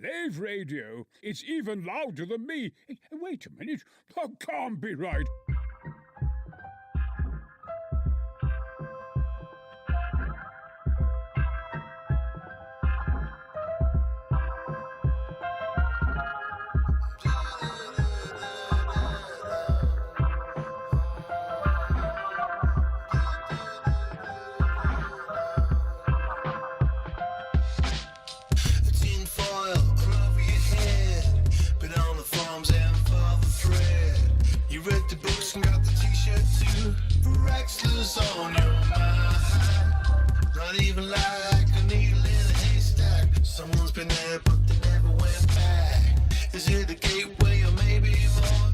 Lave radio. It's even louder than me. Hey, wait a minute. That can't be right. On your mind, not even like a needle in a haystack. Someone's been there, but they never went back. Is it the gateway or maybe more?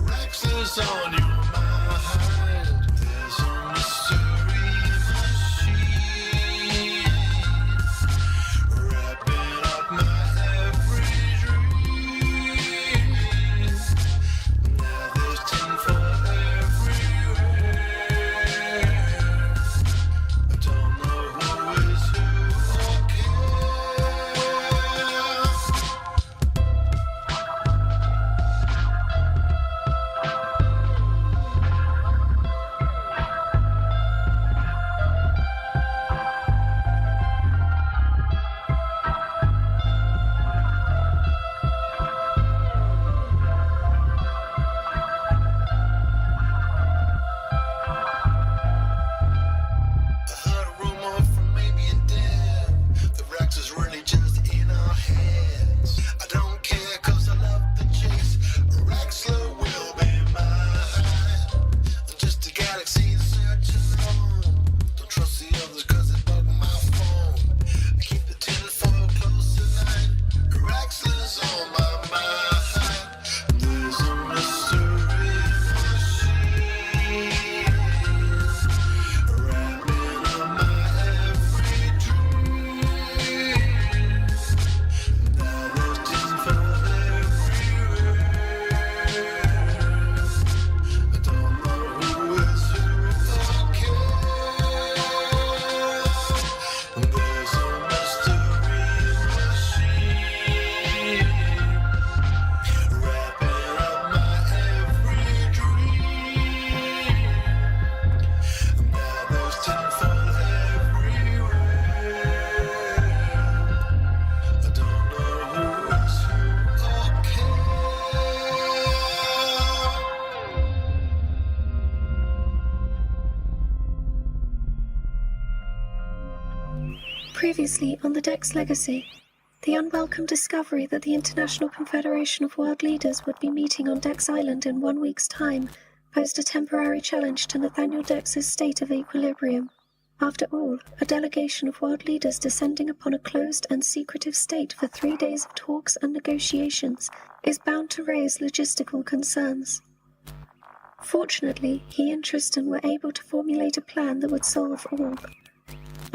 Rex's on your mind. There's a mystery machine wrapping up my every dream. Now there's tinfoil everywhere. Previously on the Dex Legacy, the unwelcome discovery that the International Confederation of World Leaders would be meeting on Dex Island in 1 week's time posed a temporary challenge to Nathaniel Dex's state of equilibrium. After all, a delegation of world leaders descending upon a closed and secretive state for 3 days of talks and negotiations is bound to raise logistical concerns. Fortunately, he and Tristan were able to formulate a plan that would solve all.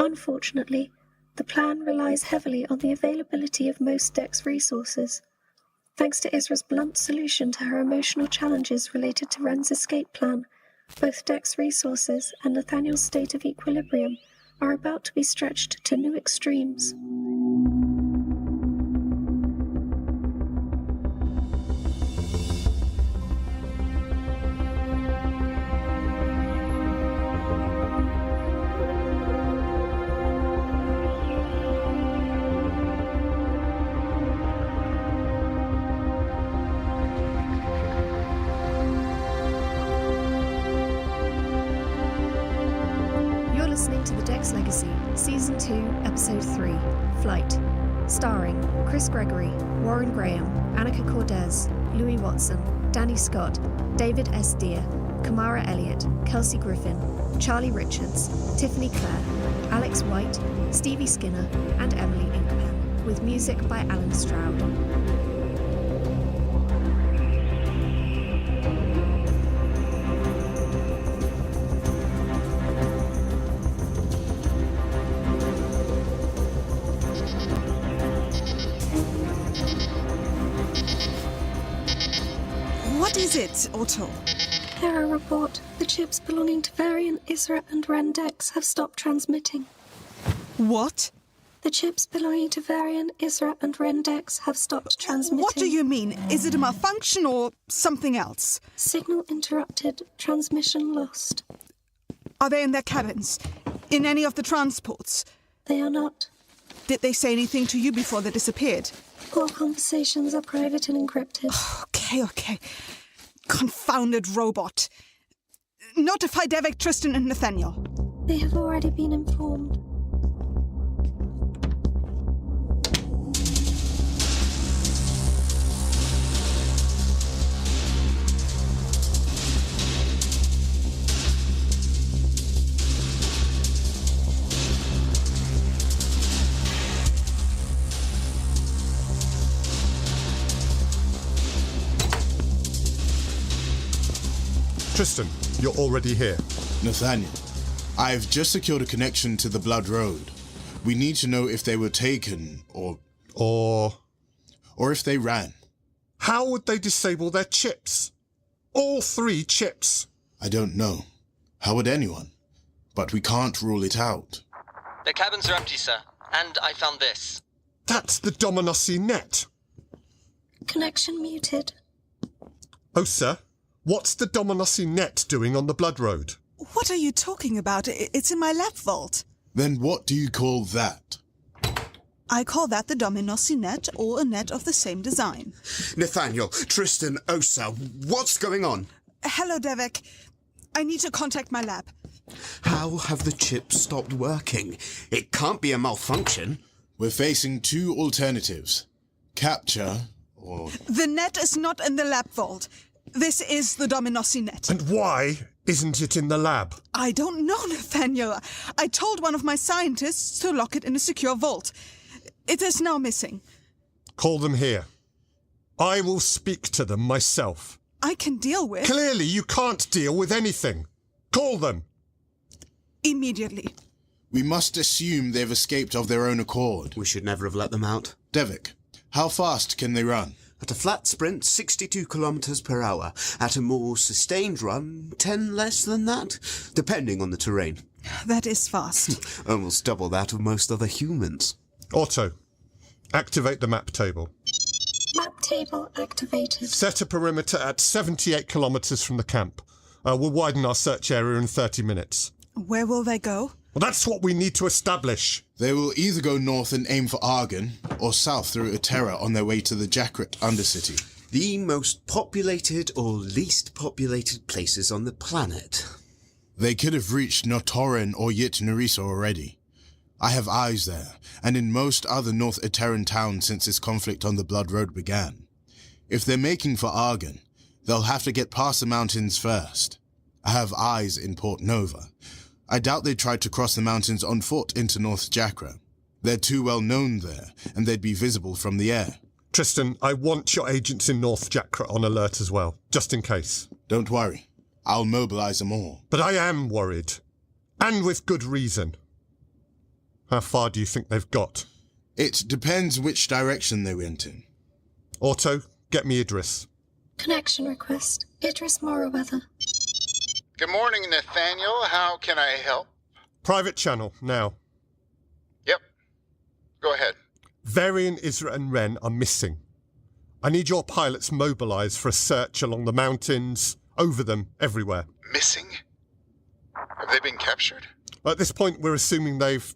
Unfortunately, the plan relies heavily on the availability of most Dex resources. Thanks to Isra's blunt solution to her emotional challenges related to Ren's escape plan, both Dex resources and Nathaniel's state of equilibrium are about to be stretched to new extremes. Legacy, Season 2, Episode 3, Flight. Starring Chris Gregory, Warren Graham, Annika Cordes, Louis Watson, Danny Scott, David S. Deere, Kamara Elliott, Kelsey Griffin, Charlie Richards, Tiffany Clare, Alex White, Stevie Skinner, and Emily Inkpen, with music by Alan Stroud. What is it, Otto? Error report. The chips belonging to Varian, Isra, and Ren Dex have stopped transmitting. What? The chips belonging to Varian, Isra, and Rendex have stopped transmitting. What do you mean? Is it a malfunction or something else? Signal interrupted, transmission lost. Are they in their cabins? In any of the transports? They are not. Did they say anything to you before they disappeared? All conversations are private and encrypted. Okay. Confounded robot. Notify Devik, Tristan, and Nathaniel. They have already been informed. Tristan, you're already here. Nathaniel, I've just secured a connection to the Blood Road. We need to know if they were taken, or if they ran. How would they disable their chips? All 3 chips. I don't know. How would anyone? But we can't rule it out. The cabins are empty, sir. And I found this. That's the Dominossi net. Connection muted. Oh, sir, what's the Dominossi net doing on the Blood Road? What are you talking about? It's in my lab vault. Then what do you call that? I call that the Dominossi net, or a net of the same design. Nathaniel, Tristan, Osa, what's going on? Hello, Devik. I need to contact my lab. How have the chips stopped working? It can't be a malfunction. We're facing 2 alternatives. Capture, or... The net is not in the lab vault. This is the Dominossi net. And why isn't it in the lab? I don't know, Nathaniel. I told one of my scientists to lock it in a secure vault. It is now missing. Call them here. I will speak to them myself. I can deal with... Clearly, you can't deal with anything. Call them. Immediately. We must assume they've escaped of their own accord. We should never have let them out. Devik, how fast can they run? At a flat sprint, 62 kilometers per hour. At a more sustained run, 10 less than that, depending on the terrain. That is fast. Almost double that of most other humans. Otto, activate the map table. Map table activated. Set a perimeter at 78 kilometers from the camp. We'll widen our search area in 30 minutes. Where will they go? Well, that's what we need to establish. They will either go north and aim for Argon, or south through Eterra on their way to the Jakrit Undercity. The most populated or least populated places on the planet. They could have reached Notorin or Yit Nerissa already. I have eyes there, and in most other North Eterran towns since this conflict on the Blood Road began. If they're making for Argon, they'll have to get past the mountains first. I have eyes in Port Nova. I doubt they tried to cross the mountains on foot into North Jakra. They're too well known there, and they'd be visible from the air. Tristan, I want your agents in North Jakra on alert as well, just in case. Don't worry. I'll mobilize them all. But I am worried. And with good reason. How far do you think they've got? It depends which direction they went in. Otto, get me Idris. Connection request. Idris Morroweather. Good morning, Nathaniel. How can I help? Private channel, now. Yep. Go ahead. Varian, Isra and Ren are missing. I need your pilots mobilized for a search along the mountains, over them, everywhere. Missing? Have they been captured? At this point, we're assuming they've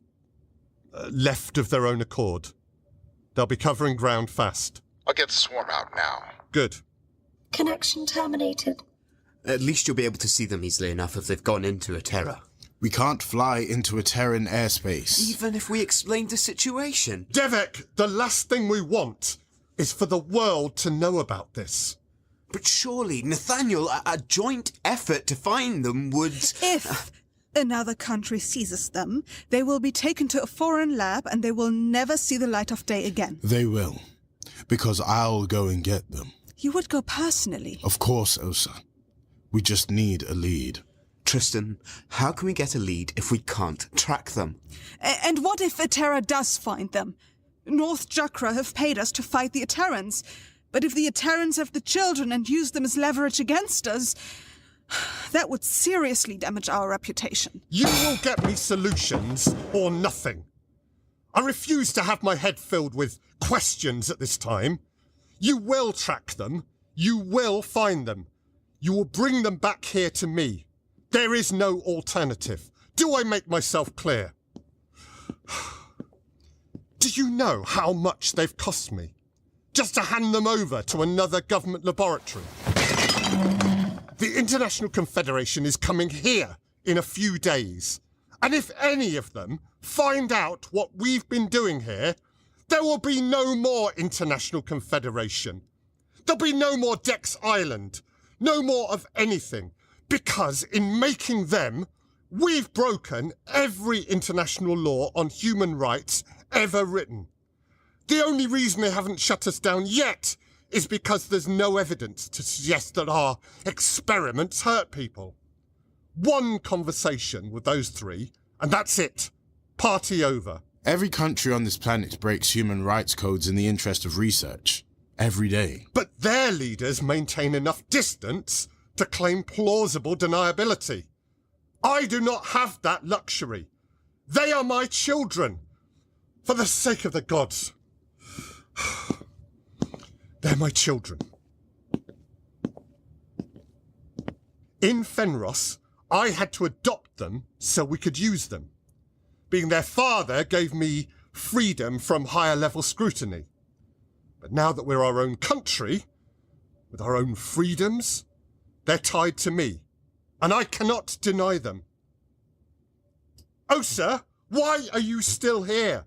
left of their own accord. They'll be covering ground fast. I'll get the swarm out now. Good. Connection terminated. At least you'll be able to see them easily enough if they've gone into Eterra. We can't fly into a Terran airspace. Even if we explained the situation. Devik, the last thing we want is for the world to know about this. But surely, Nathaniel, a joint effort to find them would... If another country seizes them, they will be taken to a foreign lab and they will never see the light of day again. They will. Because I'll go and get them. You would go personally? Of course, Osa. We just need a lead. Tristan, how can we get a lead if we can't track them? And what if Eterra does find them? North Jakra have paid us to fight the Eterrans. But if the Eterrans have the children and use them as leverage against us, that would seriously damage our reputation. You will get me solutions or nothing. I refuse to have my head filled with questions at this time. You will track them. You will find them. You will bring them back here to me. There is no alternative. Do I make myself clear? Do you know how much they've cost me? Just to hand them over to another government laboratory. The International Confederation is coming here in a few days. And if any of them find out what we've been doing here, there will be no more International Confederation. There'll be no more Dex Island. No more of anything. Because in making them, we've broken every international law on human rights ever written. The only reason they haven't shut us down yet is because there's no evidence to suggest that our experiments hurt people. One conversation with those three, and that's it. Party over. Every country on this planet breaks human rights codes in the interest of research. Every day. But their leaders maintain enough distance to claim plausible deniability. I do not have that luxury. They are my children. For the sake of the gods. They're my children. In Fenros, I had to adopt them so we could use them. Being their father gave me freedom from higher level scrutiny. But now that we're our own country, with our own freedoms, they're tied to me, and I cannot deny them. Oh, sir, why are you still here?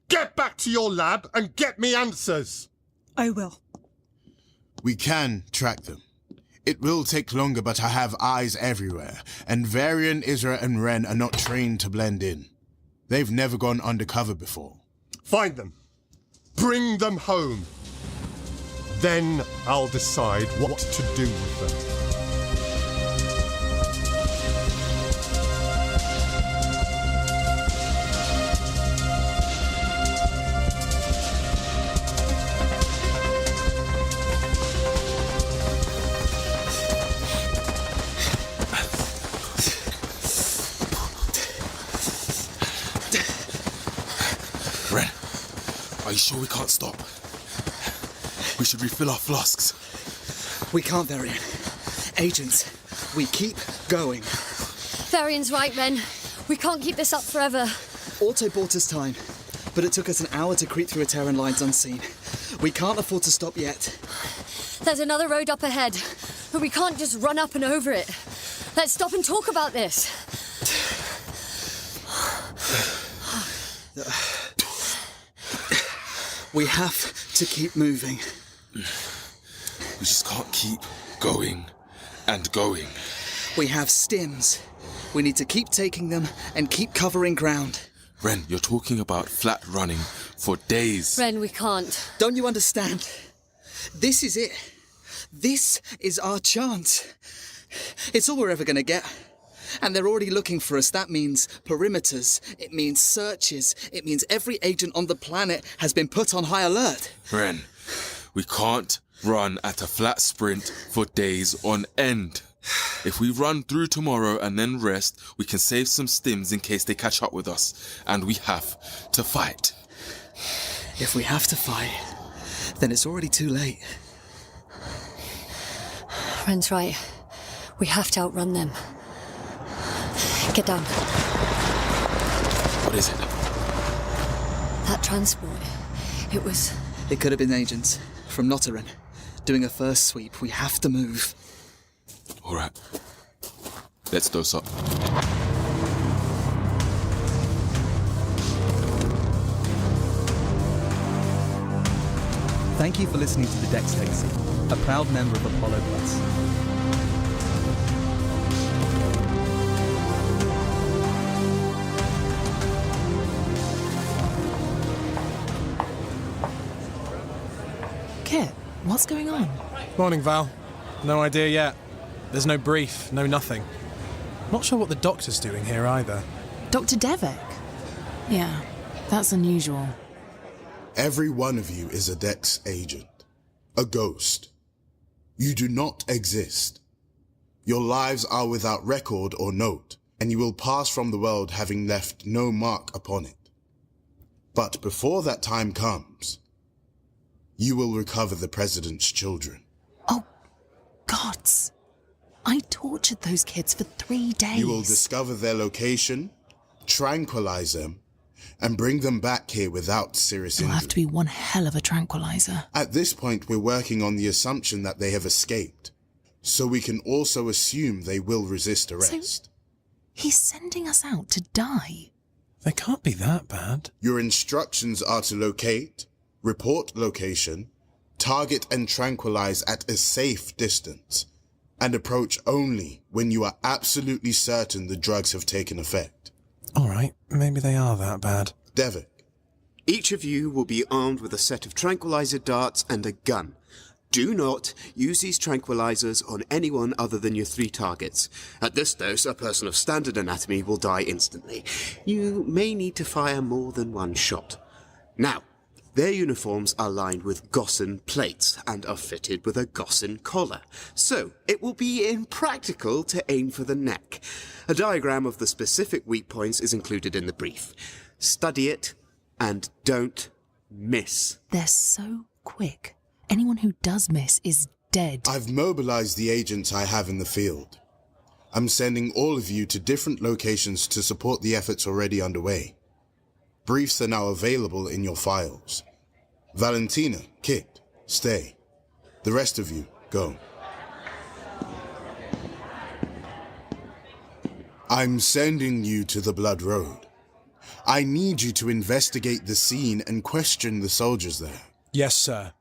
Get back to your lab and get me answers. I will. We can track them. It will take longer, but I have eyes everywhere, and Varian, Isra, and Ren are not trained to blend in. They've never gone undercover before. Find them. Bring them home. Then I'll decide what to do with them. Ren, are you sure we can't stop? We should refill our flasks. We can't, Varian. Agents, we keep going. Varian's right, Ren. We can't keep this up forever. Auto bought us time, but it took us an hour to creep through Terran lines unseen. We can't afford to stop yet. There's another road up ahead, but we can't just run up and over it. Let's stop and talk about this. We have to keep moving. We just can't keep going and going. We have stims. We need to keep taking them and keep covering ground. Ren, you're talking about flat running for days. Ren, we can't. Don't you understand? This is it. This is our chance. It's all we're ever going to get. And they're already looking for us. That means perimeters. It means searches. It means every agent on the planet has been put on high alert. Ren, we can't run at a flat sprint for days on end. If we run through tomorrow and then rest, we can save some stims in case they catch up with us. And we have to fight. If we have to fight, then it's already too late. Ren's right. We have to outrun them. Get down. What is it? That transport. It could have been agents from Notaran doing a first sweep. We have to move. All right. Let's dose up. Thank you for listening to the Dex Legacy, a proud member of Apollo Plus. Kit, what's going on? Morning, Val. No idea yet. There's no brief, no nothing. Not sure what the doctor's doing here either. Dr. Devek? Yeah, that's unusual. Every one of you is a Dex agent. A ghost. You do not exist. Your lives are without record or note, and you will pass from the world having left no mark upon it. But before that time comes, you will recover the President's children. Oh, gods. I tortured those kids for 3 days. You will discover their location, tranquilize them, and bring them back here without serious It'll injury. have to be one hell of a tranquilizer. At this point, we're working on the assumption that they have escaped, so we can also assume they will resist arrest. So, he's sending us out to die. They can't be that bad. Your instructions are to locate, report location, target and tranquilize at a safe distance, and approach only when you are absolutely certain the drugs have taken effect. All right, maybe they are that bad. Devik. Each of you will be armed with a set of tranquilizer darts and a gun. Do not use these tranquilizers on anyone other than your 3 targets. At this dose, a person of standard anatomy will die instantly. You may need to fire more than 1 shot. Now, their uniforms are lined with Gossan plates and are fitted with a Gossan collar, so it will be impractical to aim for the neck. A diagram of the specific weak points is included in the brief. Study it and don't miss. They're so quick. Anyone who does miss is dead. I've mobilized the agents I have in the field. I'm sending all of you to different locations to support the efforts already underway. Briefs are now available in your files. Valentina, Kit, stay. The rest of you, go. I'm sending you to the Blood Road. I need you to investigate the scene and question the soldiers there. Yes, sir.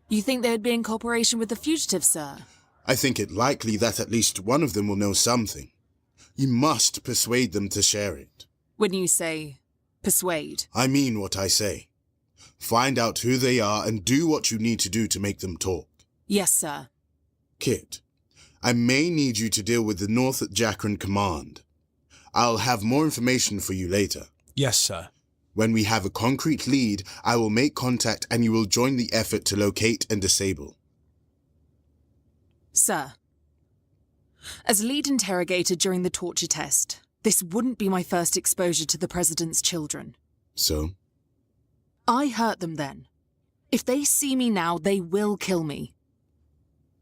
You think they would be in cooperation with the fugitives, sir? I think it likely that at least one of them will know something. You must persuade them to share it. When you say persuade? I mean what I say. Find out who they are and do what you need to do to make them talk. Yes, sir. Kit, I may need you to deal with the North Jakran Command. I'll have more information for you later. Yes, sir. When we have a concrete lead, I will make contact and you will join the effort to locate and disable. Sir, as lead interrogator during the torture test, this wouldn't be my first exposure to the President's children. So? I hurt them then. If they see me now, they will kill me.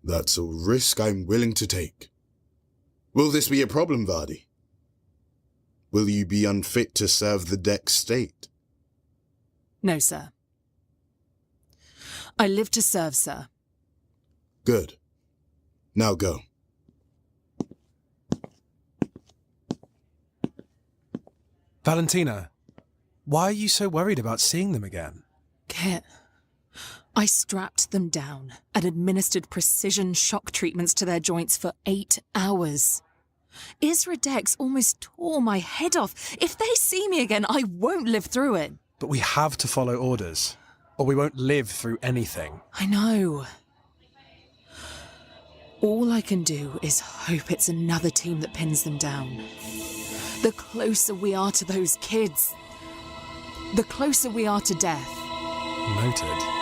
That's a risk I'm willing to take. Will this be a problem, Vardy? Will you be unfit to serve the Dex state? No, sir. I live to serve, sir. Good. Now go. Valentina, why are you so worried about seeing them again? Kit, I strapped them down and administered precision shock treatments to their joints for 8 hours. Isra Dex almost tore my head off. If they see me again, I won't live through it. But we have to follow orders, or we won't live through anything. I know. All I can do is hope it's another team that pins them down. The closer we are to those kids, the closer we are to death. Noted.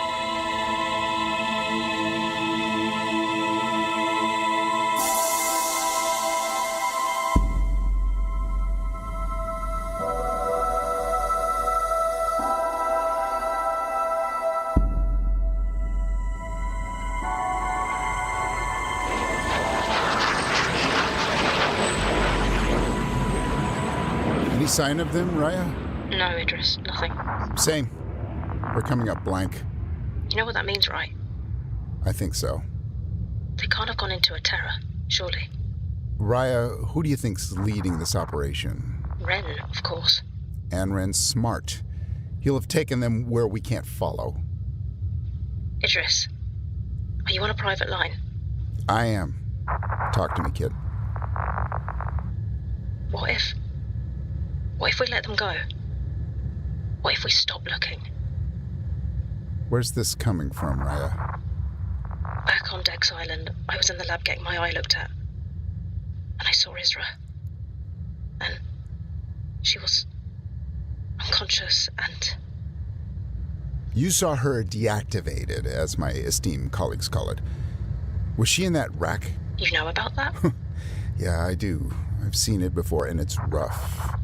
Sign of them, Raya? No, Idris, nothing. Same. We're coming up blank. You know what that means, right? I think so. They can't have gone into a terror, surely. Raya, who do you think's leading this operation? Ren, of course. And Ren's smart. He'll have taken them where we can't follow. Idris, are you on a private line? I am. Talk to me, kid. What if we let them go? What if we stop looking? Where's this coming from, Raya? Back on Dex Island, I was in the lab getting my eye looked at. And I saw Isra. And she was unconscious and... You saw her deactivated, as my esteemed colleagues call it. Was she in that rack? You know about that? Yeah, I do. I've seen it before, and it's rough.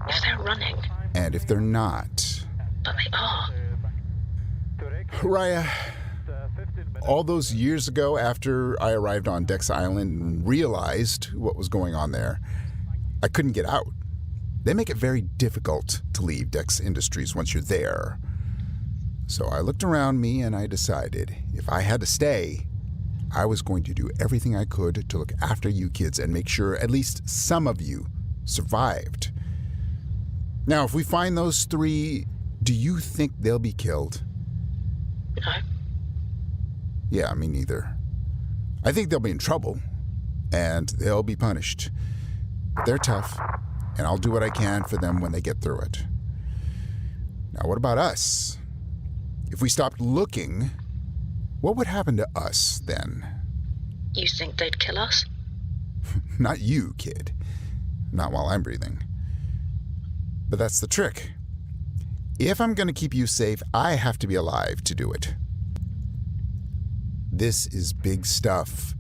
If they're running... And if they're not, But they are. Raya, all those years ago after I arrived on Dex Island and realized what was going on there, I couldn't get out. They make it very difficult to leave Dex Industries once you're there. So I looked around me and I decided if I had to stay, I was going to do everything I could to look after you kids and make sure at least some of you survived. Now, if we find those 3, do you think they'll be killed? No. Yeah, me neither. I think they'll be in trouble, and they'll be punished. But they're tough, and I'll do what I can for them when they get through it. Now, what about us? If we stopped looking, what would happen to us then? You think they'd kill us? Not you, kid. Not while I'm breathing. But that's the trick. If I'm going to keep you safe, I have to be alive to do it. This is big stuff.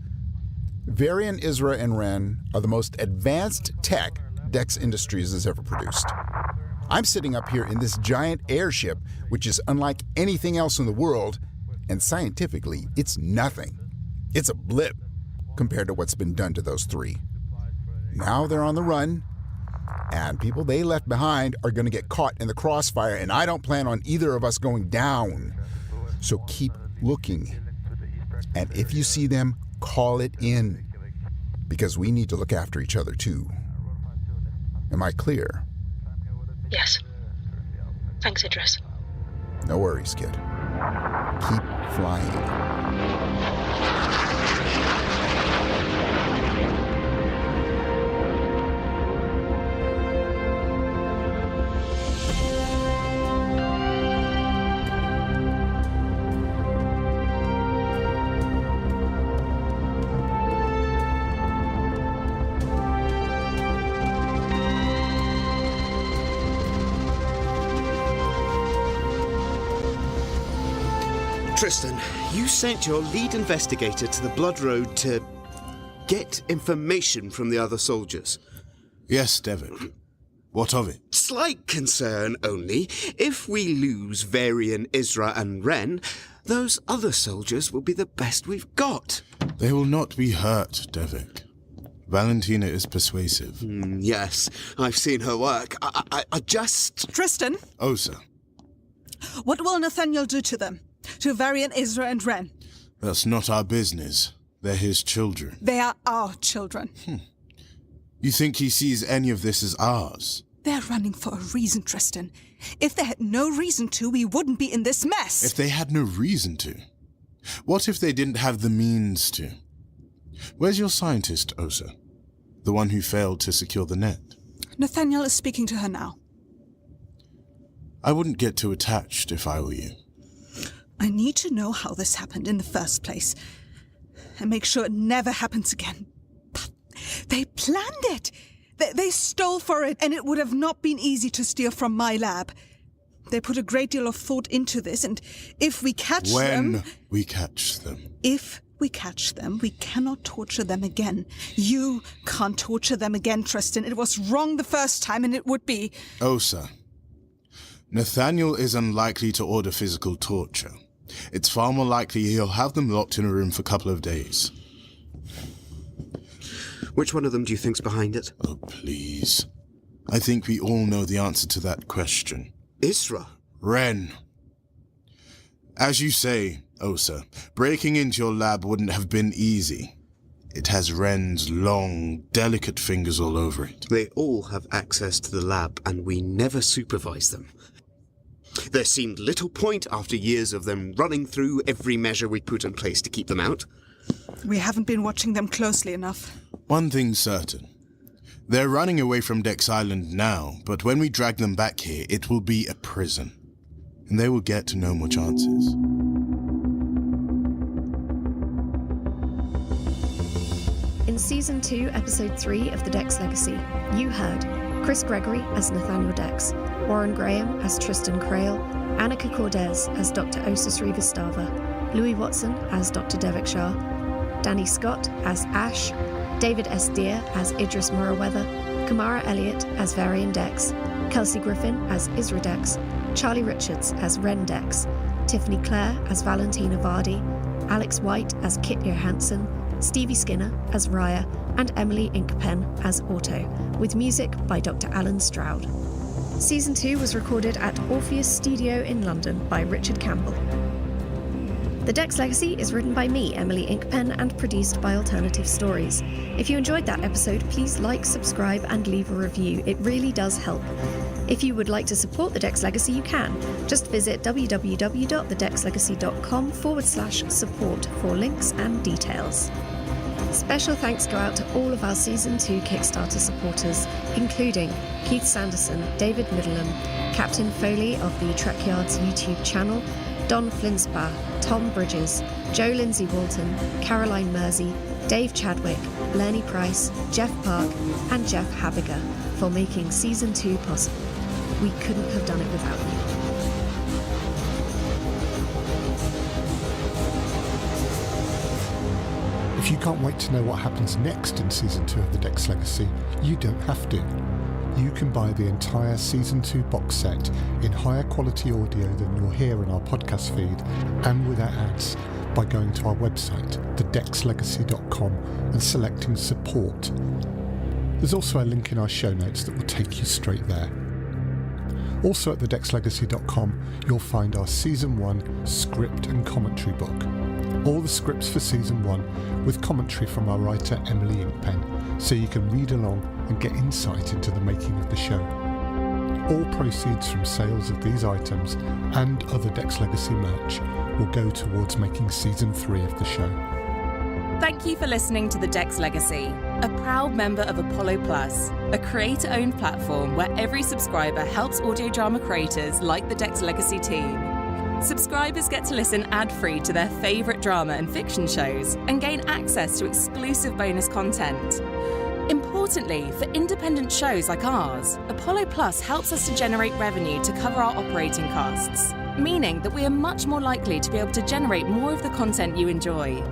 Varian, Isra, and Ren are the most advanced tech Dex Industries has ever produced. I'm sitting up here in this giant airship, which is unlike anything else in the world, and scientifically, it's nothing. It's a blip compared to what's been done to those 3. Now they're on the run, and people they left behind are going to get caught in the crossfire, and I don't plan on either of us going down. So keep looking. And if you see them, call it in, because we need to look after each other too. Am I clear? Yes. Thanks, Idris. No worries, kid. Keep flying. Tristan, you sent your lead investigator to the Blood Road to get information from the other soldiers. Yes, Devic. What of it? Slight concern only. If we lose Varian, Isra, and Ren, those other soldiers will be the best we've got. They will not be hurt, Devic. Valentina is persuasive. Yes, I've seen her work. I just... Tristan? Osa. What will Nathaniel do to them? To Varian, Isra, and Ren? That's not our business. They're his children. They are our children. You think he sees any of this as ours? They're running for a reason, Tristan. If they had no reason to, we wouldn't be in this mess. If they had no reason to? What if they didn't have the means to? Where's your scientist, Osa? The one who failed to secure the net? Nathaniel is speaking to her now. I wouldn't get too attached if I were you. I need to know how this happened in the first place, and make sure it never happens again. But they planned it! They stole for it, and it would have not been easy to steal from my lab. They put a great deal of thought into this, and if we catch them... When we catch them. If we catch them, we cannot torture them again. You can't torture them again, Tristan. It was wrong the first time, and it would be... Osa. Nathaniel is unlikely to order physical torture. It's far more likely he'll have them locked in a room for a couple of days. Which one of them do you think's behind it? Oh, please. I think we all know the answer to that question. Isra? Ren. As you say, Osa, breaking into your lab wouldn't have been easy. It has Ren's long, delicate fingers all over it. They all have access to the lab, and we never supervise them. There seemed little point after years of them running through every measure we put in place to keep them out. We haven't been watching them closely enough. One thing's certain. They're running away from Dex Island now, but when we drag them back here, it will be a prison. And they will get no more chances. In Season 2, Episode 3 of The Dex Legacy, you heard Chris Gregory as Nathaniel Dex, Warren Graham as Tristan Crail, Annika Cordes as Dr. Osis Rivastava, Louis Watson as Dr. Devic Shah, Danny Scott as Ash, David S. Deer as Idris Murrayweather, Kamara Elliott as Varian Dex, Kelsey Griffin as Isra Dex, Charlie Richards as Ren Dex, Tiffany Clare as Valentina Vardy, Alex White as Kit Johansson, Stevie Skinner as Raya, and Emily Inkpen as Otto, with music by Dr. Alan Stroud. Season 2 was recorded at Orpheus Studio in London by Richard Campbell. The Dex Legacy is written by me, Emily Inkpen, and produced by Alternative Stories. If you enjoyed that episode, please like, subscribe, and leave a review. It really does help. If you would like to support the Dex Legacy, you can. Just visit www.thedexlegacy.com/support for links and details. Special thanks go out to all of our Season 2 Kickstarter supporters, including Keith Sanderson, David Middleham, Captain Foley of the Trekyards YouTube channel, Don Flinspa, Tom Bridges, Joe Lindsay Walton, Caroline Mersey, Dave Chadwick, Lernie Price, Jeff Park, and Jeff Habiger for making Season 2 possible. We couldn't have done it without you. If you can't wait to know what happens next in Season 2 of the Dex Legacy, you don't have to. You can buy the entire Season 2 box set in higher quality audio than you'll hear in our podcast feed and without ads by going to our website, thedexlegacy.com, and selecting support. There's also a link in our show notes that will take you straight there. Also at thedexlegacy.com, you'll find our Season 1 script and commentary book. All the scripts for Season 1 with commentary from our writer Emily Inkpen, so you can read along and get insight into the making of the show. All proceeds from sales of these items and other Dex Legacy merch will go towards making Season 3 of the show. Thank you for listening to the Dex Legacy, a proud member of Apollo Plus, a creator-owned platform where every subscriber helps audio drama creators like the Dex Legacy team. Subscribers get to listen ad-free to their favourite drama and fiction shows and gain access to exclusive bonus content. Importantly, for independent shows like ours, Apollo Plus helps us to generate revenue to cover our operating costs, meaning that we are much more likely to be able to generate more of the content you enjoy.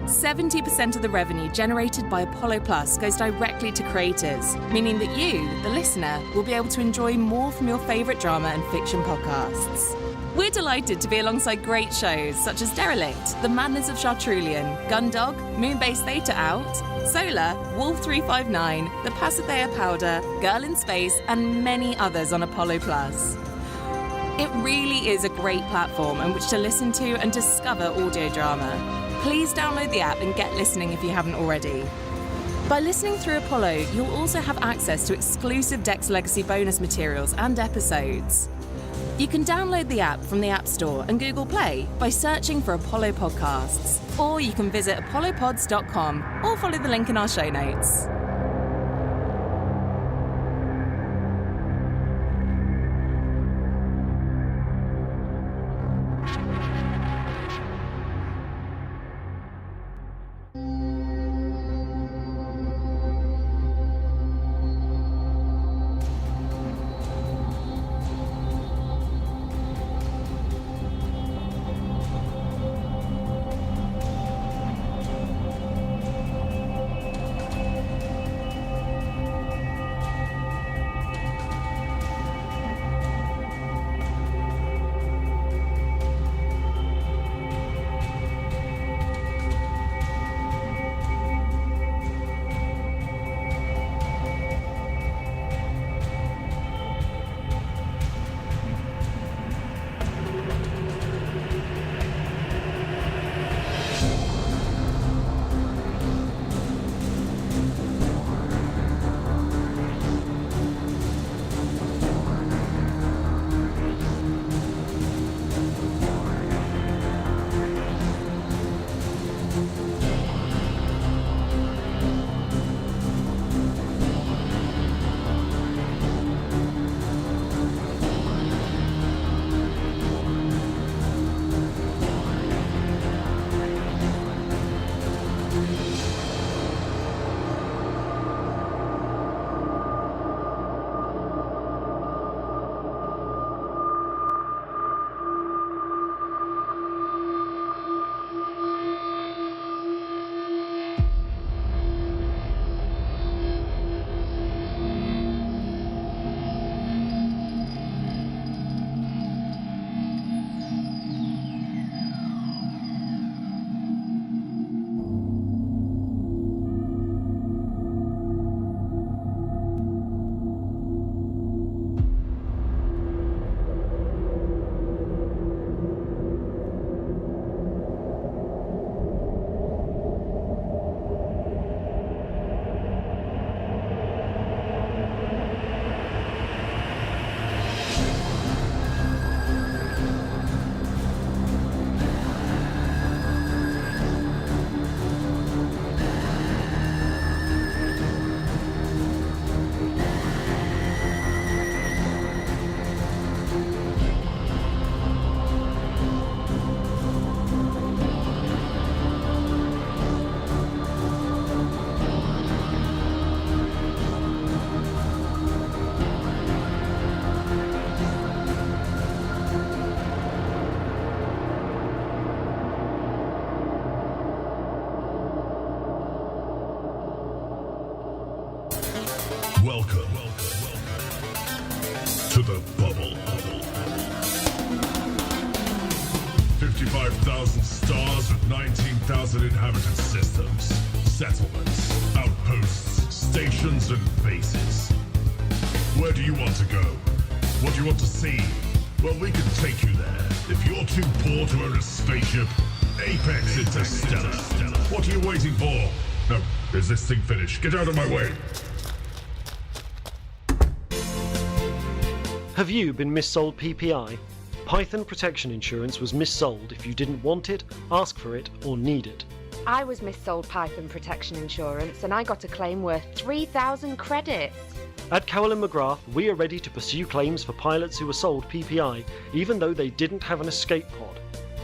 70% of the revenue generated by Apollo Plus goes directly to creators, meaning that you, the listener, will be able to enjoy more from your favourite drama and fiction podcasts. We're delighted to be alongside great shows such as Derelict, The Madness of Chartrulian, Gundog, Moonbase Theta Out, Solar, Wolf 359, The Pasithea Powder, Girl in Space, and many others on Apollo Plus. It really is a great platform on which to listen to and discover audio drama. Please download the app and get listening if you haven't already. By listening through Apollo, you'll also have access to exclusive Dex Legacy bonus materials and episodes. You can download the app from the App Store and Google Play by searching for Apollo Podcasts, or you can visit apollopods.com or follow the link in our show notes. Welcome to the bubble. 55,000 stars with 19,000 inhabited systems, settlements, outposts, stations, and bases. Where do you want to go? What do you want to see? Well, we can take you there. If you're too poor to own a spaceship, Apex Interstellar. What are you waiting for? No, is this thing finished? Get out of my way! Have you been missold PPI? Python Protection Insurance was missold if you didn't want it, ask for it, or need it. I was missold Python Protection Insurance and I got a claim worth 3,000 credits. At Cowell & McGrath, we are ready to pursue claims for pilots who were sold PPI, even though they didn't have an escape pod.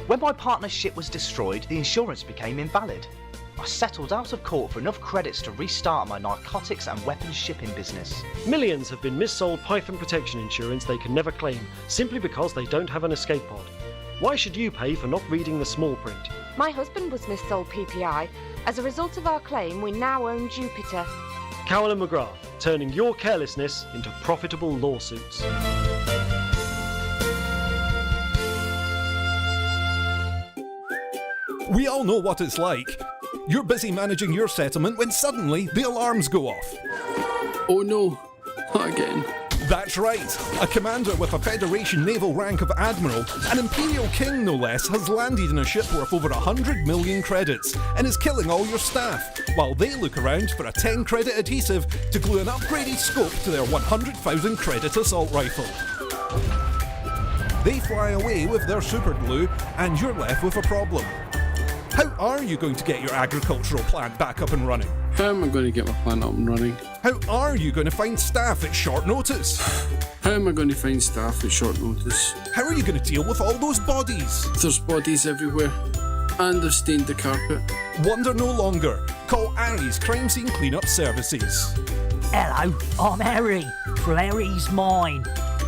When my partner's ship was destroyed, the insurance became invalid. I settled out of court for enough credits to restart my narcotics and weapons shipping business. Millions have been missold Python Protection Insurance they can never claim, simply because they don't have an escape pod. Why should you pay for not reading the small print? My husband was missold PPI. As a result of our claim, we now own Jupiter. Cowell & McGrath, turning your carelessness into profitable lawsuits. We all know what it's like. You're busy managing your settlement when suddenly the alarms go off. Oh no, not again. That's right. A commander with a Federation naval rank of Admiral, an Imperial King no less, has landed in a ship worth over 100 million credits and is killing all your staff, while they look around for a 10 credit adhesive to glue an upgraded scope to their 100,000 credit assault rifle. They fly away with their super glue and you're left with a problem. How are you going to get your agricultural plant back up and running? How am I going to get my plant up and running? How are you going to find staff at short notice? How am I going to find staff at short notice? How are you going to deal with all those bodies? There's bodies everywhere, and they've stained the carpet. Wonder no longer. Call Aries Crime Scene Cleanup Services. Hello, I'm Harry, from Harry's Mine.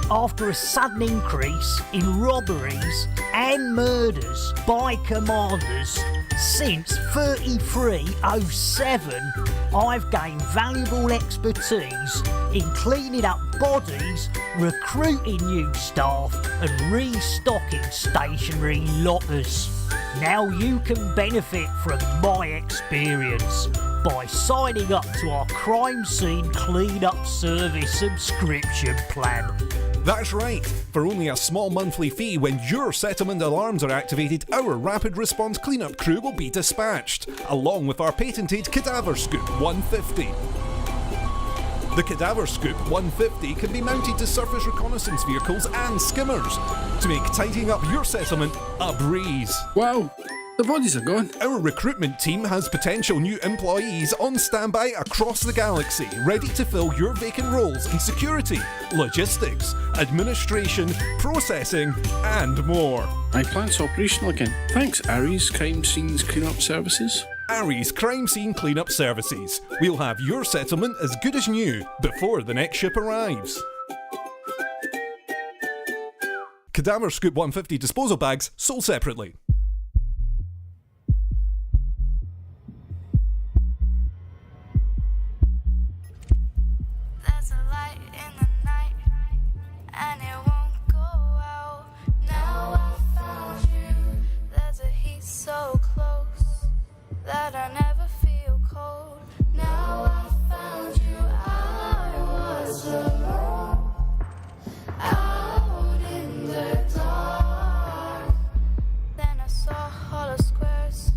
After a sudden increase in robberies and murders by commanders since 3307, I've gained valuable expertise in cleaning up bodies, recruiting new staff and restocking stationary lockers. Now you can benefit from my experience by signing up to our Crime Scene Cleanup Service subscription plan. That's right. For only a small monthly fee, when your settlement alarms are activated, our rapid response cleanup crew will be dispatched, along with our patented Cadaver Scoop 150. The Cadaver Scoop 150 can be mounted to surface reconnaissance vehicles and skimmers to make tidying up your settlement a breeze. Wow, the bodies are gone. Our recruitment team has potential new employees on standby across the galaxy, ready to fill your vacant roles in security, logistics, administration, processing, and more. My plant's operational again. Thanks, Aries Crime Scenes Cleanup Services. Aries Crime Scene Cleanup Services. We'll have your settlement as good as new before the next ship arrives. Cadaver Scoop 150 disposal bags sold separately. There's a light in the night, and it won't go out. Now I found you. There's a heat so close that I never feel cold. Now I found you. I was alone, out in the dark. Then I saw hollow squares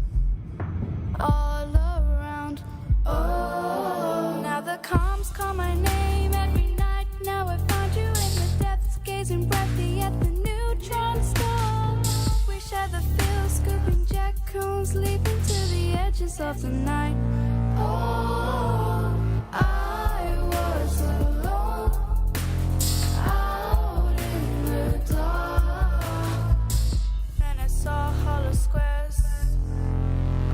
all around. Oh, now the calms call my name every night. Now I found you in the depths, gazing brightly at the neutron star. We share the field, scooping jackoons, leaping to the edges of the night. Oh, I was alone, out in the dark. Then I saw hollow squares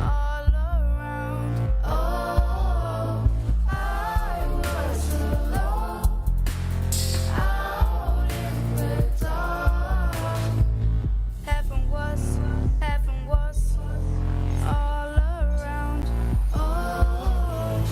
all around. Oh, I was alone, out in the dark. Heaven was all around. Oh,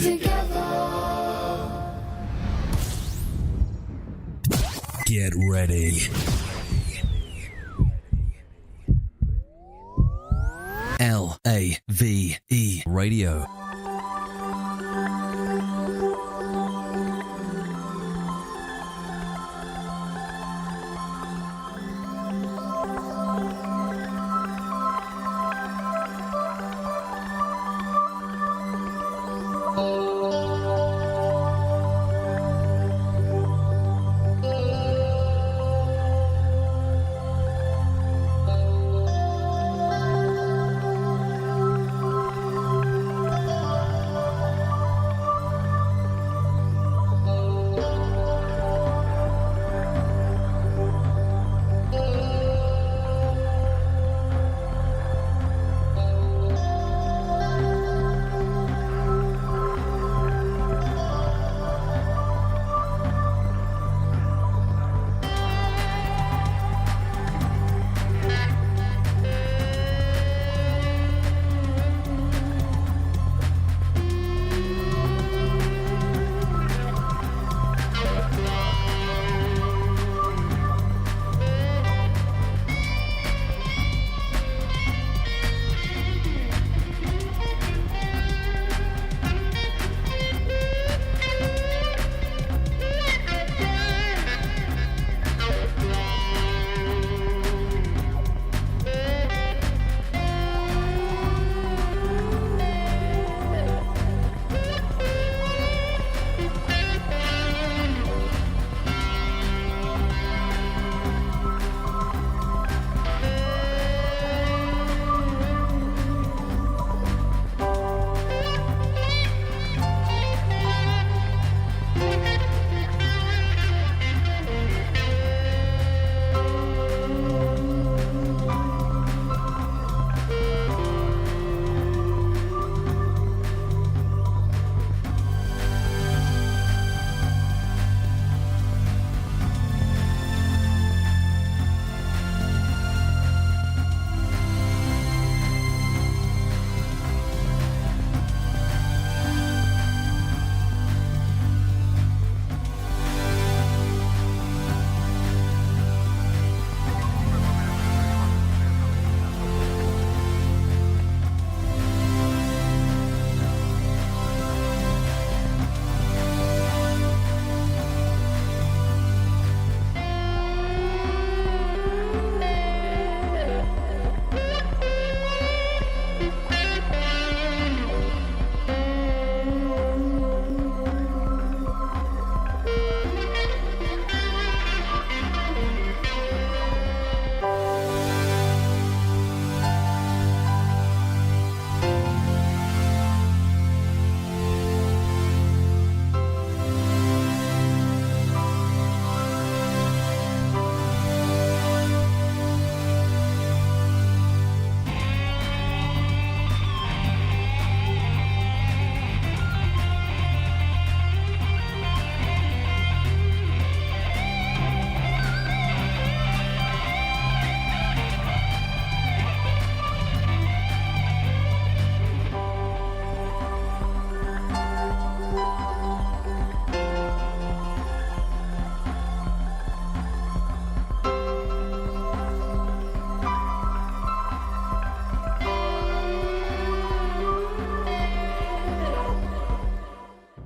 together. Get ready. LAVE Radio.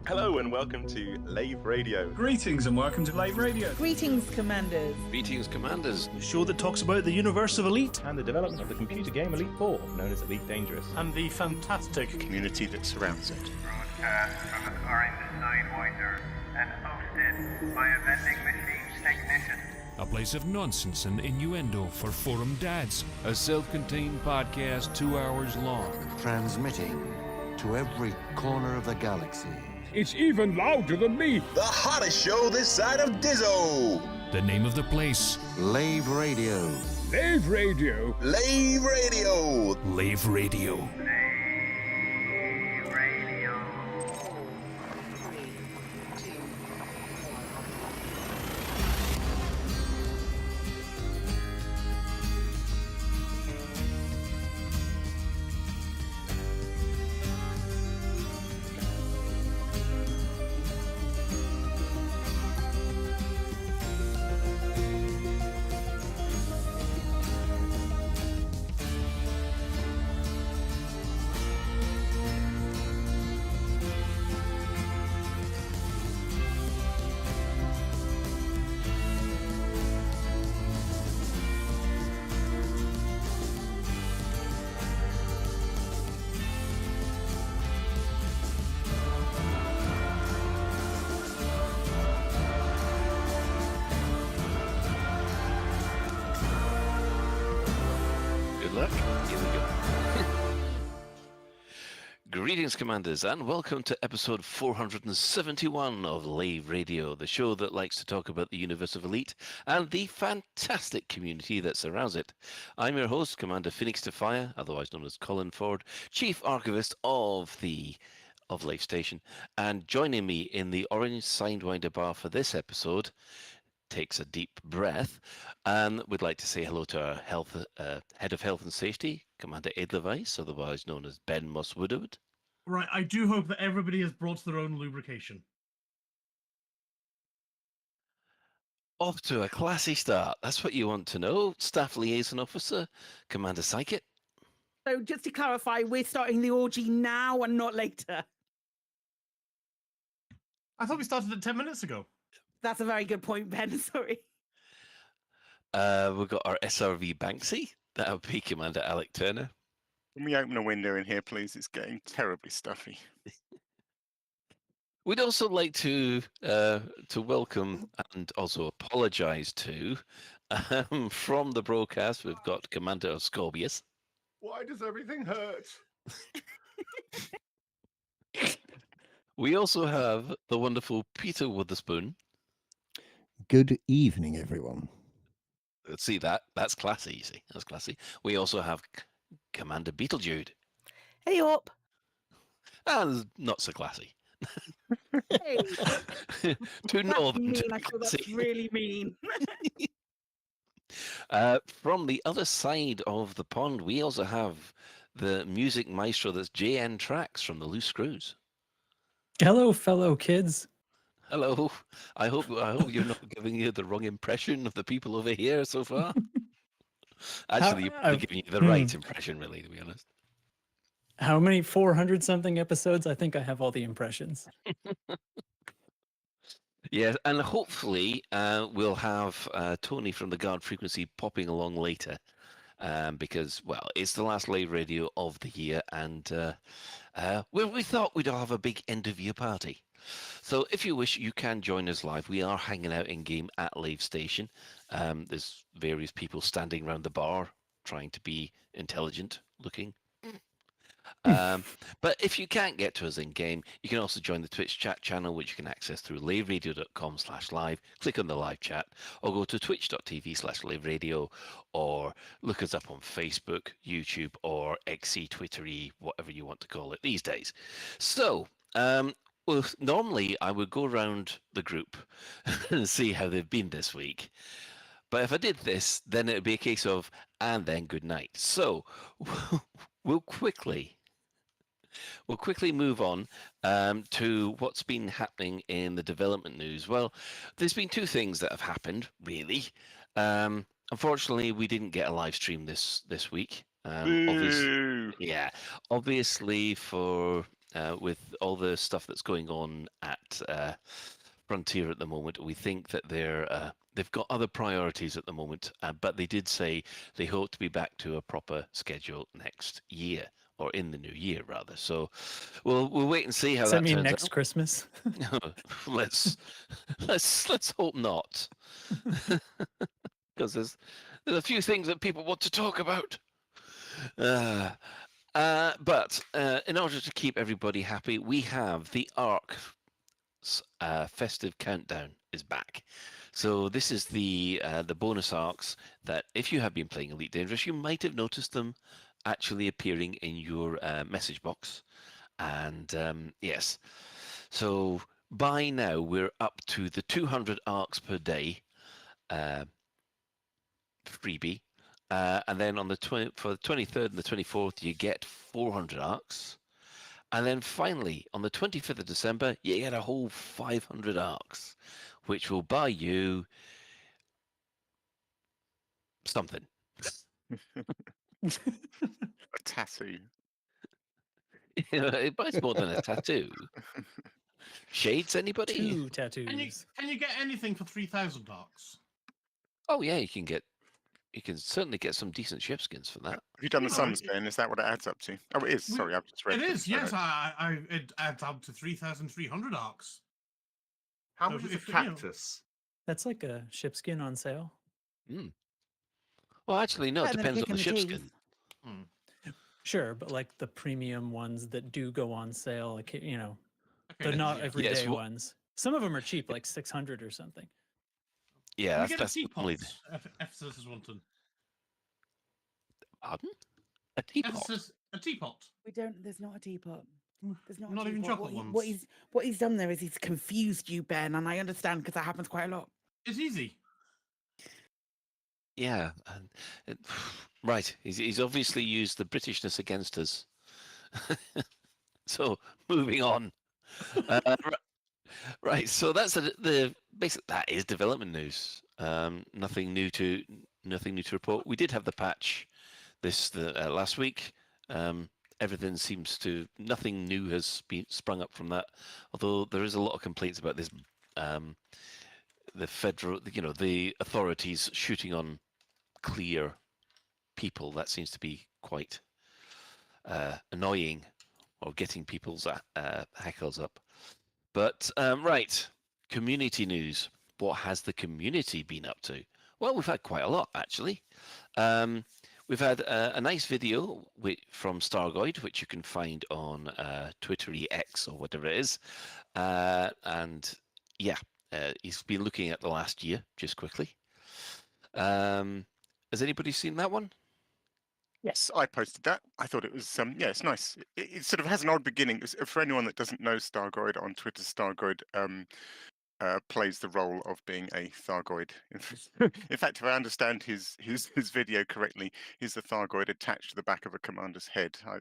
Hello and welcome to Lave Radio. Greetings and welcome to Lave Radio. Greetings, Commanders. Greetings, Commanders. The show that talks about the universe of Elite and the development of the computer game Elite 4, known as Elite Dangerous, and the fantastic community that surrounds it. Broadcast from the current Sidewinder and hosted by a vending machine technician. A place of nonsense and innuendo for forum dads. A self-contained podcast 2 hours long. Transmitting to every corner of the galaxy. It's even louder than me. The hottest show this side of Dizzo. The name of the place. Lave Radio. Lave Radio. Lave Radio. Lave Radio. Greetings, Commanders, and welcome to episode 471 of Lave Radio, the show that likes to talk about the universe of Elite and the fantastic community that surrounds it. I'm your host, Commander Phoenix Defire, otherwise known as Colin Ford, Chief Archivist of Lave Station, and joining me in the orange Sidewinder bar for this episode takes a deep breath and would like to say hello to our Head of Health and Safety, Commander Ed Levice, otherwise known as Ben Moss-Woodard. Right, I do hope that everybody has brought their own lubrication. Off to a classy start. That's what you want to know. Staff Liaison Officer, Commander Psychic. So just to clarify, we're starting the orgy now and not later. I thought we started it 10 minutes ago. That's a very good point, Ben. Sorry. We've got our SRV Banksy. That would be Commander Alec Turner. Can we open a window in here, please? It's getting terribly stuffy. We'd also like to welcome and also apologise to, from the broadcast, we've got Commander Scorpius. Why does everything hurt? We also have the wonderful Peter Witherspoon. Good evening, everyone. Let's see that. That's classy, you see. That's classy. We also have Commander Beetlejude. Hey up. And not so classy. Hey. Too northern. Mean. I thought that's really mean. From the other side of the pond, we also have the music maestro that's JN Tracks from the Loose Screws. Hello, fellow kids. Hello. I hope you're not giving you the wrong impression of the people over here so far. Actually, you're probably giving you the right impression, really, to be honest. How many 400-something episodes? I think I have all the impressions. Yeah, and hopefully we'll have Tony from the Guard Frequency popping along later. Because, well, it's the last Lave Radio of the year, and we thought we'd have a big end-of-year party. So if you wish, you can join us live. We are hanging out in-game at Lave Station. There's various people standing around the bar trying to be intelligent-looking. But if you can't get to us in-game, you can also join the Twitch chat channel, which you can access through laveradio.com/live. Click on the live chat, or go to twitch.tv/laveradio, or look us up on Facebook, YouTube, or XC, Twittery, whatever you want to call it these days. So, well, normally I would go around the group and see how they've been this week. But if I did this, then it would be a case of, and then good night. So, we'll quickly move on to what's been happening in the development news. Well, there's been two things that have happened, really. Unfortunately, we didn't get a live stream this week. Obviously for with all the stuff that's going on at Frontier at the moment, we think that they've got other priorities at the moment, but they did say they hope to be back to a proper schedule next year, or in the new year rather. So we'll wait and see how that turns out. Next Christmas? let's hope not, because there's a few things that people want to talk about. But in order to keep everybody happy, we have the Ark Festive Countdown is back. So this is the bonus arcs that, if you have been playing Elite Dangerous, you might have noticed them actually appearing in your message box. And yes, so by now we're up to the 200 arcs per day freebie. And then on for the 23rd and the 24th, you get 400 arcs. And then finally, on the 25th of December, you get a whole 500 arcs, which will buy you something. A tattoo. It buys more than a tattoo. Shades, anybody? 2 tattoos. Can you get anything for 3,000 arcs? Oh yeah, you can certainly get some decent ship skins for that. Have you done the sunspin? Is that what it adds up to? Oh, it is. Sorry, I've just read it. It is, yes. It adds up to 3,300 arcs. How much is a cactus? That's like a ship skin on sale. Well, actually, no. It depends on the ship skin. Sure, but like the premium ones that do go on sale, like, you know, Okay, they're not yeah. everyday Yes, well- ones. Some of them are cheap, like 600 or something. Yeah, Can we that's, get a that's teapot? normally. Ephesus Wanton. Pardon? A teapot? Ephesus, a teapot. We don't. There's not a teapot. There's not. Not a even teapot. chocolate ones. What he's done there is he's confused you, Ben, and I understand because that happens quite a lot. It's easy. Yeah, and right. He's obviously used the Britishness against us. So moving on. Right. So that's the basic. That is development news. Nothing new to report. We did have the patch last week. Everything seems to nothing new has been sprung up from that. Although there is a lot of complaints about this. The federal, the authorities shooting on clear people. That seems to be quite annoying, or getting people's hackles up. But right, community news. What has the community been up to? Well, we've had quite a lot actually. We've had a nice video from Stargoid, which you can find on Twittery X or whatever it is, and yeah. He's been looking at the last year, just quickly. Has anybody seen that one? Yes, I posted that. I thought it was, yeah, it's nice. It sort of has an odd beginning. For anyone that doesn't know Stargoid, on Twitter, Stargoid plays the role of being a Thargoid. In fact, if I understand his video correctly, he's the Thargoid attached to the back of a commander's head. I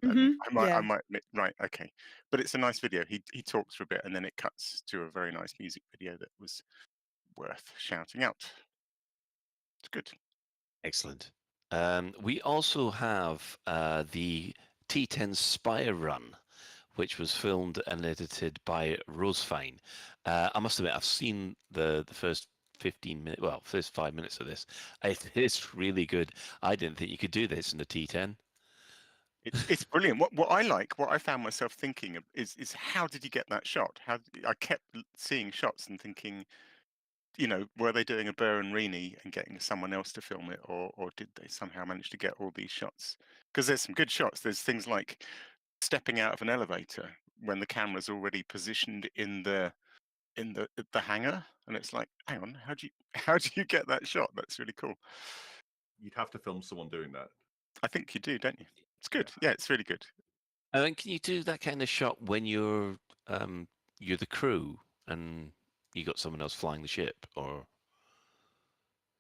might admit, right, okay. But it's a nice video. He talks for a bit and then it cuts to a very nice music video that was worth shouting out. It's good. Excellent. We also have the T10 Spire run, which was filmed and edited by Rosefine. I must admit, I've seen the first 15 minutes, well, first 5 minutes of this. It's really good. I didn't think you could do this in the T10. It's brilliant. What I found myself thinking of is how did you get that shot? I kept seeing shots and thinking, were they doing a Burr and Reaney and getting someone else to film it, or did they somehow manage to get all these shots? Because there's some good shots. There's things like stepping out of an elevator when the camera's already positioned in the hangar, and it's like, hang on, how do you get that shot? That's really cool. You'd have to film someone doing that. I think you do, don't you? It's good. Yeah, it's really good. I mean, can you do that kind of shot when you're the crew and you got someone else flying the ship, or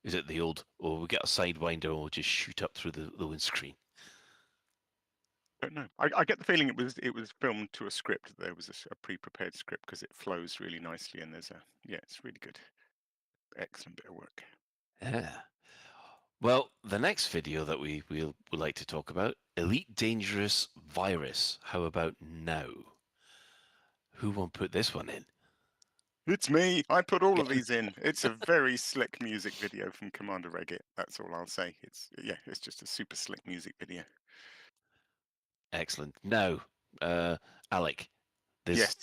is it the old, or we get a Sidewinder or just shoot up through the windscreen? I don't know. I get the feeling it was filmed to a script. There was a pre-prepared script because it flows really nicely, and it's really good. Excellent bit of work. Yeah. Well, the next video that we would like to talk about, Elite Dangerous Virus. How about now? Who won't put this one in? It's me. I put all of these in. It's a very slick music video from Commander Regit. That's all I'll say. It's just a super slick music video. Excellent. Now, Alec, there's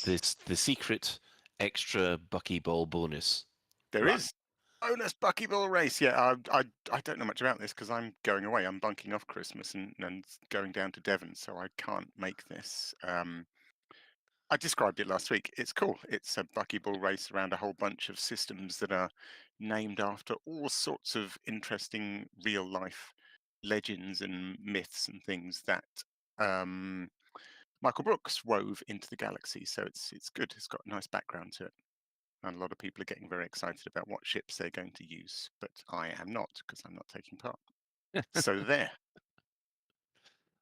the secret extra buckyball bonus. There is bonus buckyball race. Yeah, I don't know much about this because I'm going away. I'm bunking off Christmas and going down to Devon, so I can't make this. I described it last week. It's cool. It's a buckyball race around a whole bunch of systems that are named after all sorts of interesting real life legends and myths and things that Michael Brooks wove into the galaxy. So it's good. It's got a nice background to it. And a lot of people are getting very excited about what ships they're going to use. But I am not, because I'm not taking part. So there.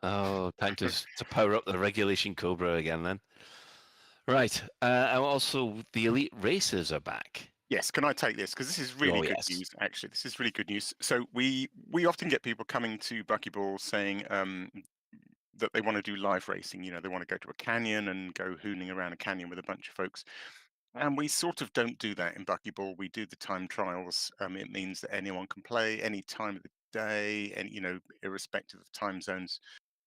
Oh, time to power up the Regulation Cobra again then. Right. And also, the Elite Racers are back. Yes, can I take this? Because this is really good news, actually. This is really good news. So we often get people coming to Buckyball saying that they want to do live racing. They want to go to a canyon and go hooning around a canyon with a bunch of folks. And we sort of don't do that in Buckyball. We do the time trials. It means that anyone can play any time of the day, and irrespective of time zones.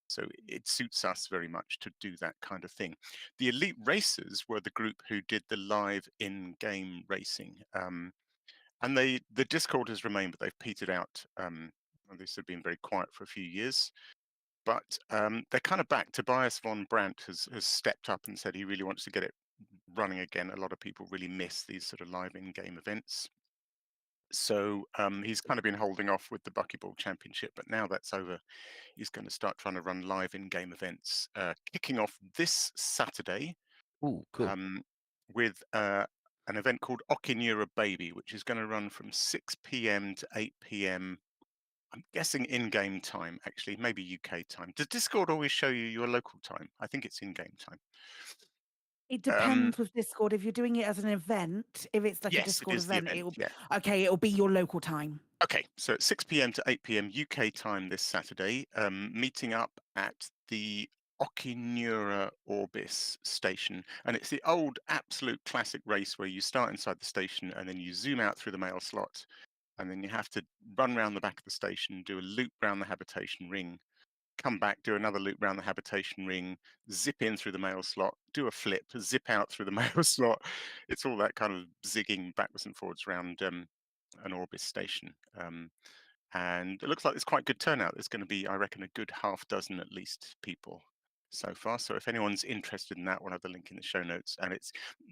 So it suits us very much to do that kind of thing. The Elite Racers were the group who did the live in-game racing. And the Discord has remained, but they've petered out. This had been very quiet for a few years. but they're kind of back. Tobias von Brandt has stepped up and said he really wants to get it running again. A lot of people really miss these sort of live in-game events. So he's kind of been holding off with the Buckyball Championship, but now that's over, he's going to start trying to run live in-game events, kicking off this Saturday. Ooh, cool. With an event called Okinura Baby, which is going to run from 6 p.m. to 8 p.m. I'm guessing in-game time, actually, maybe UK time. Does Discord always show you your local time? I think it's in-game time. It depends with Discord. If you're doing it as an event, if it's like a Discord event, it'll be your local time. Okay, so at 6 p.m. to 8 p.m. UK time this Saturday, meeting up at the Okinura Orbis station. And it's the old absolute classic race where you start inside the station and then you zoom out through the mail slot. And then you have to run around the back of the station, do a loop around the habitation ring, come back, do another loop around the habitation ring, zip in through the mail slot, do a flip, zip out through the mail slot. It's all that kind of zigging backwards and forwards around an Orbis station. And it looks like there's quite good turnout. There's going to be, I reckon, a good half dozen at least people so far. So if anyone's interested in that, we'll have the link in the show notes. And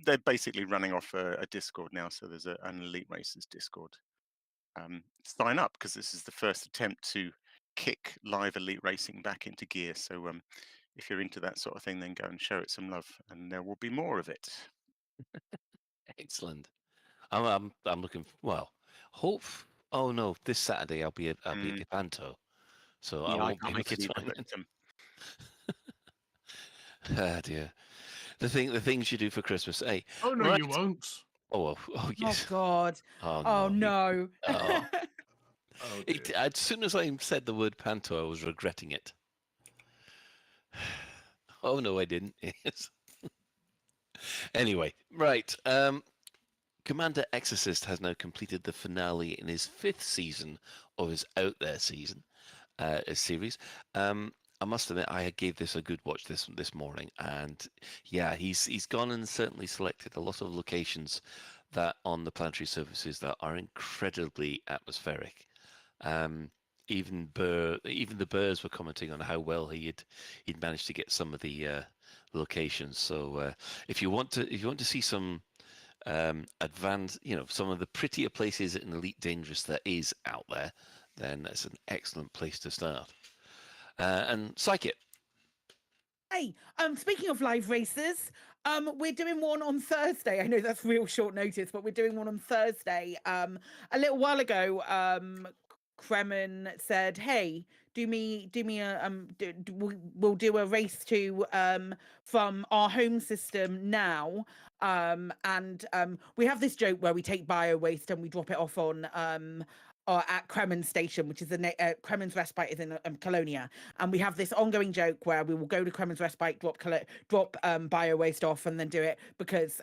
they're basically running off a Discord now. So there's an Elite Racers Discord. Sign up, because this is the first attempt to kick live elite racing back into gear. So if you're into that sort of thing, then go and show it some love, and there will be more of it. Excellent. I'm looking. Well, hope. Oh no, this Saturday I'll be at Lepanto, so I won't be able to join in. Ah dear, the things you do for Christmas, hey. Oh no, you won't. Oh yes. Oh God. Oh no. Oh. As soon as I said the word panto, I was regretting it. Oh no, I didn't. Yes. Anyway, right. Commander Exorcist has now completed the finale in his 5th season of his Out There series. I must admit, I gave this a good watch this morning, and yeah, he's gone and certainly selected a lot of locations that on the planetary surfaces that are incredibly atmospheric. Even the birds were commenting on how well he'd managed to get some of the locations. So if you want to see some advanced, some of the prettier places in Elite Dangerous that is out there, then that's an excellent place to start. And Psychic. Hey, speaking of live races, we're doing one on Thursday. I know that's real short notice, but we're doing one on Thursday. A little while ago, Kremen said, "Hey, we'll do a race from our home system now." And we have this joke where we take bio waste and we drop it off on at Kremen's station, which is Kremen's Respite is in Colonia, and we have this ongoing joke where we will go to Kremen's Respite, drop bio waste off, and then do it because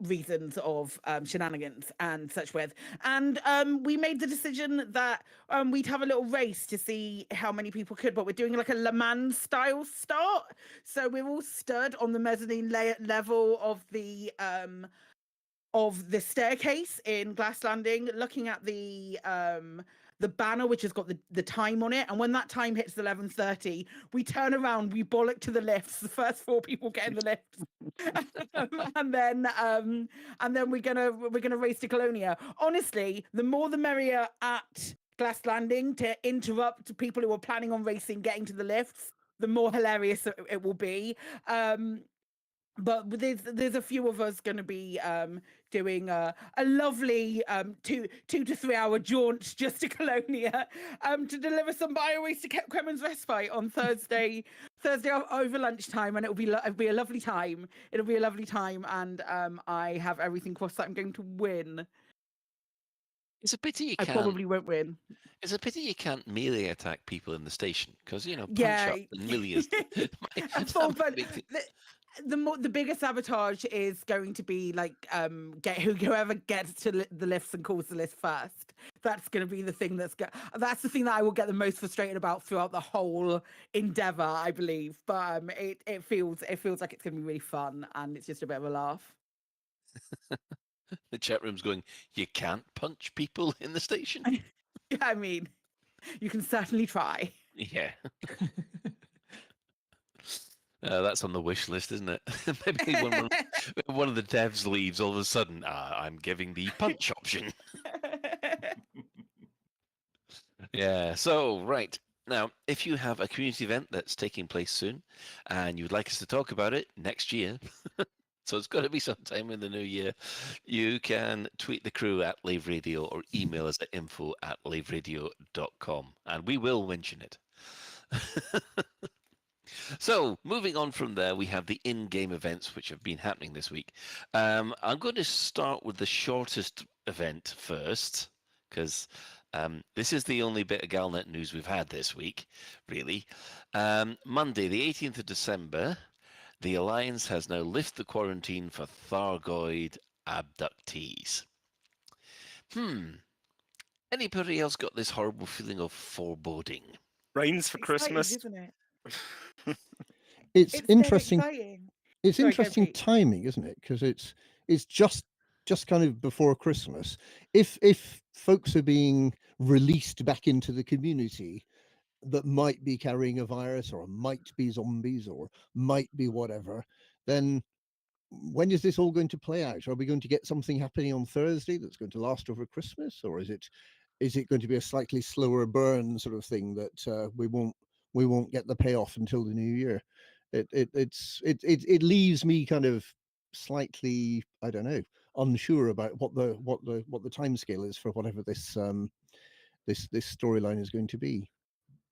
reasons of shenanigans and such with. And we made the decision that we'd have a little race to see how many people could, but we're doing like a Le Mans style start. So we're all stood on the mezzanine level of the staircase in Glass Landing, looking at the banner, which has got the time on it. And when that time hits 11:30, we turn around, we bollock to the lifts. The first 4 people get in the lifts, and then we're gonna race to Colonia. Honestly, the more the merrier at Glass Landing to interrupt people who are planning on racing getting to the lifts. The more hilarious it will be. But there's a few of us going to be doing a lovely 2 to 3 hour jaunt just to Colonia to deliver some bio waste to Kremen's Respite on Thursday over lunchtime, and it'll be a lovely time. It'll be a lovely time, and I have everything crossed that I'm going to win. It's a pity you I can't. probably won't win. It's a pity you can't melee attack people in the station because punch Yeah. up and millions. The bigger sabotage is going to be like whoever gets to the lifts and calls the list first. That's going to be the thing that's the thing that I will get the most frustrated about throughout the whole endeavor, I believe. But it feels like it's going to be really fun, and it's just a bit of a laugh. The chat room's going, you can't punch people in the station? I mean, you can certainly try. Yeah. That's on the wish list, isn't it? Maybe when one of the devs leaves, all of a sudden, I'm giving the punch option. Yeah, so, right. Now, if you have a community event that's taking place soon and you'd like us to talk about it next year, so it's got to be sometime in the new year, you can tweet the crew at Lave Radio or email us at info@laveradio.com and we will mention it. So, moving on from there, we have the in-game events which have been happening this week. I'm going to start with the shortest event first, because this is the only bit of Galnet news we've had this week, really. Monday, the 18th of December, the Alliance has now lifted the quarantine for Thargoid abductees. Anybody else got this horrible feeling of foreboding? Rains for Christmas. Isn't it? It's interesting. Exciting. It's Sorry, go, interesting Pete. timing, isn't it? Because it's just kind of before Christmas. If folks are being released back into the community that might be carrying a virus or might be zombies or might be whatever, then when is this all going to play out? Are we going to get something happening on Thursday that's going to last over Christmas, or is it going to be a slightly slower burn sort of thing that we won't get the payoff until the new year? It leaves me kind of slightly, I don't know, unsure about what the timescale is for whatever this storyline is going to be.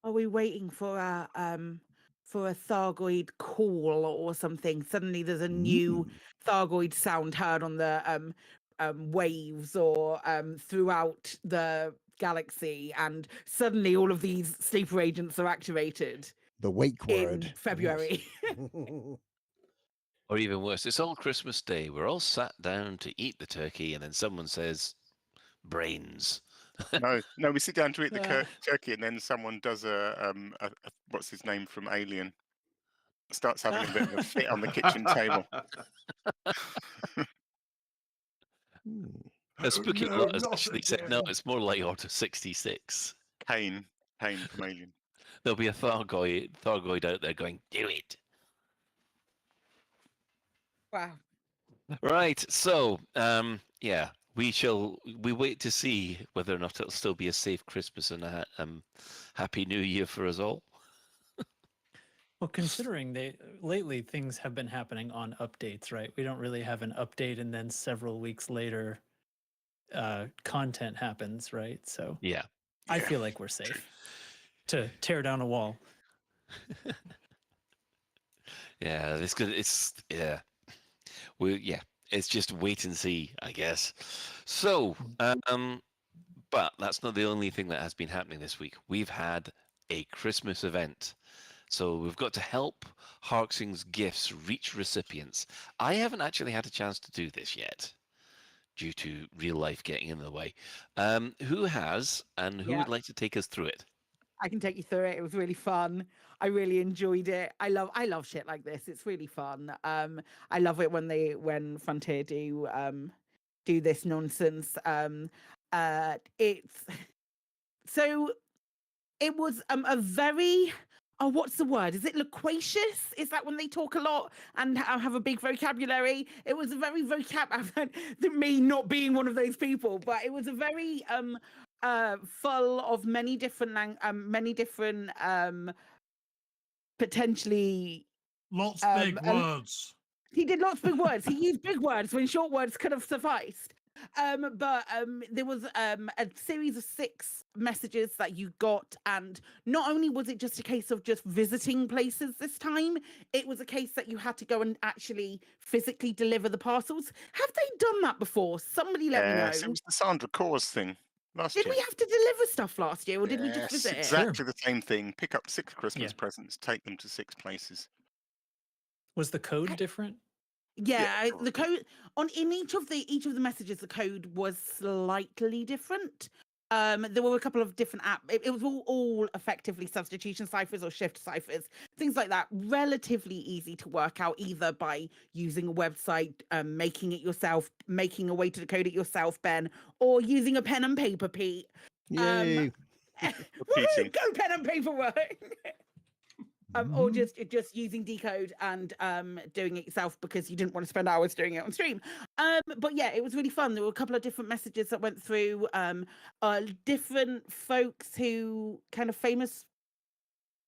Are we waiting for a Thargoid call or something? Suddenly there's a new Thargoid sound heard on the waves or throughout the galaxy, and suddenly all of these sleeper agents are activated. The wake word. In February. Yes. Or even worse, it's all Christmas Day. We're all sat down to eat the turkey, and then someone says, brains. No, we sit down to eat the turkey, and then someone does a what's his name from Alien? Starts having a bit of a fit on the kitchen table. A spooky plot has actually said, no, it's more like Order 66. Kane from Alien. There'll be a Thargoid out there going, do it. Wow. Right, so, yeah, we wait to see whether or not it'll still be a safe Christmas and a happy New Year for us all. Well, considering lately things have been happening on updates, right? We don't really have an update and then several weeks later content happens, right? So yeah, I feel like we're safe to tear down a wall. Yeah, it's good. It's just wait and see, I guess. So, but that's not the only thing that has been happening this week. We've had a Christmas event. So we've got to help Harksing's gifts reach recipients. I haven't actually had a chance to do this yet, due to real life getting in the way. Who has, and who would like to take us through it? I can take you through it. It was really fun. I really enjoyed it. I love shit like this. It's really fun. I love it when Frontier do this nonsense. It was a very, what's the word? Is it loquacious? Is that when they talk a lot and have a big vocabulary? It was a very me not being one of those people, but it was a very full of many different potentially lots of big words. He did lots of big words. He used big words when short words could have sufficed. But there was a series of 6 messages that you got, and not only was it just a case of just visiting places this time, it was a case that you had to go and actually physically deliver the parcels. Have they done that before? Somebody let me know. It was the Sandra Cause thing last year. Did we have to deliver stuff last year, or did we just visit it? Exactly the same thing. Pick up 6 Christmas presents, take them to 6 places. Was the code different? Yeah, the code in each of the messages, the code was slightly different. There were a couple of different apps. It was all effectively substitution ciphers or shift ciphers, things like that. Relatively easy to work out, either by using a website, making it yourself, making a way to decode it yourself, Ben, or using a pen and paper, Pete. Yay. Repeating. Go pen and paper work. Or just using decode and doing it yourself because you didn't want to spend hours doing it on stream. But yeah, it was really fun. There were a couple of different messages that went through. Different folks who kind of famous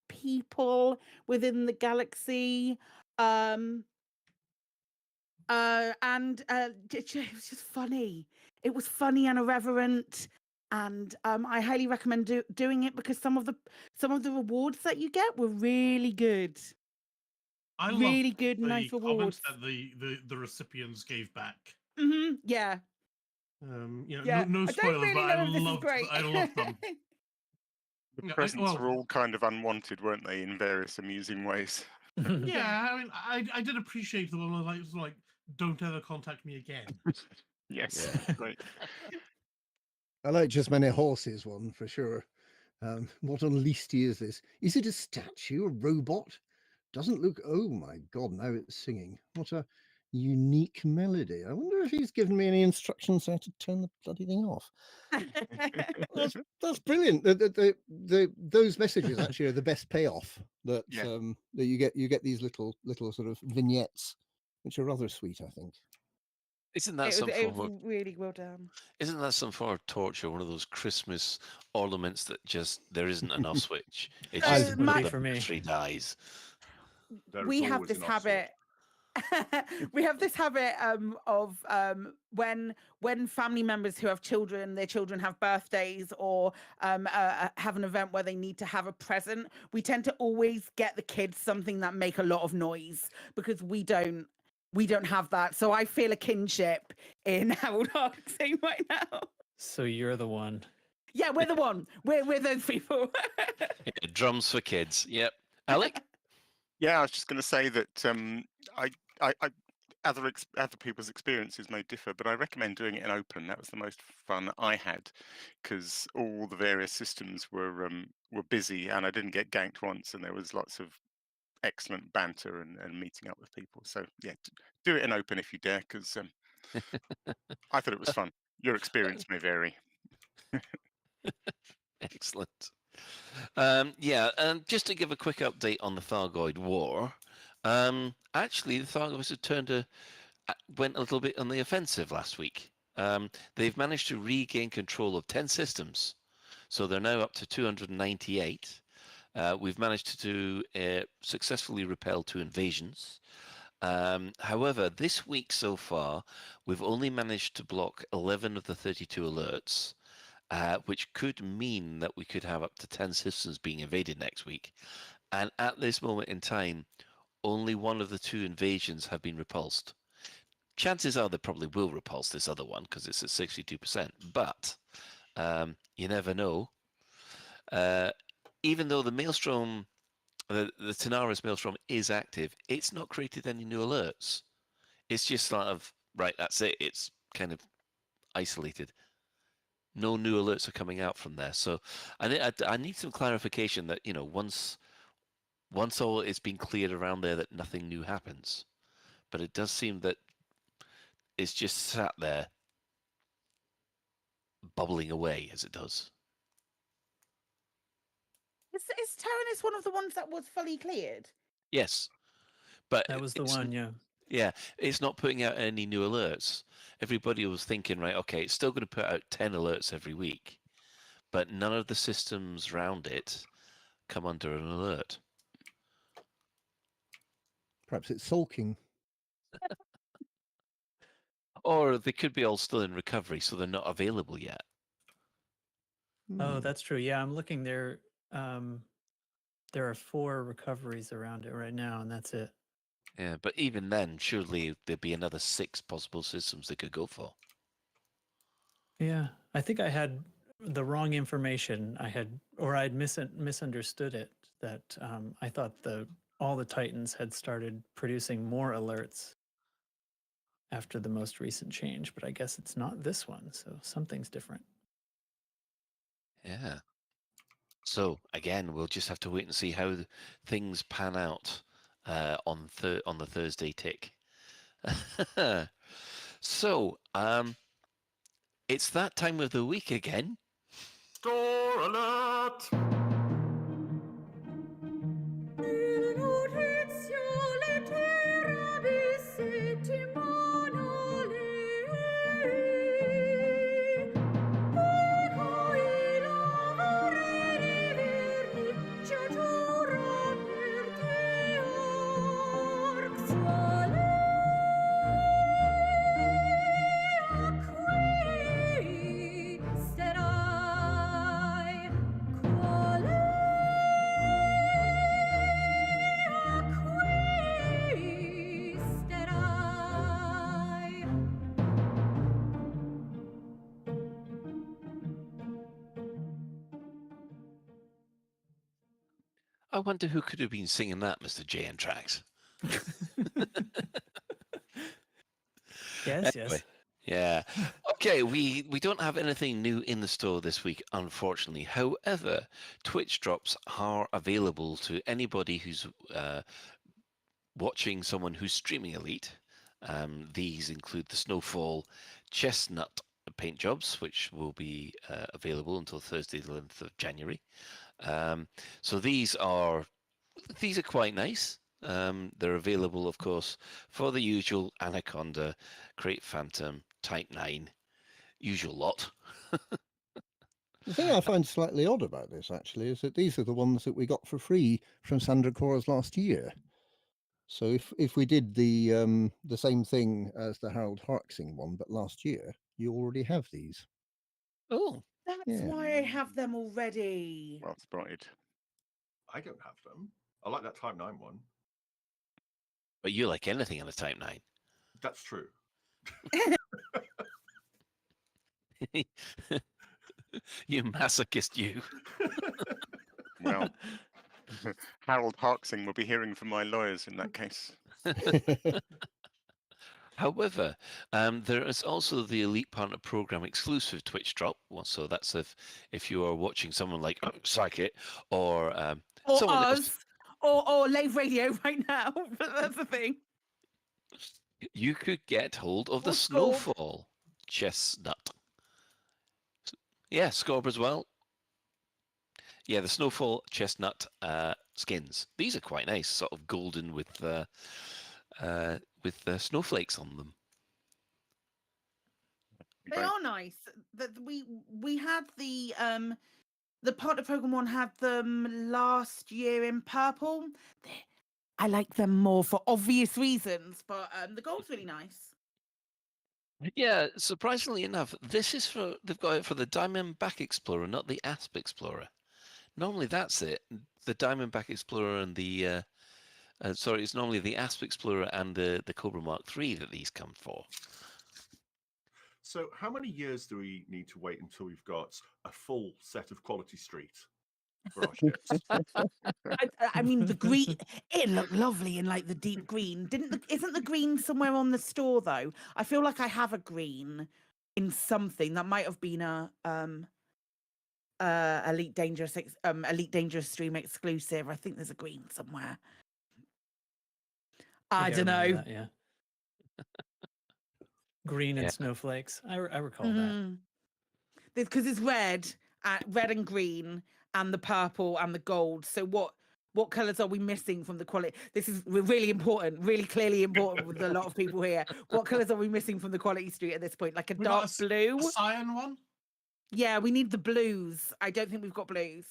people within the galaxy. And it was just funny. It was funny and irreverent. And I highly recommend doing it because some of the rewards that you get were really good. I really loved good, the nice rewards. comments that the recipients gave back. Yeah. No spoilers, but I loved them. The presents were all kind of unwanted, weren't they, in various amusing ways? Yeah, I mean, I did appreciate the one like, don't ever contact me again. Yes, right. I like Just Many Horses one for sure. What unleashed is this? Is it a statue, a robot? Doesn't look. Oh my god! Now it's singing. What a unique melody. I wonder if he's given me any instructions how to turn the bloody thing off. That's brilliant. Those messages actually are the best payoff. That you get these little sort of vignettes, which are rather sweet, I think. Isn't that it was really well done? Isn't that some form of torture? One of those Christmas ornaments that just there isn't an off switch. It just for me. Battery dies. We have this habit. We have this habit of when family members who have children, their children have birthdays or have an event where they need to have a present. We tend to always get the kids something that make a lot of noise because we don't have that. So I feel a kinship in Harold Hark saying right now. So you're the one. Yeah, we're the one. We're those people. Yeah, drums for kids. Yep. Alec? Yeah, I was just going to say that other people's experiences may differ, but I recommend doing it in open. That was the most fun I had because all the various systems were busy, and I didn't get ganked once, and there was lots of excellent banter and meeting up with people. So yeah, do it in open if you dare, because I thought it was fun. Your experience may vary. Excellent. Just to give a quick update on the Thargoid War. Actually, the Thargoids had went a little bit on the offensive last week. They've managed to regain control of 10 systems, so they're now up to 298. We've managed to successfully repel 2 invasions. However, this week so far, we've only managed to block 11 of the 32 alerts, which could mean that we could have up to 10 systems being invaded next week. And at this moment in time, only 1 of the 2 invasions have been repulsed. Chances are they probably will repulse this other one because it's at 62%, but you never know. Even though the Maelstrom, the Tanaris Maelstrom is active, it's not created any new alerts. It's just sort of, right, that's it. It's kind of isolated. No new alerts are coming out from there. So I need some clarification that, once all it's been cleared around there, that nothing new happens. But it does seem that it's just sat there bubbling away as it does. Is Tyrannus one of the ones that was fully cleared? Yes, but that was the one. Yeah. Yeah, it's not putting out any new alerts. Everybody was thinking, right, okay, it's still going to put out 10 alerts every week, but none of the systems around it come under an alert. Perhaps it's sulking. Or they could be all still in recovery, so they're not available yet. Oh, that's true. Yeah, I'm looking there. There are 4 recoveries around it right now, and that's it. Yeah, but even then, surely there'd be another 6 possible systems they could go for. Yeah, I think I had the wrong information. I'd misunderstood it. That I thought all the Titans had started producing more alerts after the most recent change, but I guess it's not this one, so something's different. Yeah. So again, we'll just have to wait and see how things pan out on the Thursday tick. So it's that time of the week again. Score alert! I wonder who could have been singing that, Mr. J and Tracks. Yes, Anyway, yes. yeah. Okay, we don't have anything new in the store this week, unfortunately. However, Twitch drops are available to anybody who's watching someone who's streaming Elite. These include the Snowfall Chestnut paint jobs, which will be available until Thursday, the 11th of January. So these are quite nice. They're available, of course, for the usual Anaconda, Crate Phantom, Type 9, usual lot. The thing I find slightly odd about this, actually, is that these are the ones that we got for free from Sandra Cora's last year. So if we did the same thing as the Harold Harksing one, but last year, you already have these. Oh, That's why I have them already. Well spotted. I don't have them. I like that Type 9 one. But you like anything in a Type 9. That's true. You masochist, you. Well, Harold Harksing will be hearing from my lawyers in that case. However, there is also the Elite Partner Program exclusive Twitch drop. Well, so that's if you are watching someone like Psychic or someone us, or Lave Radio right now. That's the thing. You could get hold of the Scorb. Snowfall Chestnut. Yeah, Scorb as well. Yeah, the Snowfall Chestnut skins. These are quite nice, sort of golden with snowflakes on them. They are nice. That we had the partner program one had them last year in purple. I like them more for obvious reasons, but the gold's really nice. Yeah, surprisingly enough, they've got it for the Diamondback Explorer, not the Asp Explorer. Normally that's it. The Diamondback Explorer and the it's normally the Asp Explorer and the Cobra Mark III that these come for. So how many years do we need to wait until we've got a full set of Quality Street for our ships? I mean, the green, it looked lovely in like the deep green. Isn't the green somewhere on the store though? I feel like I have a green in something that might have been a Elite Dangerous stream exclusive. I think there's a green somewhere. I don't know. That, yeah. Green and snowflakes. I recall that. Because it's red and green and the purple and the gold. So what colours are we missing from the quality? This is really important, really clearly important with a lot of people here. What colours are we missing from the Quality Street at this point? Like a dark blue? A cyan one? Yeah, we need the blues. I don't think we've got blues.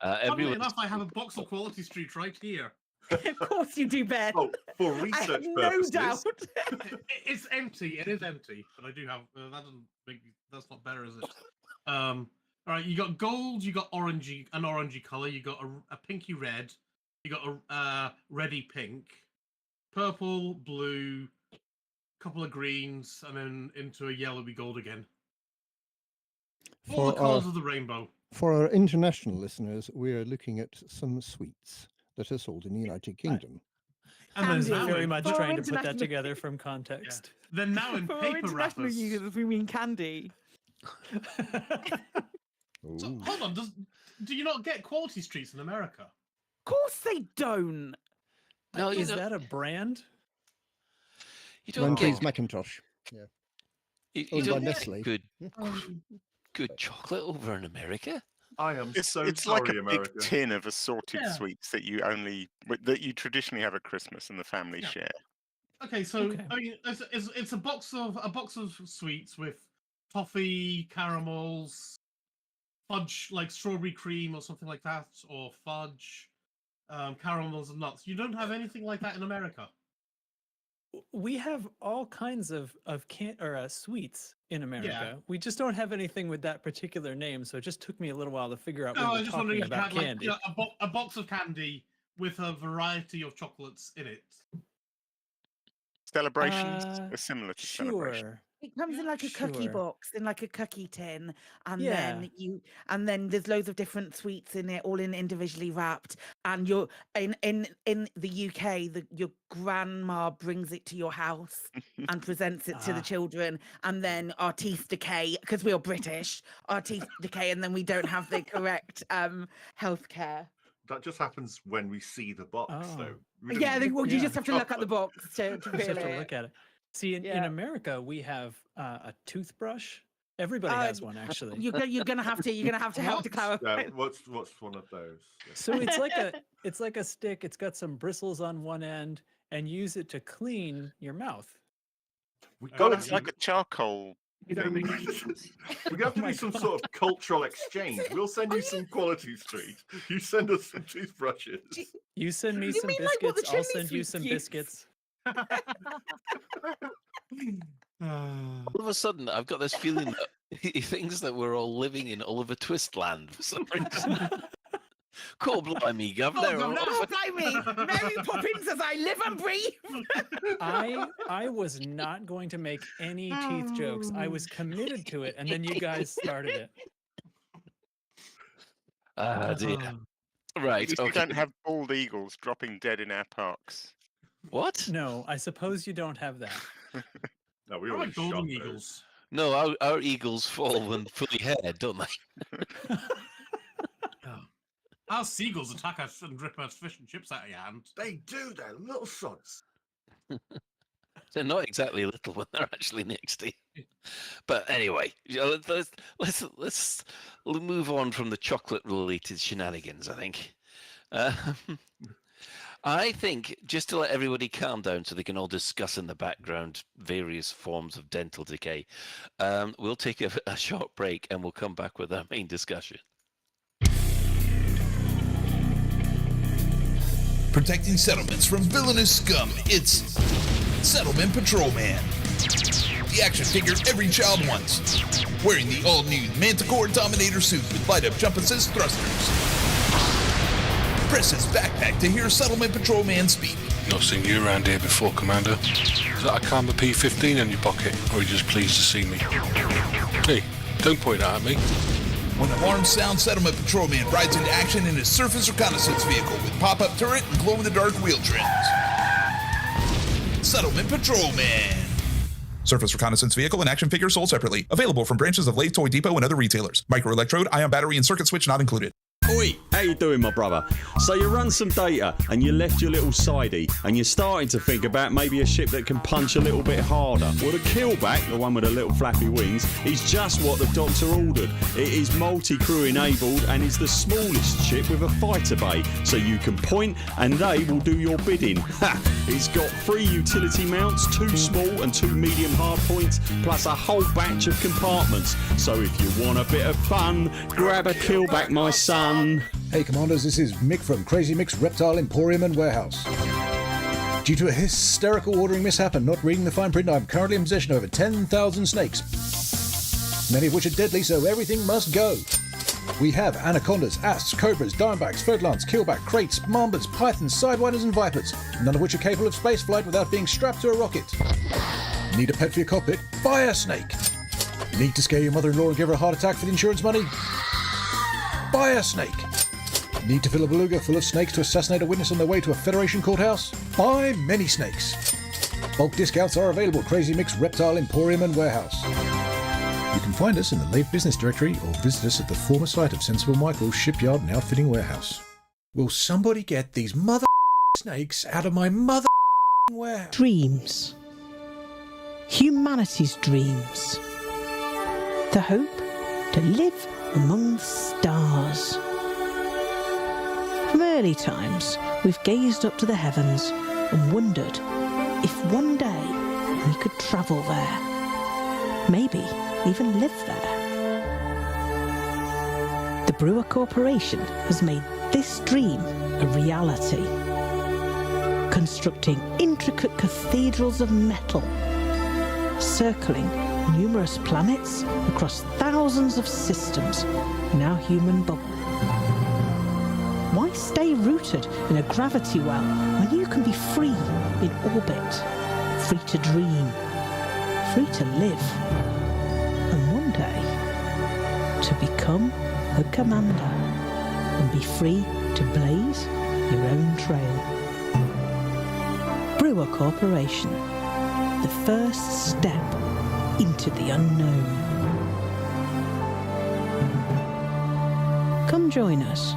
Funnily enough, I have a box of Quality Street right here. Of course you do, Ben. Oh, for research purposes. No doubt. It's empty. It is empty, but I do have that's not better, is it? All right, you got gold, you got orangey color, you got a pinky red, you got a reddy pink, purple, blue, couple of greens, and then into a yellowy gold again. All the colors of the rainbow. For our international listeners, we are looking at some sweets that are sold in the United Kingdom. And then very much trying to put that together from context. Yeah. Then now in paper wrappers. Users, we mean candy. So, hold on, do you not get Quality Streets in America? Of course they don't. No, is that a brand? You don't get Macintosh. Yeah. You don't by get Nestle. good. good chocolate over in America. I am It's sorry, like a America. big tin of assorted Yeah. sweets that you traditionally have at Christmas and the family share. Okay, so I mean, it's a box of sweets with toffee, caramels, fudge, like strawberry cream or something like that, or fudge, caramels and nuts. You don't have anything like that in America. We have all kinds of sweets in America. Yeah. We just don't have anything with that particular name, so it just took me a little while to figure out No, what I we're was just wondering talking if you about had candy. like a box of candy with a variety of chocolates in it. Celebrations are similar to celebrations. Sure. It comes in like a cookie box, in like a cookie tin, and Yeah. then there's loads of different sweets in it, all individually wrapped. And you're in the UK, your grandma brings it to your house and presents it to the children, and then our teeth decay because we are British. Our teeth decay, and then we don't have the correct healthcare. That just happens when we see the box, though. Yeah, you just have to look at the box to Just feel have to it. look at it. See, in America, we have a toothbrush. Everybody has one, actually. You're gonna have to help to clarify. Yeah, what's one of those? So it's like a stick. It's got some bristles on one end, and use it to clean your mouth. It's like a charcoal. We're going to have to do some sort of cultural exchange. We'll send you some Quality Street. You send us some toothbrushes. You send me some biscuits. I'll send you some biscuits. All of a sudden, I've got this feeling that he thinks that we're all living in Oliver Twist land for some reason. Cool, blimey, Governor. Oh, blimey! Mary Poppins as I live and breathe. I was not going to make any teeth jokes. I was committed to it, and then you guys started it. Dear. Right. We don't have bald eagles dropping dead in our parks. What? No, I suppose you don't have that. No, we What always about golden shot eagles? No, our eagles fall when fully haired, don't they? Our seagulls attack us and rip us fish and chips out of your hand. They do, they're little sods. They're not exactly little when they're actually next to you. But anyway, let's move on from the chocolate-related shenanigans, I think. I think, just to let everybody calm down so they can all discuss in the background various forms of dental decay, we'll take a short break and we'll come back with our main discussion. Protecting settlements from villainous scum, it's Settlement Patrolman. The action figure every child wants. Wearing the all-new Manticore Dominator suit with light-up jump assist thrusters. Press his backpack to hear Settlement Patrolman speak. Not seen you around here before, Commander. Is that a Karma P15 in your pocket, or are you just pleased to see me? Hey, don't point that at me. When alarms sound, Settlement Patrolman rides into action in his surface reconnaissance vehicle with pop-up turret and glow-in-the-dark wheel trims. Settlement Patrolman. Surface reconnaissance vehicle and action figure sold separately. Available from branches of Lave Toy Depot and other retailers. Microelectrode, ion battery, and circuit switch not included. Oi, how you doing, my brother? So you run some data and you left your little sidey and you're starting to think about maybe a ship that can punch a little bit harder. Well, the Killback, the one with the little flappy wings, is just what the doctor ordered. It is multi-crew enabled and is the smallest ship with a fighter bay, so you can point and they will do your bidding. Ha! It's got 3 utility mounts, 2 small and 2 medium hard points, plus a whole batch of compartments. So if you want a bit of fun, grab a Killback, my son. Hey Commanders, this is Mick from Crazy Mick's Reptile Emporium and Warehouse. Due to a hysterical ordering mishap and not reading the fine print, I'm currently in possession of over 10,000 snakes. Many of which are deadly, so everything must go. We have anacondas, asps, cobras, diamondbacks, fodlans, killback, crates, mambas, pythons, sidewinders and vipers, none of which are capable of spaceflight without being strapped to a rocket. Need a pet for your cockpit? Buy a snake. Need to scare your mother-in-law and give her a heart attack for the insurance money? Buy a snake. Need to fill a beluga full of snakes to assassinate a witness on their way to a Federation courthouse? Buy many snakes. Bulk discounts are available at Crazy Mick's Reptile Emporium and Warehouse. You can find us in the Lave Business Directory or visit us at the former site of Sensible Michael's Shipyard and Outfitting Warehouse. Will somebody get these mother snakes out of my mother warehouse? Dreams. Humanity's dreams. The hope to live among the stars. From early times, we've gazed up to the heavens and wondered if one day we could travel there, maybe even live there. The Brewer Corporation has made this dream a reality, constructing intricate cathedrals of metal, circling numerous planets across thousands of systems in our human bubble. Why stay rooted in a gravity well when you can be free in orbit, free to dream, free to live, and one day to become a commander and be free to blaze your own trail? Brewer Corporation, the first step into the unknown. Come join us.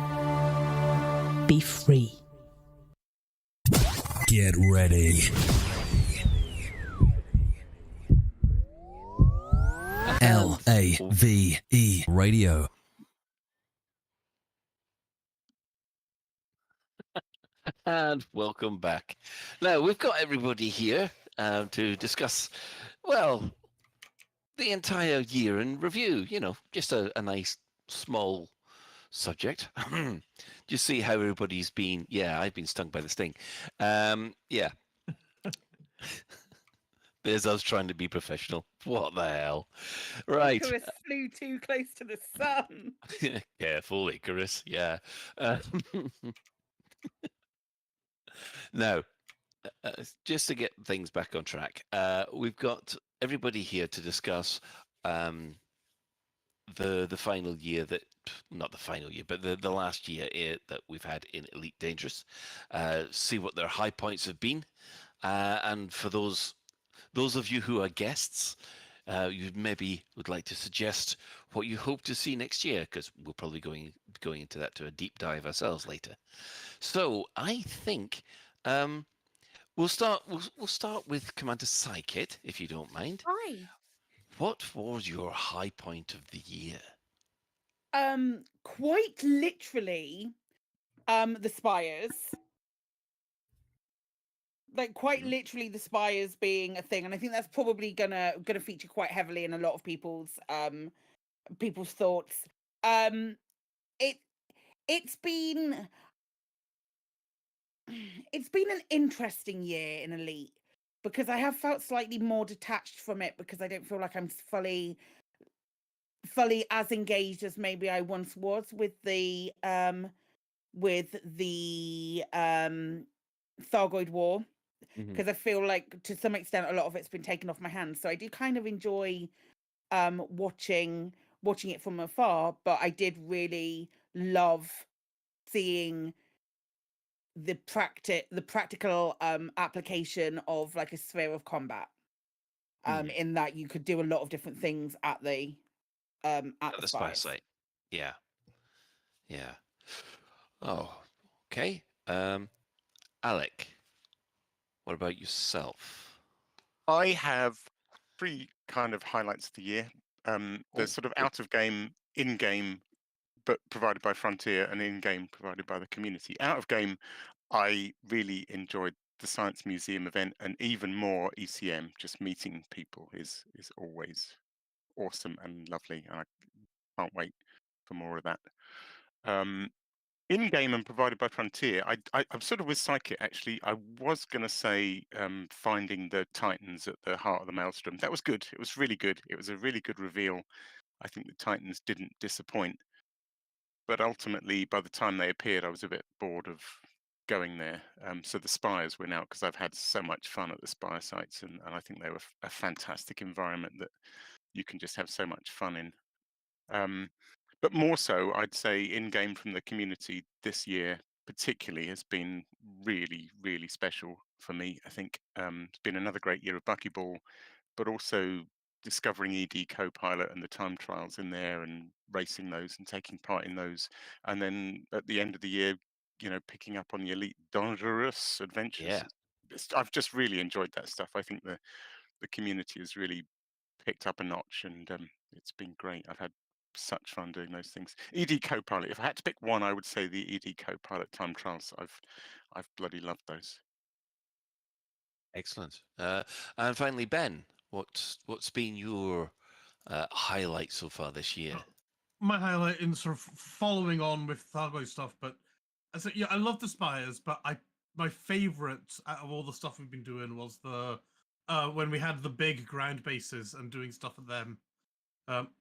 Be free. Get ready. LAVE Radio. And welcome back. Now, we've got everybody here to discuss, well, the entire year in review. You know, just a nice, small subject. Just see how everybody's been. Yeah, I've been stung by the sting. Yeah. There's us trying to be professional. What the hell? Right. Icarus flew too close to the sun. Careful, Icarus. Yeah. Now, just to get things back on track, we've got everybody here to discuss the final year that, not the final year, but the last year that we've had in Elite Dangerous. See what their high points have been, and for those of you who are guests, you maybe would like to suggest what you hope to see next year, because we'll probably going into that to a deep dive ourselves later. So I think we'll start with Commander Psykit, if you don't mind. Hi. What was your high point of the year? Quite literally, the Spires. Like quite literally the Spires being a thing, and I think that's probably gonna feature quite heavily in a lot of people's thoughts. It's been an interesting year in Elite, because I have felt slightly more detached from it, because I don't feel like I'm fully as engaged as maybe I once was with the Thargoid War, because I feel like to some extent a lot of it's been taken off my hands. So I do kind of enjoy watching it from afar, but I did really love seeing the practical application of like a sphere of combat, in that you could do a lot of different things at the spy site. Yeah. Oh, okay. Alec, what about yourself? I have 3 kind of highlights of the year. There's sort of out of game, in game, but provided by Frontier, and in game provided by the community. Out of game, I really enjoyed the Science Museum event, and even more ECM. Just meeting people is always awesome and lovely, and I can't wait for more of that. In game and provided by Frontier, I'm sort of with Psychic actually. I was going to say finding the Titans at the heart of the Maelstrom. That was good. It was really good. It was a really good reveal. I think the Titans didn't disappoint. But ultimately, by the time they appeared, I was a bit bored of going there. So the Spires went out, because I've had so much fun at the Spire sites, and I think they were a fantastic environment that you can just have so much fun in. But more so, I'd say in-game from the community this year particularly has been really, really special for me. I think it's been another great year of Buckyball, but also discovering ED Copilot and the time trials in there, and racing those and taking part in those. And then at the end of the year, picking up on the Elite Dangerous adventures. Yeah. I've just really enjoyed that stuff. I think the community has really picked up a notch, and it's been great. I've had such fun doing those things. ED Copilot. If I had to pick one, I would say the ED Copilot time trials. I've bloody loved those. Excellent. And finally, Ben, what's been your highlight so far this year? My highlight in sort of following on with Thargoid stuff, but I love the Spires, but my favorite out of all the stuff we've been doing was the when we had the big ground bases and doing stuff at them,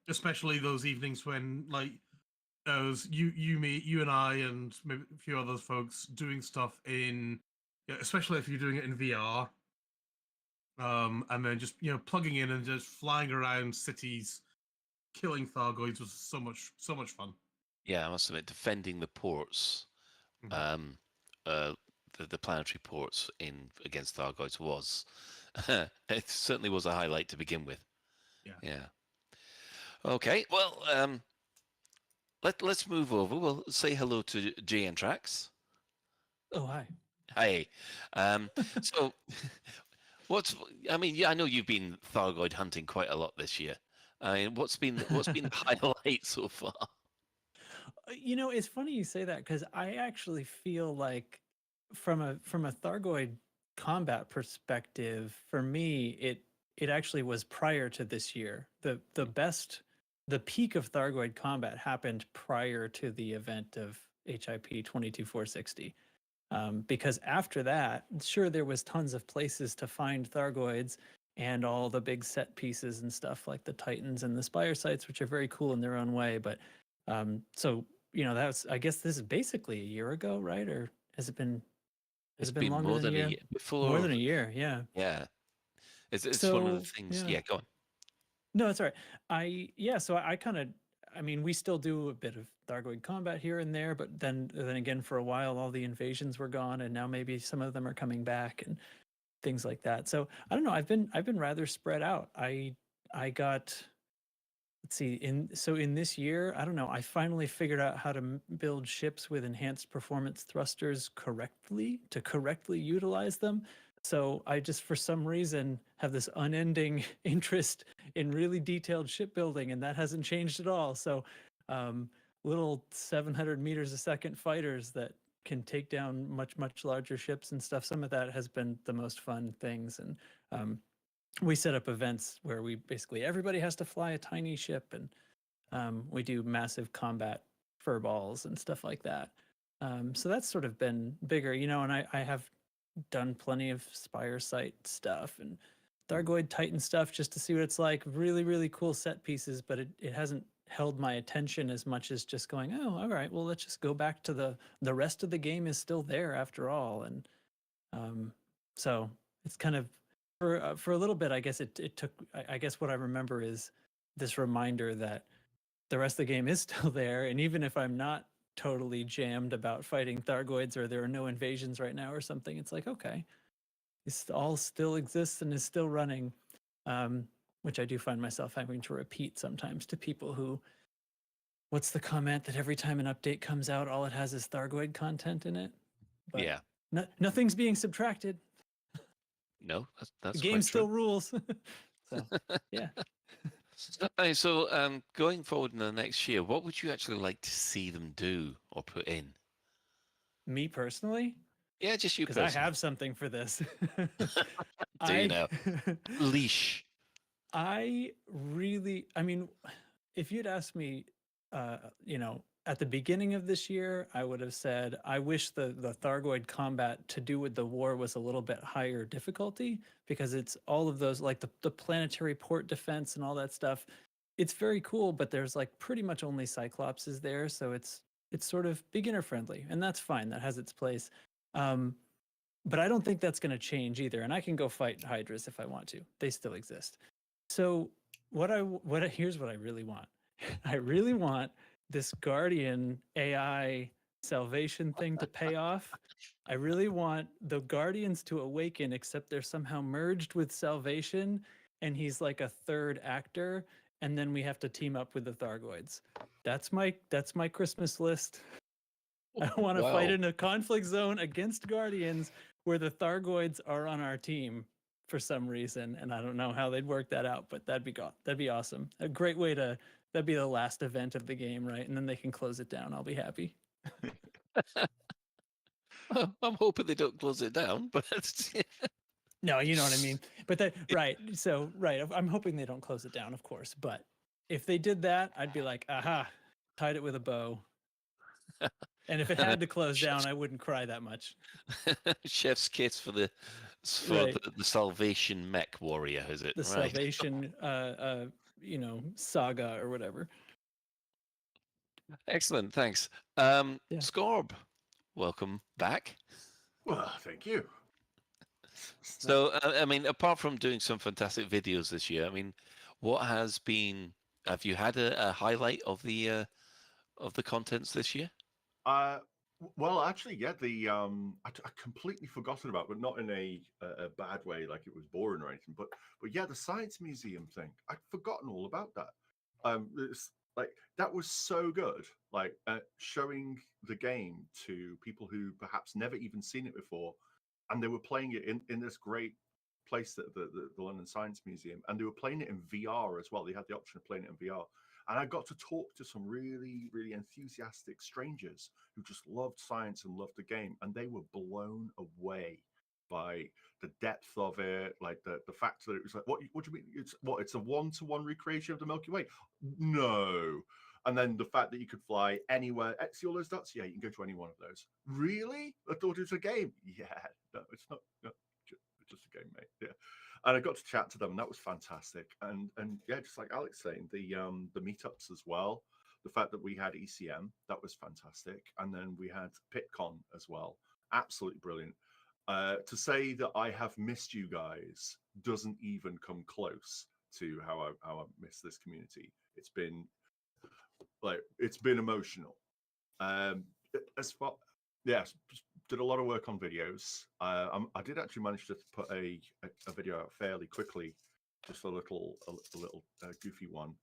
especially those evenings when like you and I and maybe a few other folks doing stuff in, especially if you're doing it in VR, and then just plugging in and just flying around cities, killing Thargoids was so much fun. Yeah, I must admit, defending the ports, the planetary ports against Thargoids was it certainly was a highlight to begin with. Yeah. Okay, well, let's move over. We'll say hello to Jay Antrax. Oh, hi. Hi. So, I know you've been Thargoid hunting quite a lot this year. I mean, what's been the highlight so far? It's funny you say that because I actually feel like from a Thargoid combat perspective, for me, it actually was prior to this year. The peak of Thargoid combat happened prior to the event of HIP 22460. Because after that, sure, there was tons of places to find Thargoids and all the big set pieces and stuff like the Titans and the Spire sites, which are very cool in their own way. But I guess this is basically a year ago, right? Or has it been? It's been longer more than a year. Before, more than a year, yeah. Yeah, it's one of the things. Yeah, go on. No, it's all right. So I kind of, we still do a bit of Thargoid combat here and there, but then again, for a while, all the invasions were gone, and now maybe some of them are coming back and things like that. So I don't know. I've been rather spread out. I got, let's see, in this year, I don't know. I finally figured out how to build ships with enhanced performance thrusters correctly to correctly utilize them. So I just, for some reason, have this unending interest in really detailed shipbuilding, and that hasn't changed at all. So little 700 meters a second fighters that can take down much larger ships and stuff. Some of that has been the most fun things. And we set up events where everybody has to fly a tiny ship, and we do massive combat furballs and stuff like that. So that's sort of been bigger, and I have done plenty of Spire site stuff and Thargoid Titan stuff just to see what it's like. Really, really cool set pieces, but it hasn't held my attention as much as just going, oh, all right, well, let's just go back to the rest of the game is still there after all. And so it's kind of, for a little bit, I guess it took, I guess what I remember is this reminder that the rest of the game is still there. And even if I'm not totally jammed about fighting Thargoids or there are no invasions right now or something, it's like, okay, it all still exists and is still running, which I do find myself having to repeat sometimes to people who, what's the comment that every time an update comes out, all it has is Thargoid content in it? But yeah. Nothing's being subtracted. No, that's the game still rules. So, yeah. So, going forward in the next year, what would you actually like to see them do or put in? Me personally? Yeah, just you personally. Because I have something for this. Do you know? Leash. If you'd asked me, at the beginning of this year, I would have said, I wish the Thargoid combat to do with the war was a little bit higher difficulty, because it's all of those, like the planetary port defense and all that stuff. It's very cool, but there's like pretty much only Cyclopses there. So it's sort of beginner friendly, and that's fine. That has its place. But I don't think that's going to change either. And I can go fight Hydras if I want to. They still exist. So here's what I really want. I really want this Guardian AI salvation thing to pay off. I really want the Guardians to awaken, except they're somehow merged with Salvation, and he's like a third actor, and then we have to team up with the Thargoids. That's my Christmas list. I want to fight in a conflict zone against Guardians where the Thargoids are on our team for some reason, and I don't know how they'd work that out, but that'd be awesome. A great way to That'd be the last event of the game, right? And then they can close it down. I'll be happy. I'm hoping they don't close it down, but No, you know what I mean. But right. So right, I'm hoping they don't close it down, of course. But if they did that, I'd be like, aha, tied it with a bow. And if it had to close down, I wouldn't cry that much. Chef's kiss for the Right. the Salvation Mech Warrior, is it? The Right. Salvation, saga or whatever. Excellent, thanks. Scorb, welcome back. Well, thank you. So, I mean, apart from doing some fantastic videos this year, I mean, what has been? Have you had a highlight of the contents this year? Well, actually, yeah. I completely forgotten about, but not in a bad way, like it was boring or anything. But yeah, the Science Museum thing. I'd forgotten all about that. It's like that was so good. Like showing the game to people who perhaps never even seen it before, and they were playing it in this great place, the London Science Museum, and they were playing it in VR as well. They had the option of playing it in VR. And I got to talk to some really, really enthusiastic strangers who just loved science and loved the game. And they were blown away by the depth of it, like the fact that it was like, what do you mean? It's a one-to-one recreation of the Milky Way? No. And then the fact that you could fly anywhere. See all those dots? Yeah, you can go to any one of those. Really? I thought it was a game. Yeah, no, it's not. No, just a game, mate. Yeah. And I got to chat to them, and that was fantastic. And yeah, just like Alex saying, the meetups as well. The fact that we had ECM, that was fantastic. And then we had PitCon as well. Absolutely brilliant. To say that I have missed you guys doesn't even come close to how I miss this community. It's been emotional. As far yes, did a lot of work on videos. I did actually manage to put a video out fairly quickly, just a little goofy one.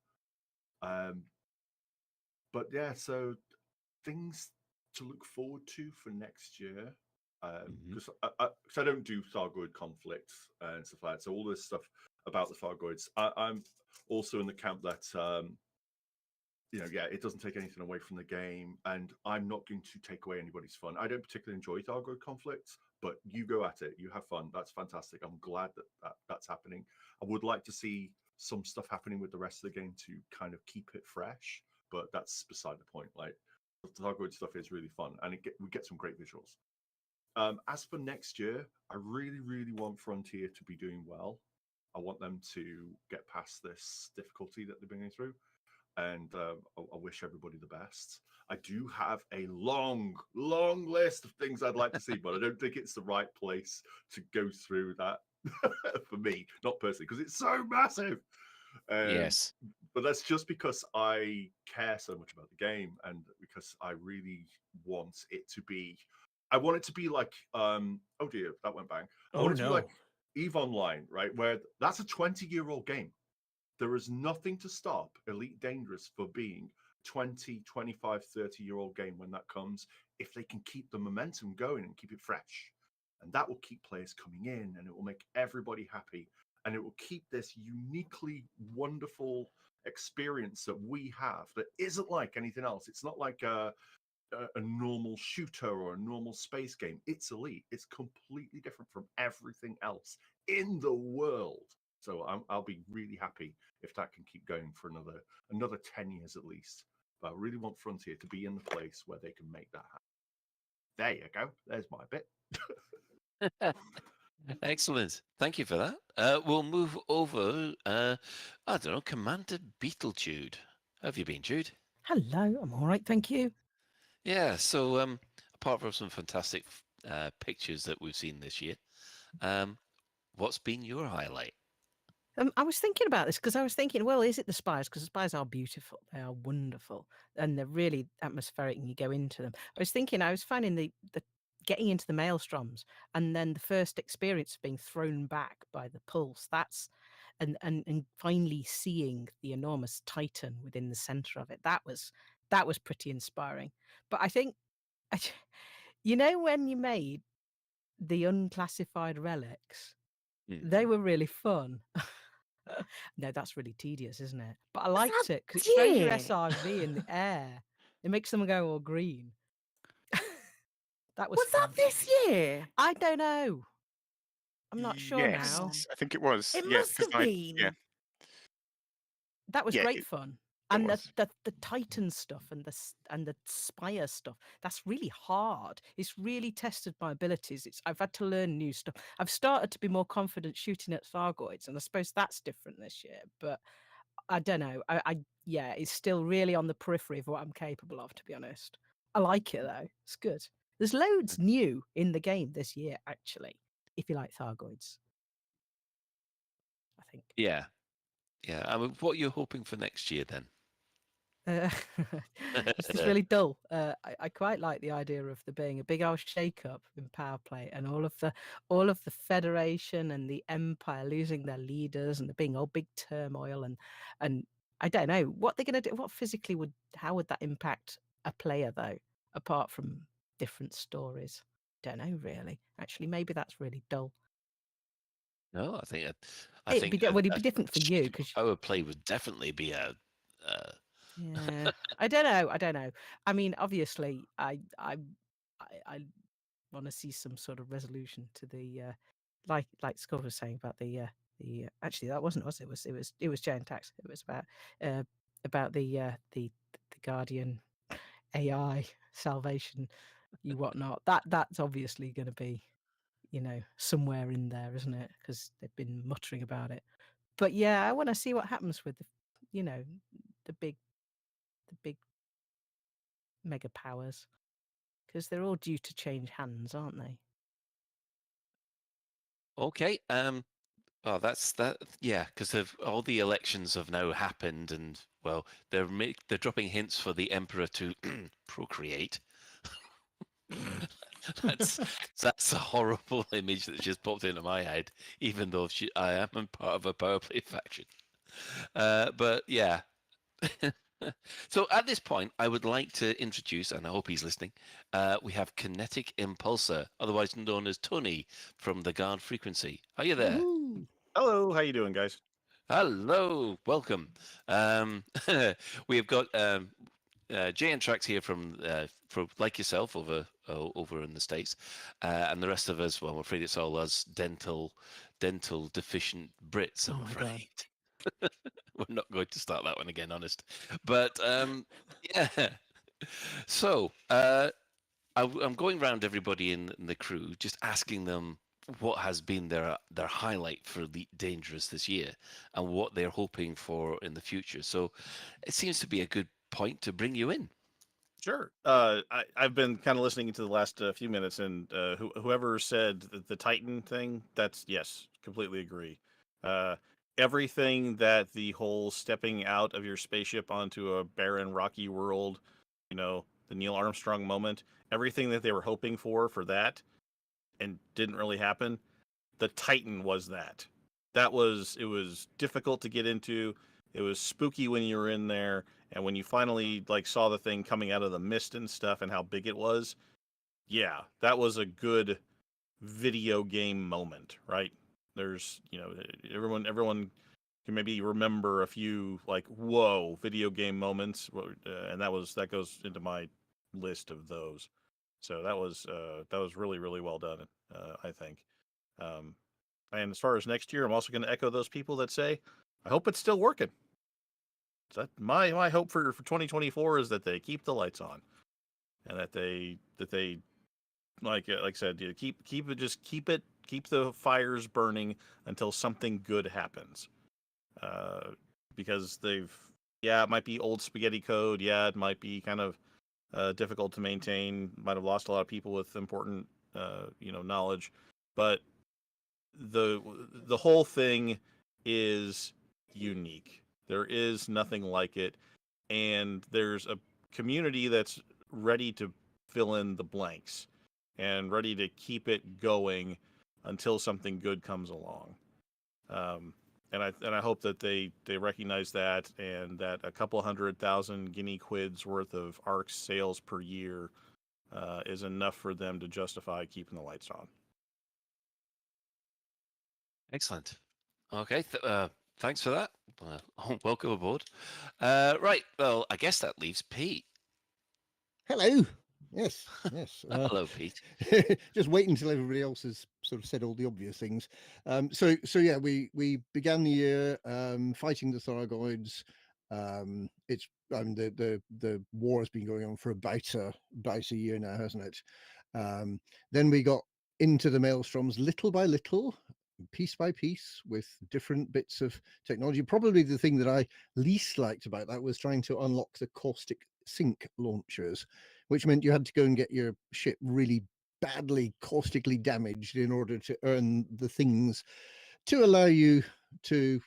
But yeah, so things to look forward to for next year. Because I don't do Thargoid conflicts and stuff like that. So all this stuff about the Thargoids, I'm also in the camp that it doesn't take anything away from the game, and I'm not going to take away anybody's fun. I don't particularly enjoy Thargoid conflicts, but you go at it, you have fun. That's fantastic. I'm glad that's happening. I would like to see some stuff happening with the rest of the game to kind of keep it fresh, but that's beside the point. Like the Thargoid stuff is really fun, and we get some great visuals. As for next year, I really, really want Frontier to be doing well. I want them to get past this difficulty that they're bringing through. And I wish everybody the best. I do have a long, long list of things I'd like to see, but I don't think it's the right place to go through that for me, not personally, because it's so massive. Yes. But that's just because I care so much about the game, and because I really want it to be. I want it to be like, oh dear, that went bang. I want it to be like EVE Online, right? Where that's a 20-year-old game. There is nothing to stop Elite Dangerous for being 20, 25, 30-year-old game when that comes, if they can keep the momentum going and keep it fresh. And that will keep players coming in, and it will make everybody happy. And it will keep this uniquely wonderful experience that we have that isn't like anything else. It's not like a normal shooter or a normal space game. It's Elite. It's completely different from everything else in the world. So I'll be really happy if that can keep going for another 10 years at least. But I really want Frontier to be in the place where they can make that happen. There you go. There's my bit. Excellent. Thank you for that. We'll move over. I don't know, Commander Beetlejude. How have you been, Jude? Hello, I'm all right, thank you. Yeah, so apart from some fantastic pictures that we've seen this year, what's been your highlight? I was thinking about this because I was thinking, well, is it the spires? Because the spires are beautiful. They are wonderful. And they're really atmospheric and you go into them. I was thinking, I was finding the getting into the maelstroms and then the first experience of being thrown back by the pulse. That's and finally seeing the enormous Titan within the center of it. That was pretty inspiring. But I think, when you made the unclassified relics, they were really fun. No, that's really tedious, isn't it? But I liked that it because it throws your dear? SRV in the air. It makes them go all green. That was Was fun. that this year? I don't know. I'm not sure now. Yes, I think it was. It Yeah, must because have been. yeah, That was yeah, great it fun. And was. the Titan stuff and the Spire stuff, that's really hard. It's really tested my abilities. I've had to learn new stuff. I've started to be more confident shooting at Thargoids, and I suppose that's different this year. But I don't know. Yeah, it's still really on the periphery of what I'm capable of, to be honest. I like it though. It's good. There's loads new in the game this year, actually, if you like Thargoids. I think. Yeah. Yeah. I mean, what are you hoping for next year then? This is really dull. I quite like the idea of there being a big old shake-up in power play and all of the Federation and the Empire losing their leaders and there being all big turmoil and I don't know what they're going to do. How would that impact a player though, apart from different stories? Don't know really. Actually, maybe that's really dull. No, I think It'd be different for you because power play would definitely be a. Yeah, I don't know. I mean, obviously, I want to see some sort of resolution to the like Scott was saying about the actually that wasn't us. It was Jay and Tax. It was about the Guardian AI salvation, you whatnot. That's obviously going to be somewhere in there, isn't it? Because they've been muttering about it. But yeah, I want to see what happens with the big mega powers because they're all due to change hands, aren't they? Okay. Oh, that's that. Yeah, because all the elections have now happened, and well, they're dropping hints for the emperor to procreate. That's a horrible image that just popped into my head. Even though I am part of a power play faction, but yeah. So at this point, I would like to introduce, and I hope he's listening. We have Kinetic Impulsor, otherwise known as Tony from the Guard Frequency. Are you there? Woo-hoo. Hello, how you doing, guys? Hello, welcome. We've got Jay and Trax here from like yourself over in the States, and the rest of us. Well, I'm afraid it's all us dental deficient Brits. I'm afraid. We're not going to start that one again, honest. But yeah. So I'm going around everybody in the crew, just asking them what has been their highlight for Elite Dangerous this year and what they're hoping for in the future. So it seems to be a good point to bring you in. Sure. I've been kind of listening to the last few minutes, and whoever said the Titan thing, that's yes, completely agree. Everything that the whole stepping out of your spaceship onto a barren, rocky world, the Neil Armstrong moment, everything that they were hoping for that and didn't really happen, the Titan was that. It was difficult to get into. It was spooky when you were in there, and when you finally saw the thing coming out of the mist and stuff and how big it was, yeah, that was a good video game moment, right? There's, everyone can maybe remember a few whoa video game moments, and that goes into my list of those. So that was really, really well done, I think. And as far as next year, I'm also going to echo those people that say, I hope it's still working. So that my hope for 2024 is that they keep the lights on, and that they like I said, keep the fires burning until something good happens. Because it might be old spaghetti code. Yeah, it might be kind of difficult to maintain. Might have lost a lot of people with important knowledge, but the whole thing is unique. There is nothing like it, and there's a community that's ready to fill in the blanks and ready to keep it going until something good comes along. And I hope that they recognize that, and that a couple 100,000 guinea quids worth of ARC sales per year is enough for them to justify keeping the lights on. Excellent. Okay. Thanks for that. Welcome aboard. Right. Well, I guess that leaves Pete. Hello. Yes. Yes. Hello, Pete. Just wait until everybody else has sort of said all the obvious things. So yeah, we began the year fighting the Thargoids. It's the war has been going on for about a year now, hasn't it? Then we got into the maelstroms little by little, piece by piece, with different bits of technology. Probably the thing that I least liked about that was trying to unlock the caustic sink launchers, which meant you had to go and get your ship really badly caustically damaged in order to earn the things to allow you to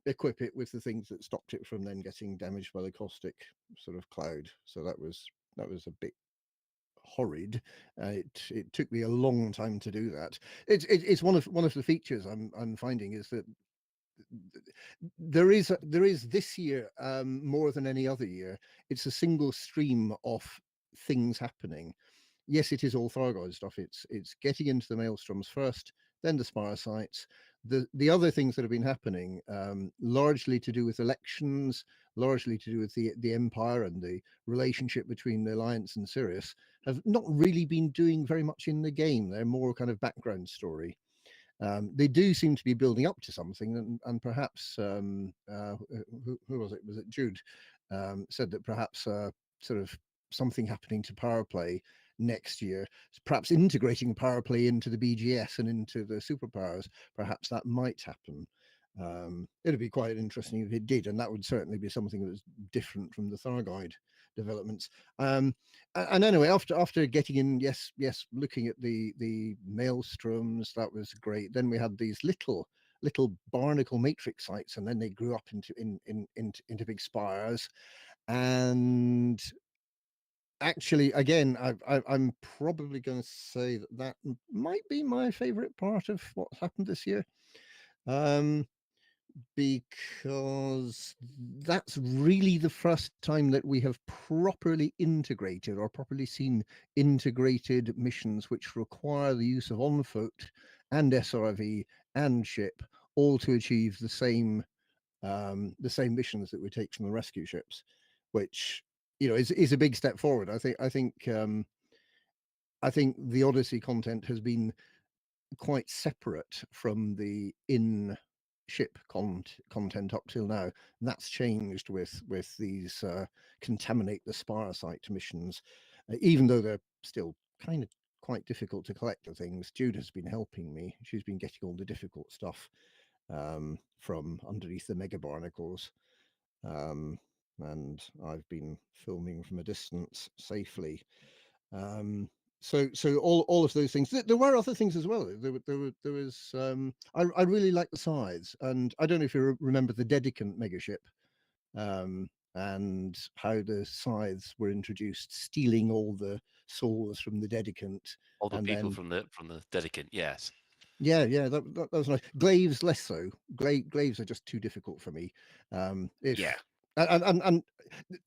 equip it with the things that stopped it from then getting damaged by the caustic sort of cloud. So that was a bit horrid. It took me a long time to do that. It's one of the features I'm finding is that there is this year more than any other year. It's a single stream of things happening. Yes, it is all Thargoid stuff. It's getting into the maelstroms first, then the spire sites. The other things that have been happening, largely to do with elections, largely to do with the Empire and the relationship between the Alliance and Sirius, have not really been doing very much in the game. They're more kind of background story. They do seem to be building up to something, and perhaps who was it? Was it Jude said that perhaps sort of something happening to power play next year, perhaps integrating power play into the BGS and into the superpowers. Perhaps that might happen. It'd be quite interesting if it did, and that would certainly be something that was different from the Thargoid developments. And anyway, after getting in, yes, looking at the maelstroms, that was great. Then we had these little barnacle matrix sites, and then they grew up into big spires. And actually, again, I'm probably going to say that might be my favorite part of what's happened this year. Because that's really the first time that we have properly integrated or properly seen integrated missions which require the use of on foot and SRV and ship, all to achieve the same missions that we take from the rescue ships, which is a big step forward. I think the Odyssey content has been quite separate from the ship content up till now. That's changed with these contaminate the spire site missions, even though they're still kind of quite difficult to collect the things. Jude has been helping me. She's been getting all the difficult stuff from underneath the mega barnacles, and I've been filming from a distance safely. So all of those things. There were other things as well. There was I really like the sides, and I don't know if you remember the Dedicant megaship, and how the scythes were introduced, stealing all the souls from the Dedicant. All the people from the Dedicant, yes. Yeah, that was nice. Glaives less so. Glaives are just too difficult for me. Yeah. And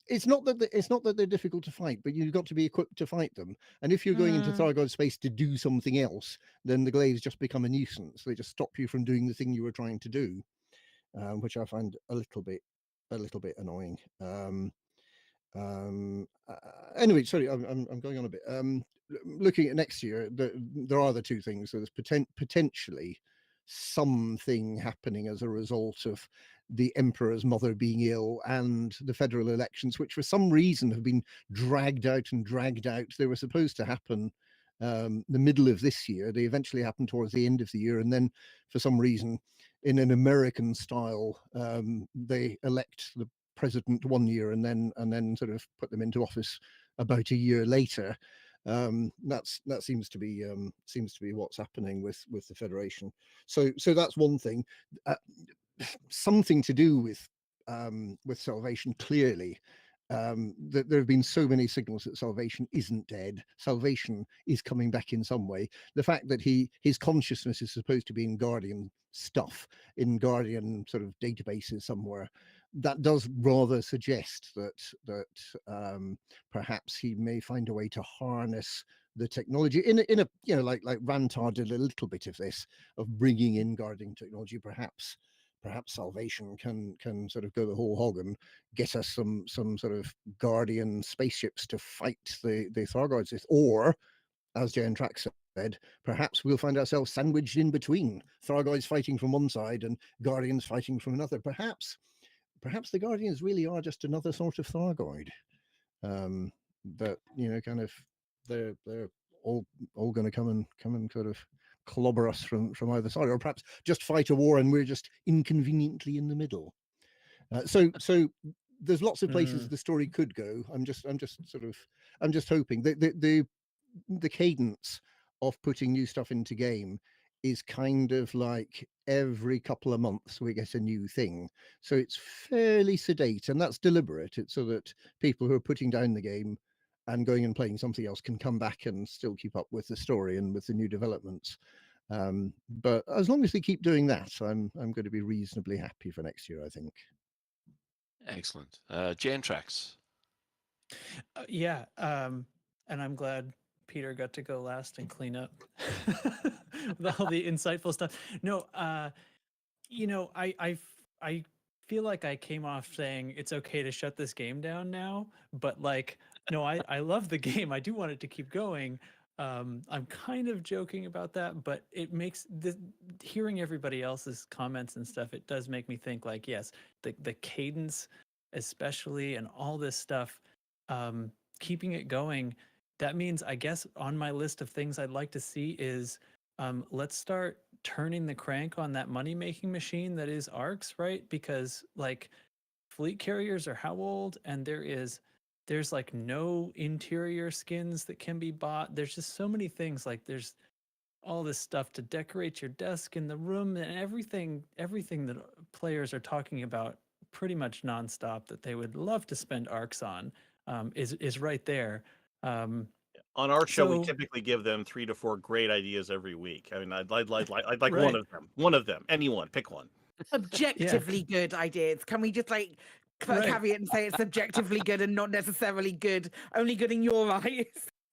it's not that they're difficult to fight, but you've got to be equipped to fight them. And if you're going into Thargoid space to do something else, then the glaives just become a nuisance. They just stop you from doing the thing you were trying to do, which I find a little bit annoying. Anyway, sorry, I'm going on a bit. Looking at next year, there are the two things. So there's potentially something happening as a result of the Emperor's mother being ill and the federal elections, which for some reason have been dragged out. They were supposed to happen the middle of this year. They eventually happened towards the end of the year, and then for some reason, in an American style, they elect the president one year and then sort of put them into office about a year later. That seems to be what's happening with the Federation. So that's one thing. Something to do with Salvation, clearly. That there have been so many signals that Salvation isn't dead. Salvation is coming back in some way. The fact that his consciousness is supposed to be in Guardian stuff, in Guardian sort of databases somewhere, that does rather suggest that perhaps he may find a way to harness the technology in a like Rantar did a little bit of this, of bringing in Guardian technology, perhaps perhaps Salvation can sort of go the whole hog and get us some sort of Guardian spaceships to fight the Thargoids with, or as Jan Trax said, perhaps we'll find ourselves sandwiched in between, Thargoids fighting from one side and Guardians fighting from another. Perhaps the Guardians really are just another sort of Thargoid. That kind of they're all going to come and sort of clobber us from either side, or perhaps just fight a war and we're just inconveniently in the middle. So there's lots of places the story could go. I'm just hoping the cadence of putting new stuff into game is kind of like every couple of months we get a new thing. So it's fairly sedate, and that's deliberate. It's so that people who are putting down the game and going and playing something else can come back and still keep up with the story and with the new developments. But as long as they keep doing that, I'm going to be reasonably happy for next year, I think. Excellent. Jane Trax. Yeah, and I'm glad Peter got to go last and clean up with all the insightful stuff. No, I feel like I came off saying it's okay to shut this game down now, but like, no, I love the game. I do want it to keep going. I'm kind of joking about that, but it makes hearing everybody else's comments and stuff, it does make me think like, yes, the cadence especially and all this stuff, keeping it going. That means, I guess, on my list of things I'd like to see is let's start turning the crank on that money-making machine that is ARX, right? Because like fleet carriers are how old, and there's like no interior skins that can be bought. There's just so many things. Like there's all this stuff to decorate your desk in the room, and everything that players are talking about pretty much nonstop that they would love to spend ARX on is right there. On our show, we typically give them 3 to 4 great ideas every week. I mean, I'd like right. one of them, anyone, pick one. Objectively good ideas. Can we just like caveat and say it's objectively good and not necessarily good, only good in your eyes?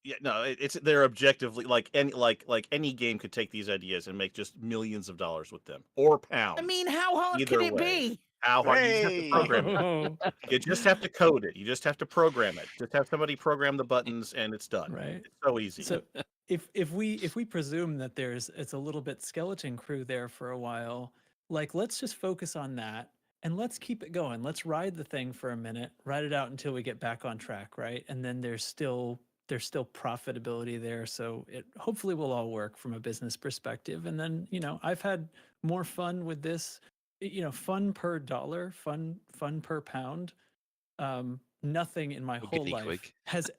Yeah, no, they're objectively like any game could take these ideas and make just millions of dollars with them, or pounds. I mean, how hard can it be? How hard? You just have to program it. You just have to code it. You just have to program it. Just have somebody program the buttons, and it's done. Right. It's so easy. So if we presume that it's a little bit skeleton crew there for a while, like let's just focus on that and let's keep it going. Let's ride the thing for a minute, ride it out until we get back on track, right? And then there's still profitability there, so it hopefully will all work from a business perspective. And then I've had more fun with this. Fun per dollar, fun per pound. Nothing in my whole life has,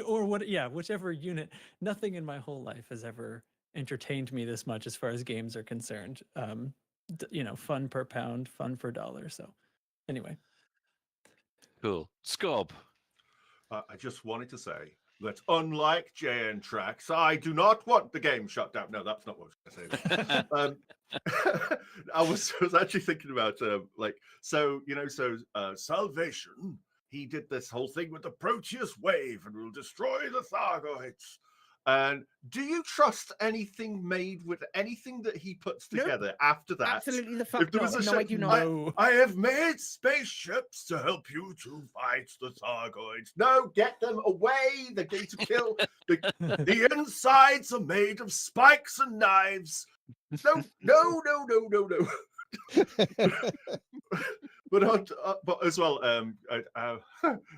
or whichever unit. Nothing in my whole life has ever entertained me this much as far as games are concerned. Fun per pound, fun per dollar. So, anyway, cool. Scob. I just wanted to say that unlike JN Trax, I do not want the game shut down. No, that's not what I was going to say. I was actually thinking about Salvation. He did this whole thing with the Proteus wave and will destroy the Thargoids. And do you trust anything made with anything that he puts together after that? Absolutely the fuck not. No, I do not. I have made spaceships to help you to fight the Thargoids. No, get them away. They're going to kill. The insides are made of spikes and knives. No. But as well,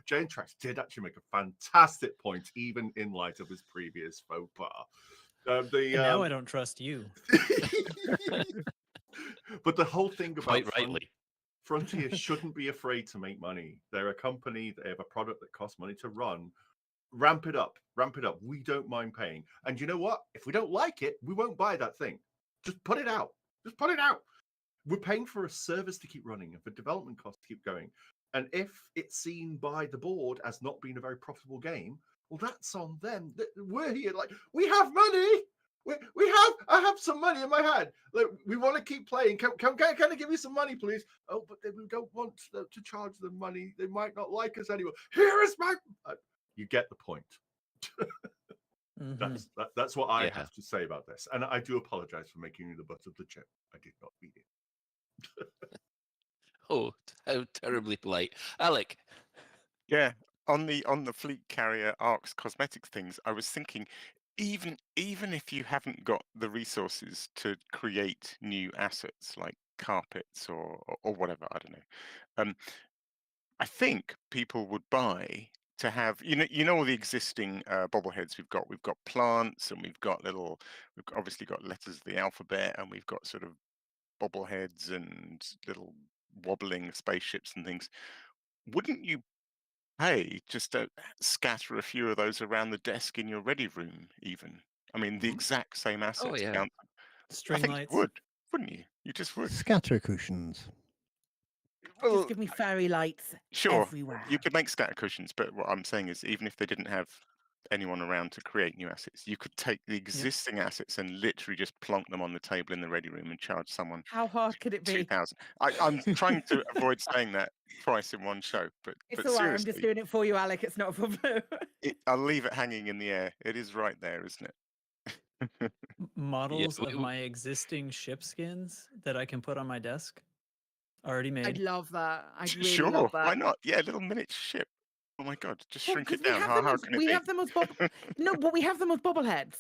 Jane Trax did actually make a fantastic point, even in light of his previous faux pas. Now I don't trust you. But the whole thing about rightly, Frontier shouldn't be afraid to make money. They're a company. They have a product that costs money to run. Ramp it up. We don't mind paying. And you know what? If we don't like it, we won't buy that thing. Just put it out. We're paying for a service to keep running and for development costs to keep going. And if it's seen by the board as not being a very profitable game, well, that's on them. We're here like, we have money. I have some money in my hand. Like, we want to keep playing. Can I give you some money, please? Oh, but we don't want to charge them money. They might not like us anymore. Here is my... you get the point. Mm-hmm. That's what I have to say about this. And I do apologize for making you the butt of the joke. I did not mean it. Oh, how terribly polite. Alec. Yeah, on the fleet carrier arcs cosmetics things, I was thinking, even if you haven't got the resources to create new assets like carpets or whatever, I don't know. I think people would buy to have all the existing bobbleheads we've got. We've got plants and we've obviously got letters of the alphabet, and we've got sort of bobbleheads and little wobbling spaceships and things. Wouldn't you pay just to scatter a few of those around the desk in your ready room even? I mean, the exact same assets yeah. count. I String think lights. you would, wouldn't you? You just would. Scatter cushions. Well, Just give me fairy lights sure, everywhere. you could make scatter cushions, but what I'm saying is, even if they didn't have anyone around to create new assets, you could take the existing assets and literally just plonk them on the table in the ready room and charge someone How hard could it be? 2,000. I'm trying to avoid saying that twice in one show, but It's but all right. I'm just seriously, doing it for you, Alec. It's not a problem. I'll leave it hanging in the air. It is right there, isn't it? Models of my existing ship skins that I can put on my desk already made. I'd love that. I'd really Sure, love that. why not? Yeah, little miniature ship. Oh my god, just Well, shrink 'cause it down. How can it we be? have them as no, but we have them as bobbleheads.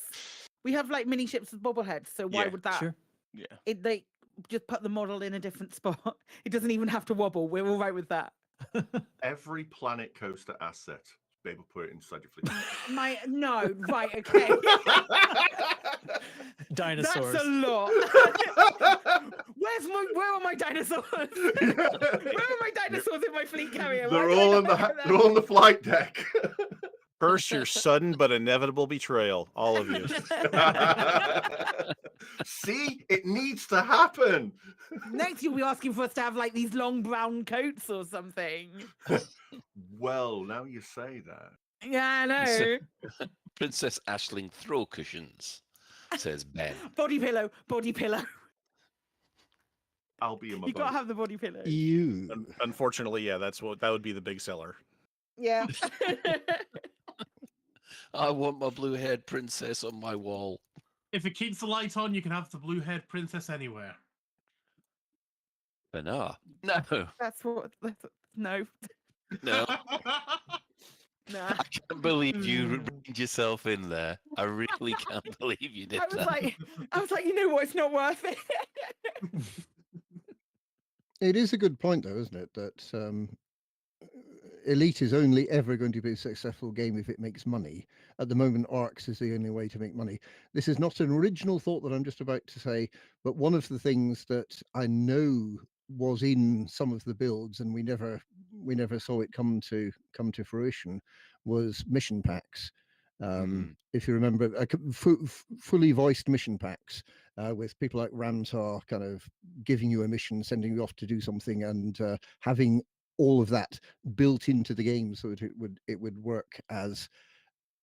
We have like mini ships with bobbleheads. So why Yeah, would that? Sure. Yeah. They just put the model in a different spot. It doesn't even have to wobble. We're all right with that. Every Planet Coaster asset, be able to put it inside your fleet. No, right, okay. Dinosaurs. That's a lot. Where are my dinosaurs? Where are my dinosaurs in my fleet carrier? They're all on the flight deck. Curse your sudden but inevitable betrayal, all of you. See, it needs to happen. Next, you'll be asking for us to have like these long brown coats or something. Well, now you say that. Yeah, I know. Princess Ashling throw cushions, says Ben. Body pillow, body pillow. I'll be in my You gotta have the body pillow. Unfortunately, yeah, that would be the big seller. Yeah. I want my blue-haired princess on my wall. If it keeps the light on, you can have the blue-haired princess anywhere. But no. That's no. No. Nah. I can't believe you reined yourself in there. I really can't believe you did I was that. like, you know what? It's not worth it. It is a good point, though, isn't it? That Elite is only ever going to be a successful game if it makes money. At the moment, Arcs is the only way to make money. This is not an original thought that I'm just about to say, but one of the things that I know was in some of the builds, and we never saw it come to fruition, was mission packs. If you remember, fully voiced mission packs with people like Ramtar kind of giving you a mission, sending you off to do something, and having all of that built into the game so that it would work as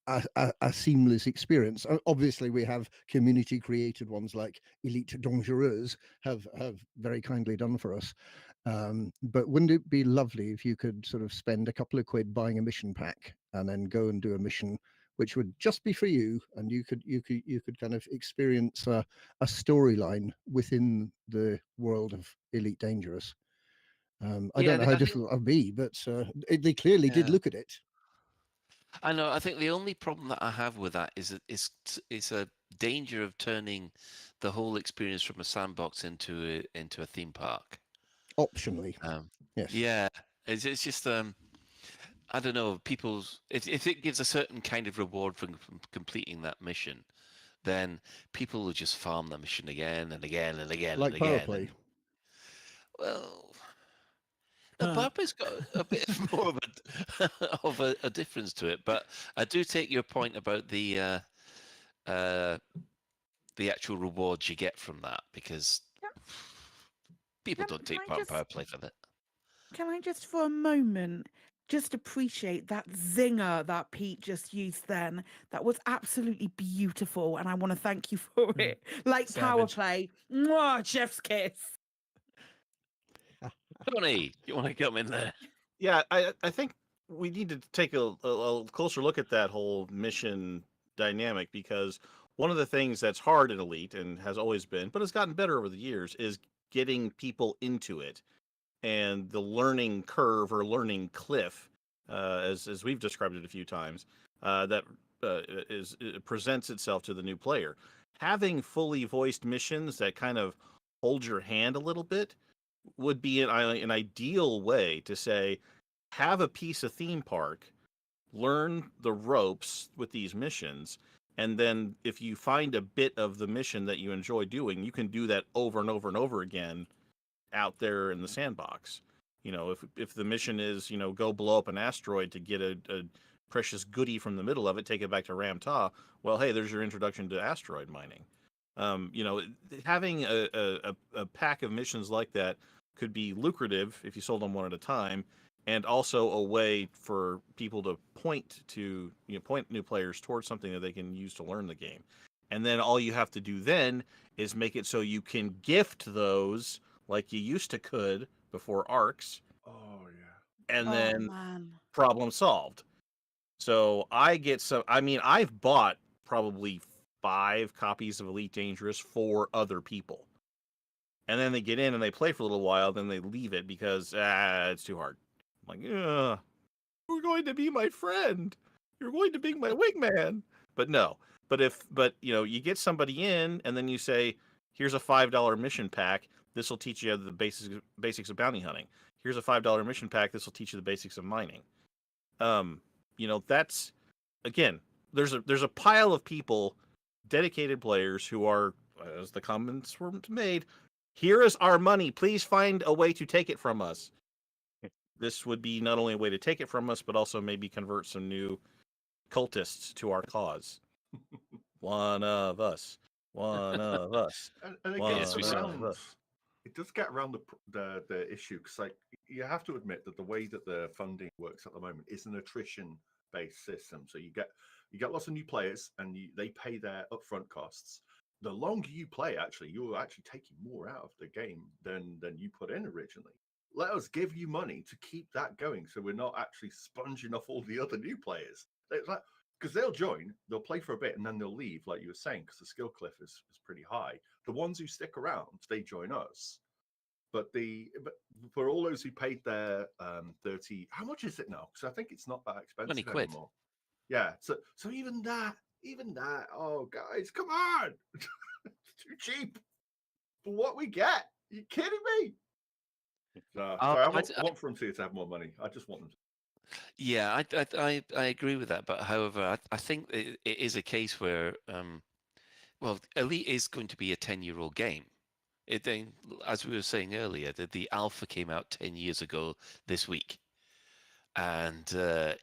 a seamless experience. Obviously, we have community created ones like Elite Dangereuse have very kindly done for us. But wouldn't it be lovely if you could sort of spend a couple of quid buying a mission pack and then go and do a mission which would just be for you, and you could kind of experience a storyline within the world of Elite Dangerous. I don't know how difficult it would be, but they clearly did look at it. I know. I think the only problem that I have with that is it's a danger of turning the whole experience from a sandbox into a theme park. Optionally, yes. Yeah, it's just I don't know. If it gives a certain kind of reward from completing that mission, then people will just farm the mission again and again and again like and again. Power Play. Well, the Power Play's got a bit more of a difference to it, but I do take your point about the actual rewards you get from that, because people don't take part in Power Play for that. Can I just for a moment just appreciate that zinger that Pete just used then? That was absolutely beautiful, and I want to thank you for it. Like Power Play. Mwah, chef's kiss. Tony, you want to come in there? Yeah, I think we need to take a closer look at that whole mission dynamic, because one of the things that's hard in Elite and has always been, but has gotten better over the years, is getting people into it, and the learning curve or learning cliff, as we've described it a few times, that it presents itself to the new player. Having fully voiced missions that kind of hold your hand a little bit would be an ideal way to say, have a piece of theme park, learn the ropes with these missions, and then if you find a bit of the mission that you enjoy doing, you can do that over and over and over again out there in the sandbox. You know, if the mission is, you know, go blow up an asteroid to get a precious goodie from the middle of it, take it back to Ramtah, well, hey, there's your introduction to asteroid mining. You know, having a pack of missions like that could be lucrative if you sold them one at a time, and also a way for people to point new players towards something that they can use to learn the game. And then all you have to do then is make it so you can gift those like you used to could before ARCs. Oh yeah. And then man. problem solved. So I've bought probably 5 copies of Elite Dangerous for other people. And then they get in and they play for a little while, then they leave it because it's too hard. I'm like, you're going to be my friend. You're going to be my wingman. But no. But you know, you get somebody in and then you say, here's a $5 mission pack. This will teach you the basics of bounty hunting. Here's a $5 mission pack. This will teach you the basics of mining. You know, that's, again, there's a pile of people, dedicated players who are, as the comments were made, here is our money. Please find a way to take it from us. This would be not only a way to take it from us, but also maybe convert some new cultists to our cause. One of us. One of us. And One again, of us. it does get around the issue, because like you have to admit that the way that the funding works at the moment is an attrition based system. So you get lots of new players and they pay their upfront costs. The longer you play, actually, you're actually taking more out of the game than you put in originally. Let us give you money to keep that going, so we're not actually sponging off all the other new players. It's like, because they'll join, they'll play for a bit, and then they'll leave, like you were saying, because the skill cliff is pretty high. The ones who stick around, they join us. But for all those who paid their 30, how much is it now? Because I think it's not that expensive 20 quid. anymore. Yeah, so even that, oh guys, come on, it's too cheap for what we get. Are you kidding me? I want Frontier to have more money. I just want them to. Yeah, I agree with that. But however, I think it is a case where, well, Elite is going to be a 10-year-old game. As we were saying earlier, the alpha came out 10 years ago this week, and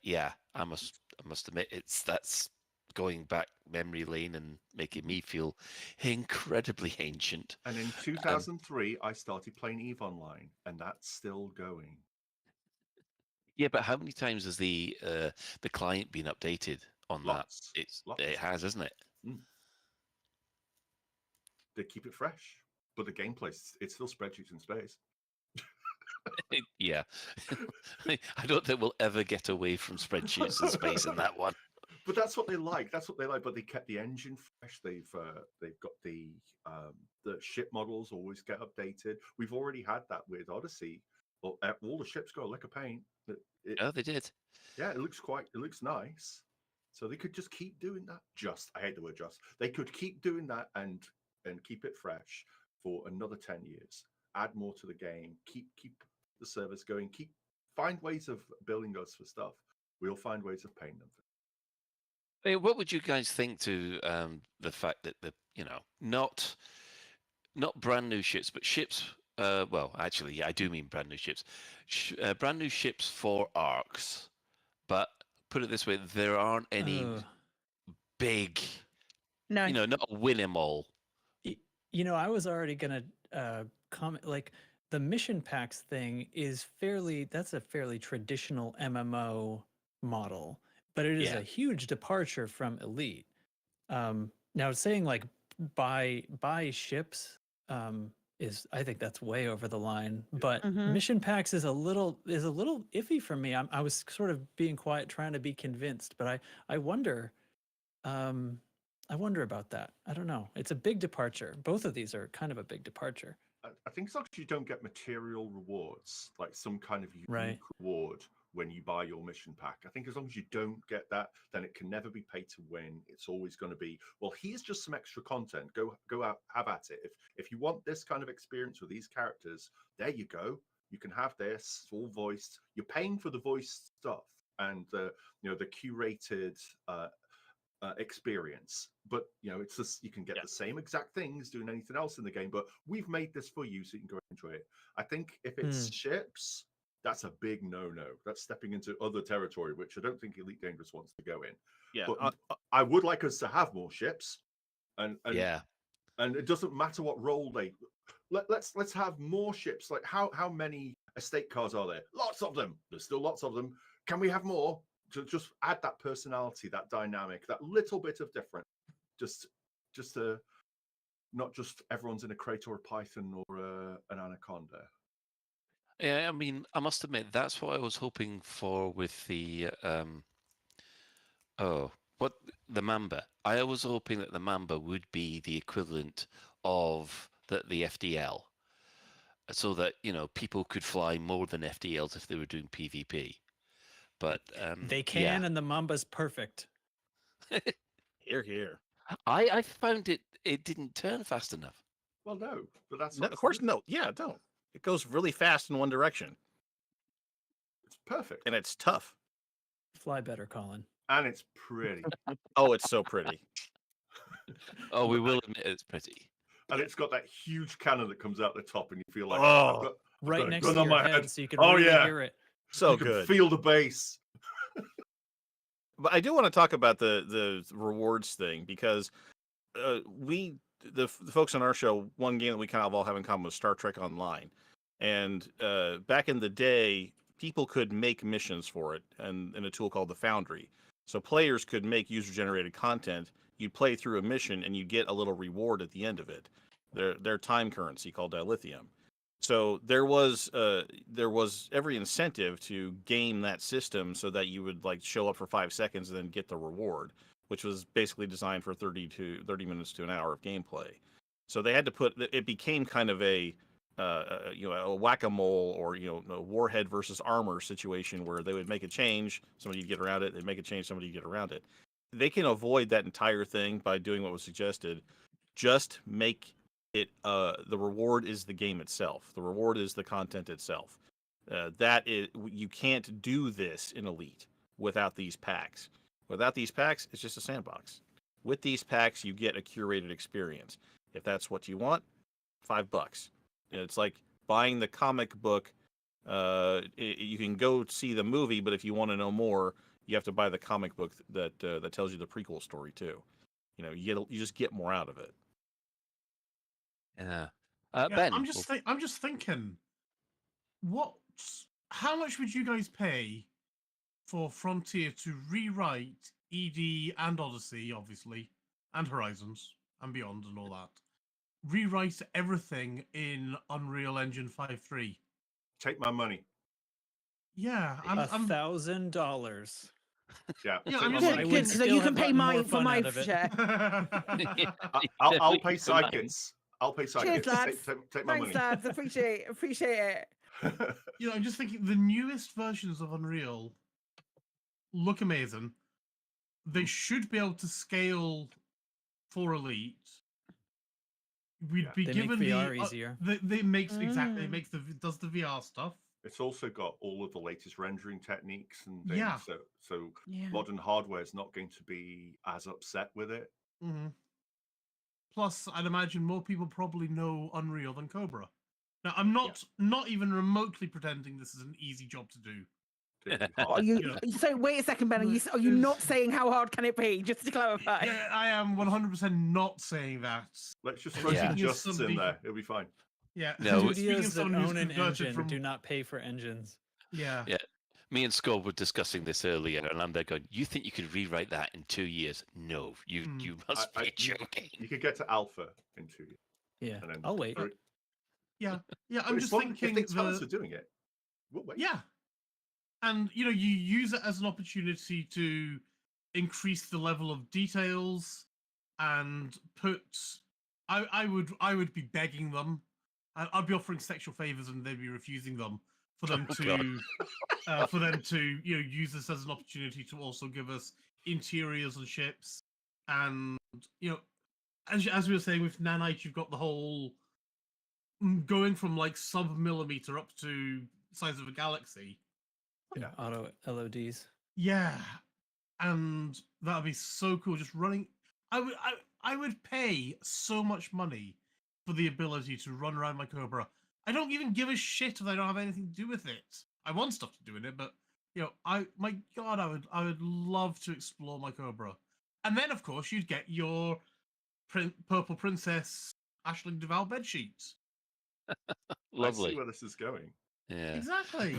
yeah, I must admit that's going back memory lane and making me feel incredibly ancient. And in 2003, I started playing EVE Online, and that's still going. Yeah, but how many times has the client been updated on Lots. that? It has, isn't it? They keep it fresh, but the gameplay, it's still spreadsheets in space. Yeah. I don't think we'll ever get away from spreadsheets and space in that one. But that's what they like. But they kept the engine fresh. They've got the ship models always get updated. We've already had that with Odyssey. Well, all the ships got a lick of paint. Oh, they did. Yeah, it looks nice. So they could just keep doing that. I hate the word just. They could keep doing that and keep it fresh for another 10 years. Add more to the game. Keep the service going. Find ways of billing us for stuff. We'll find ways of paying them for. Hey, what would you guys think to the fact that not brand new ships, but ships? Well, actually, yeah, I do mean brand new ships. Brand new ships for ARCs, but put it this way: there aren't any big. No, not win them all. I was already gonna comment. Like the mission packs thing is that's a fairly traditional MMO model. But it is a huge departure from Elite. Now saying like buy ships I think that's way over the line. But mission packs is a little iffy for me. I was sort of being quiet, trying to be convinced, but I wonder about that. I don't know. It's a big departure. Both of these are kind of a big departure. I think as long as you don't get material rewards, like some kind of unique Right. reward when you buy your mission pack. I think as long as you don't get that, then it can never be pay to win. It's always going to be, well, here's just some extra content. Go out, have at it. If you want this kind of experience with these characters, there you go. You can have this. It's all voiced. You're paying for the voiced stuff and the curated experience, but it's just, you can get the same exact things doing anything else in the game, but we've made this for you so you can go enjoy it. I think if it's ships, that's a big no-no. That's stepping into other territory, which I don't think Elite Dangerous wants to go in. Yeah, but I would like us to have more ships, and yeah, and it doesn't matter what role they. Let's have more ships. Like how many estate cars are there? Lots of them. There's still lots of them. Can we have more? To just add that personality, that dynamic, that little bit of different. Just not just everyone's in a crate or a python or an anaconda. Yeah, I mean, I must admit that's what I was hoping for with the the Mamba. I was hoping that the Mamba would be the equivalent of the FDL, so that people could fly more than FDLs if they were doing PvP. But they can, and the Mamba's perfect. Here. I found it didn't turn fast enough. Well, no, but that's of course no. Yeah, don't. It goes really fast in one direction. It's perfect. And it's tough. Fly better, Colin. And it's pretty. Oh, it's so pretty. Oh, we will admit it's pretty. And it's got that huge cannon that comes out the top, and you feel like right next to your head, so you can really hear it. So you good. Can feel the bass. But I do want to talk about the rewards thing, because the folks on our show, one game that we kind of all have in common was Star Trek Online. And back in the day, people could make missions for it and in a tool called the Foundry. So players could make user-generated content. You'd play through a mission and you'd get a little reward at the end of it. Their time currency called dilithium. So there was every incentive to game that system so that you would show up for 5 seconds and then get the reward, which was basically designed for 30 minutes to an hour of gameplay. So they had to it became kind of a whack-a-mole or a warhead versus armor situation where they would make a change, somebody'd get around it, they'd make a change, somebody'd get around it. They can avoid that entire thing by doing what was suggested. Just make it the reward is the game itself. The reward is the content itself. You can't do this in Elite without these packs. Without these packs, it's just a sandbox. With these packs, you get a curated experience. If that's what you want, $5. It's like buying the comic book. You can go see the movie, but if you want to know more, you have to buy the comic book that tells you the prequel story too. You just get more out of it. Yeah. Ben, I'm just thinking, how much would you guys pay for Frontier to rewrite ED and Odyssey, obviously, and Horizons and Beyond and all that? Rewrite everything in Unreal Engine 5.3. Take my money. Yeah, $1,000. Yeah, I'm just thinking, so you can pay mine for my share. I'll pay Sidekits. I'll pay Sidekits. Cheers, lads. Take my money. Thanks, lads. Appreciate it. I'm just thinking the newest versions of Unreal look amazing. They should be able to scale for Elite. We'd be given make VR easier. It makes does the VR stuff. It's also got all of the latest rendering techniques and things. Yeah. So modern hardware is not going to be as upset with it. Mm-hmm. Plus, I'd imagine more people probably know Unreal than Cobra. Now, I'm not even remotely pretending this is an easy job to do. So wait a second, Ben. Are you not saying how hard can it be? Just to clarify. Yeah, I am 100% not saying that. Let's just throw some justs in there. It'll be fine. Yeah. No, studios that own an engine do not pay for engines. Yeah. Yeah. Me and Scott were discussing this earlier, and I'm there going, you think you could rewrite that in 2 years? No, you must be joking. You could get to alpha in 2 years. Yeah, I'll wait. Yeah. I'm just thinking if are doing it, we'll wait. Yeah. And, you use it as an opportunity to increase the level of details and put... I would be begging them I'd be offering sexual favors and they'd be refusing them for them Oh, to use this as an opportunity to also give us interiors and ships. And as we were saying with Nanite, you've got the whole going from like sub-millimeter up to size of a galaxy. Yeah, auto LODs. Yeah, and that would be so cool. Just running, I would pay so much money for the ability to run around my Cobra. I don't even give a shit if I don't have anything to do with it. I want stuff to do in it, but my God, I would love to explore my Cobra. And then, of course, you'd get your Purple Princess Ashling Duval bedsheets. Lovely. I see where this is going. Yeah. Exactly.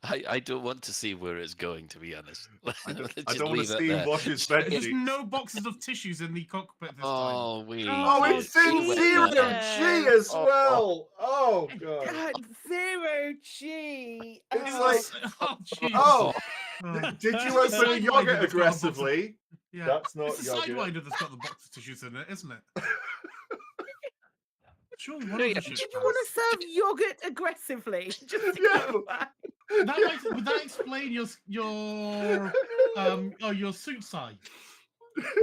I don't want to see where it's going, to be honest. I don't want to see Bosch's bedsheets. There's no boxes of tissues in the cockpit this time. Oh, it's in zero G as well. Oh God. God, zero G. It's like, did you open a yogurt aggressively? Yeah, that's not it's the yogurt. Sidewinder that's got the box of tissues in it, isn't it? Sure, one Did you want to serve yogurt aggressively? Just to would that explain your suit size?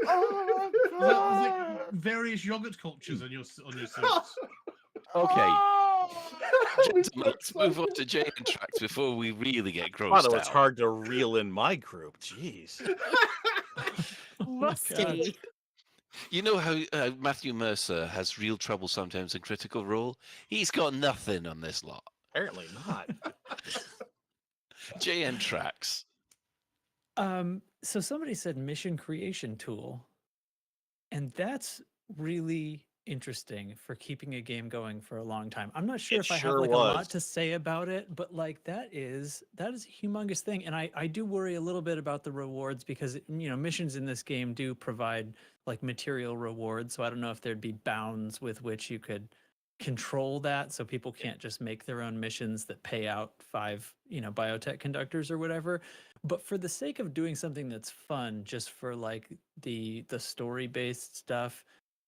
Oh my God. Various yogurt cultures on your suits. Okay. Gentlemen, let's move on to Jay and Tracks before we really get grossed Although out. it's hard to reel in my group. Jeez. Musty. You know how Matthew Mercer has real trouble sometimes in Critical Role? He's got nothing on this lot. Apparently not. JN Tracks. So somebody said mission creation tool, and that's really interesting for keeping a game going for a long time. I'm not sure if I have like a lot to say about it, but like that is a humongous thing. And I do worry a little bit about the rewards because missions in this game do provide like material rewards. So I don't know if there'd be bounds with which you could control that so people can't just make their own missions that pay out 5 biotech conductors or whatever. But for the sake of doing something that's fun, just for like the story based stuff,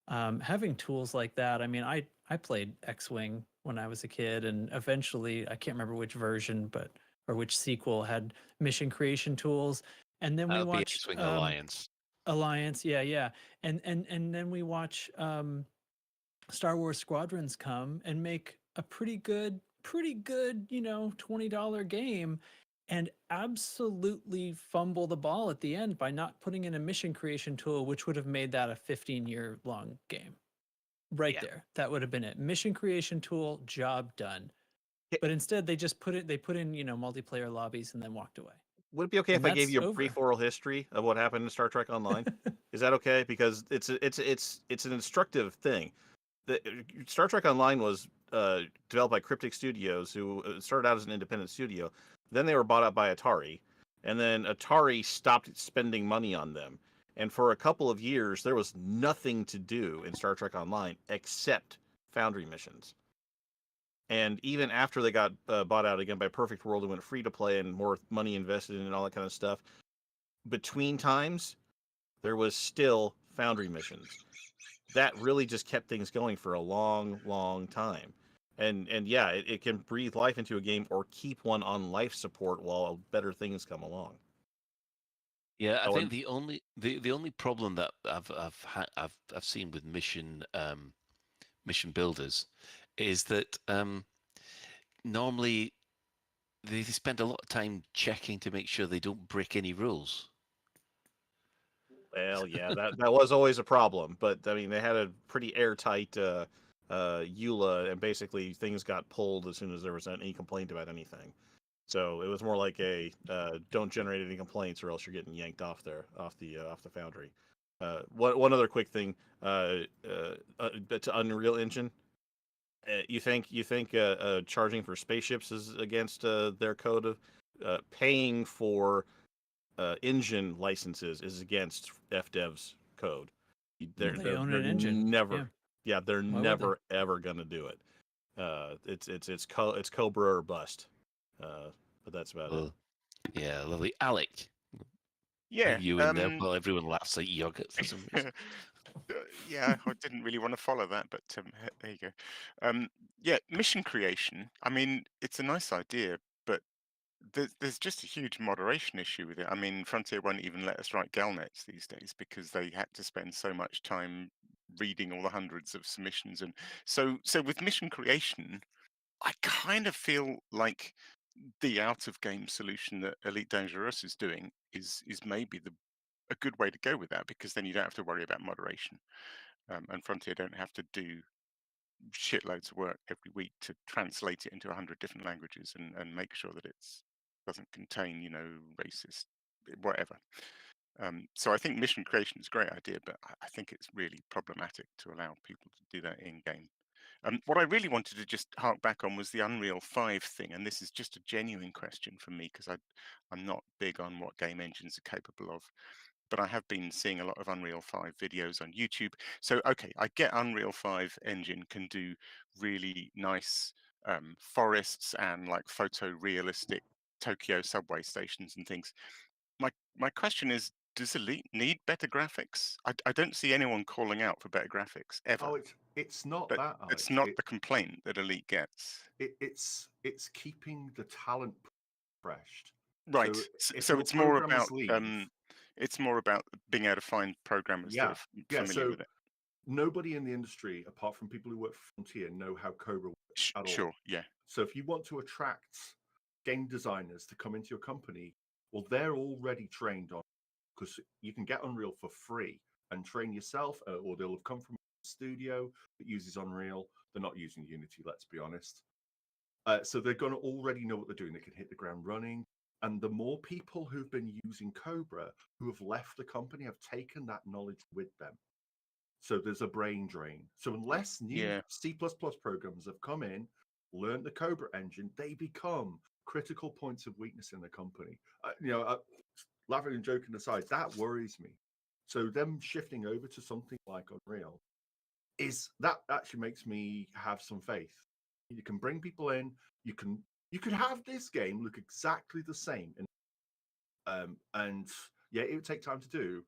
having tools like that. I mean, I played X-Wing when I was a kid, and eventually I can't remember which version or which sequel had mission creation tools. And then we watched X-Wing Alliance. Yeah. And then we watch Star Wars Squadrons come and make a pretty good, $20 game and absolutely fumble the ball at the end by not putting in a mission creation tool, which would have made that a 15-year-long game. Right there. That would have been it. Mission creation tool, job done. But instead they just put in, multiplayer lobbies and then walked away. Would it be okay if I gave you a brief oral history of what happened in Star Trek Online? Is that okay? Because it's an instructive thing. Star Trek Online was developed by Cryptic Studios, who started out as an independent studio. Then they were bought up by Atari, and then Atari stopped spending money on them. And for a couple of years, there was nothing to do in Star Trek Online except Foundry missions. And even after they got bought out again by Perfect World and went free to play and more money invested in it and all that kind of stuff, between times, there was still Foundry missions. That really just kept things going for a long, long time. And yeah, it can breathe life into a game or keep one on life support while better things come along. Yeah, I think the only problem that I've seen with mission builders is that normally they spend a lot of time checking to make sure they don't break any rules. Well, yeah, that was always a problem, but I mean they had a pretty airtight EULA, and basically things got pulled as soon as there was any complaint about anything. So it was more like a don't generate any complaints or else you're getting yanked off the Foundry. One other quick thing to Unreal Engine. You think charging for spaceships is against their code of paying for engine licenses is against FDev's code. They own an engine. Never. Yeah, they're never ever gonna do it. It's Cobra or bust. But that's about it. Yeah, lovely. Alec. Yeah. You in there while everyone laughs at yogurt for some reason. Yeah, I didn't really want to follow that, but there you go. Yeah, mission creation. I mean, it's a nice idea, but there's just a huge moderation issue with it. I mean, Frontier won't even let us write Galnets these days because they had to spend so much time reading all the hundreds of submissions, and so with mission creation, I kind of feel like the out of game solution that Elite Dangerous is doing is maybe a good way to go with that, because then you don't have to worry about moderation, and Frontier don't have to do shitloads of work every week to translate it into 100 different languages and make sure that it's doesn't contain, racist whatever. So I think mission creation is a great idea, but I think it's really problematic to allow people to do that in game. What I really wanted to just hark back on was the Unreal 5 thing, and this is just a genuine question for me because I'm not big on what game engines are capable of, but I have been seeing a lot of Unreal 5 videos on YouTube. So, okay, I get Unreal 5 engine can do really nice forests and like photorealistic Tokyo subway stations and things. My question is, does Elite need better graphics? I don't see anyone calling out for better graphics ever. Oh, it's not But that, it's Alex. not the complaint that Elite gets. It's keeping the talent fresh. Right. if So your it's more programmers about leave, it's more about being able to find programmers that are familiar so with it. nobody in the industry, apart from people who work for Frontier, know how Cobra works at all. Sure, yeah. So if you want to attract game designers to come into your company, well, they're already trained on, because you can get Unreal for free and train yourself, or they'll have come from a studio that uses Unreal. They're not using Unity, let's be honest. So they're going to already know what they're doing. They can hit the ground running. And the more people who've been using Cobra who have left the company have taken that knowledge with them. So there's a brain drain. So unless new C++ programs have come in, learned the Cobra engine, they become critical points of weakness in the company. Laughing and joking aside, that worries me. So them shifting over to something like Unreal that actually makes me have some faith. You can bring people in. You could have this game look exactly the same, and yeah, it would take time to do,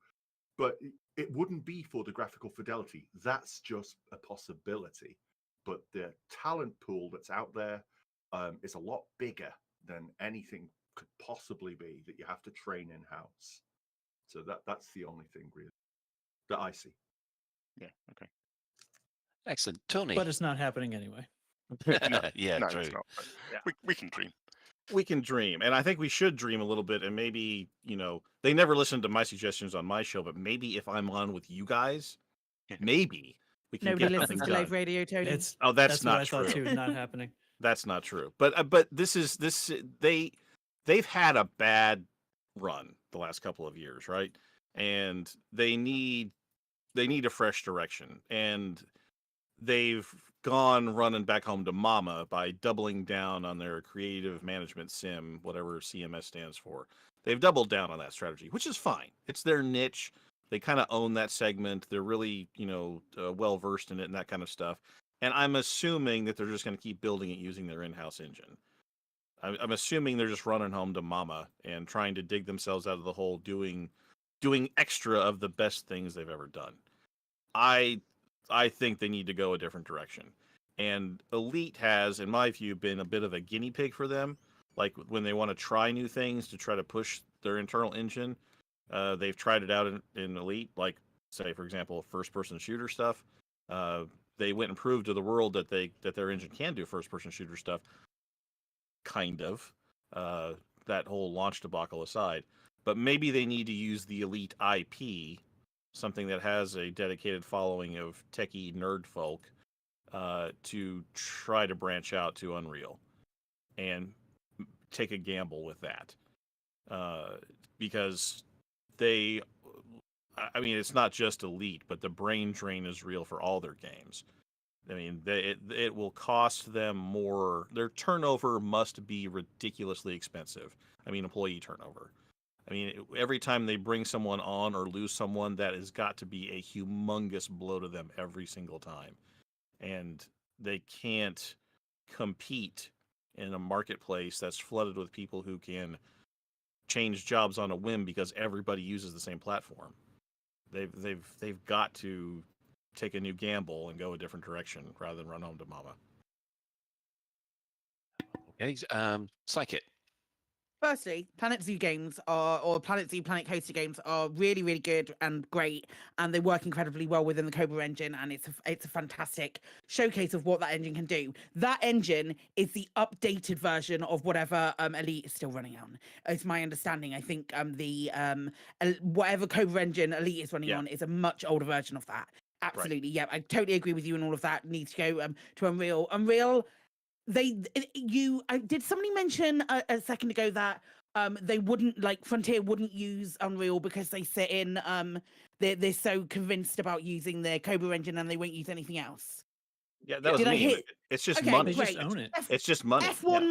but it wouldn't be for the graphical fidelity. That's just a possibility. But the talent pool that's out there is a lot bigger than anything could possibly be that you have to train in house. So that's the only thing really that I see. Yeah. Okay. Excellent, Tony. But it's not happening anyway. Yeah, no, true. it's not. Yeah. We can dream. We can dream, and I think we should dream a little bit. And maybe they never listen to my suggestions on my show, but maybe if I'm on with you guys, maybe we can Nobody get listens something to done. Live Radio, Tony. That's what not I true. thought too. Not happening. That's not true. But they've had a bad run the last couple of years, right? And they need a fresh direction, and they've gone running back home to mama by doubling down on their creative management sim, whatever CMS stands for. They've doubled down on that strategy, which is fine. It's their niche. They kind of own that segment. They're really, well versed in it and that kind of stuff. And I'm assuming that they're just going to keep building it using their in-house engine. I'm assuming they're just running home to mama and trying to dig themselves out of the hole, doing extra of the best things they've ever done. I think they need to go a different direction. And Elite has, in my view, been a bit of a guinea pig for them. Like when they want to try new things to try to push their internal engine, they've tried it out in Elite, like, say, for example, first-person shooter stuff. They went and proved to the world that their engine can do first-person shooter stuff. Kind of. That whole launch debacle aside. But maybe they need to use the Elite IP, something that has a dedicated following of techie nerd folk, to try to branch out to Unreal and take a gamble with that. Because it's not just Elite, but the brain drain is real for all their games. I mean, it will cost them more. Their turnover must be ridiculously expensive. I mean, employee turnover. I mean, every time they bring someone on or lose someone, that has got to be a humongous blow to them every single time. And they can't compete in a marketplace that's flooded with people who can change jobs on a whim because everybody uses the same platform. They've got to take a new gamble and go a different direction rather than run home to mama. Okay, Psychic. Firstly, Planet Zoo games or Planet Zoo Planet Coaster games are really, really good and great, and they work incredibly well within the Cobra engine, and it's a fantastic showcase of what that engine can do. That engine is the updated version of whatever Elite is still running on. It's my understanding. I think whatever Cobra engine Elite is running on is a much older version of that. Absolutely, yeah, I totally agree with you, and all of that needs to go to Unreal. Did somebody mention a second ago that they wouldn't, like, Frontier wouldn't use Unreal because they sit in they're so convinced about using their Cobra engine and they won't use anything else. Yeah, that was me. It's just money. Great. Just own it. It's just money. F1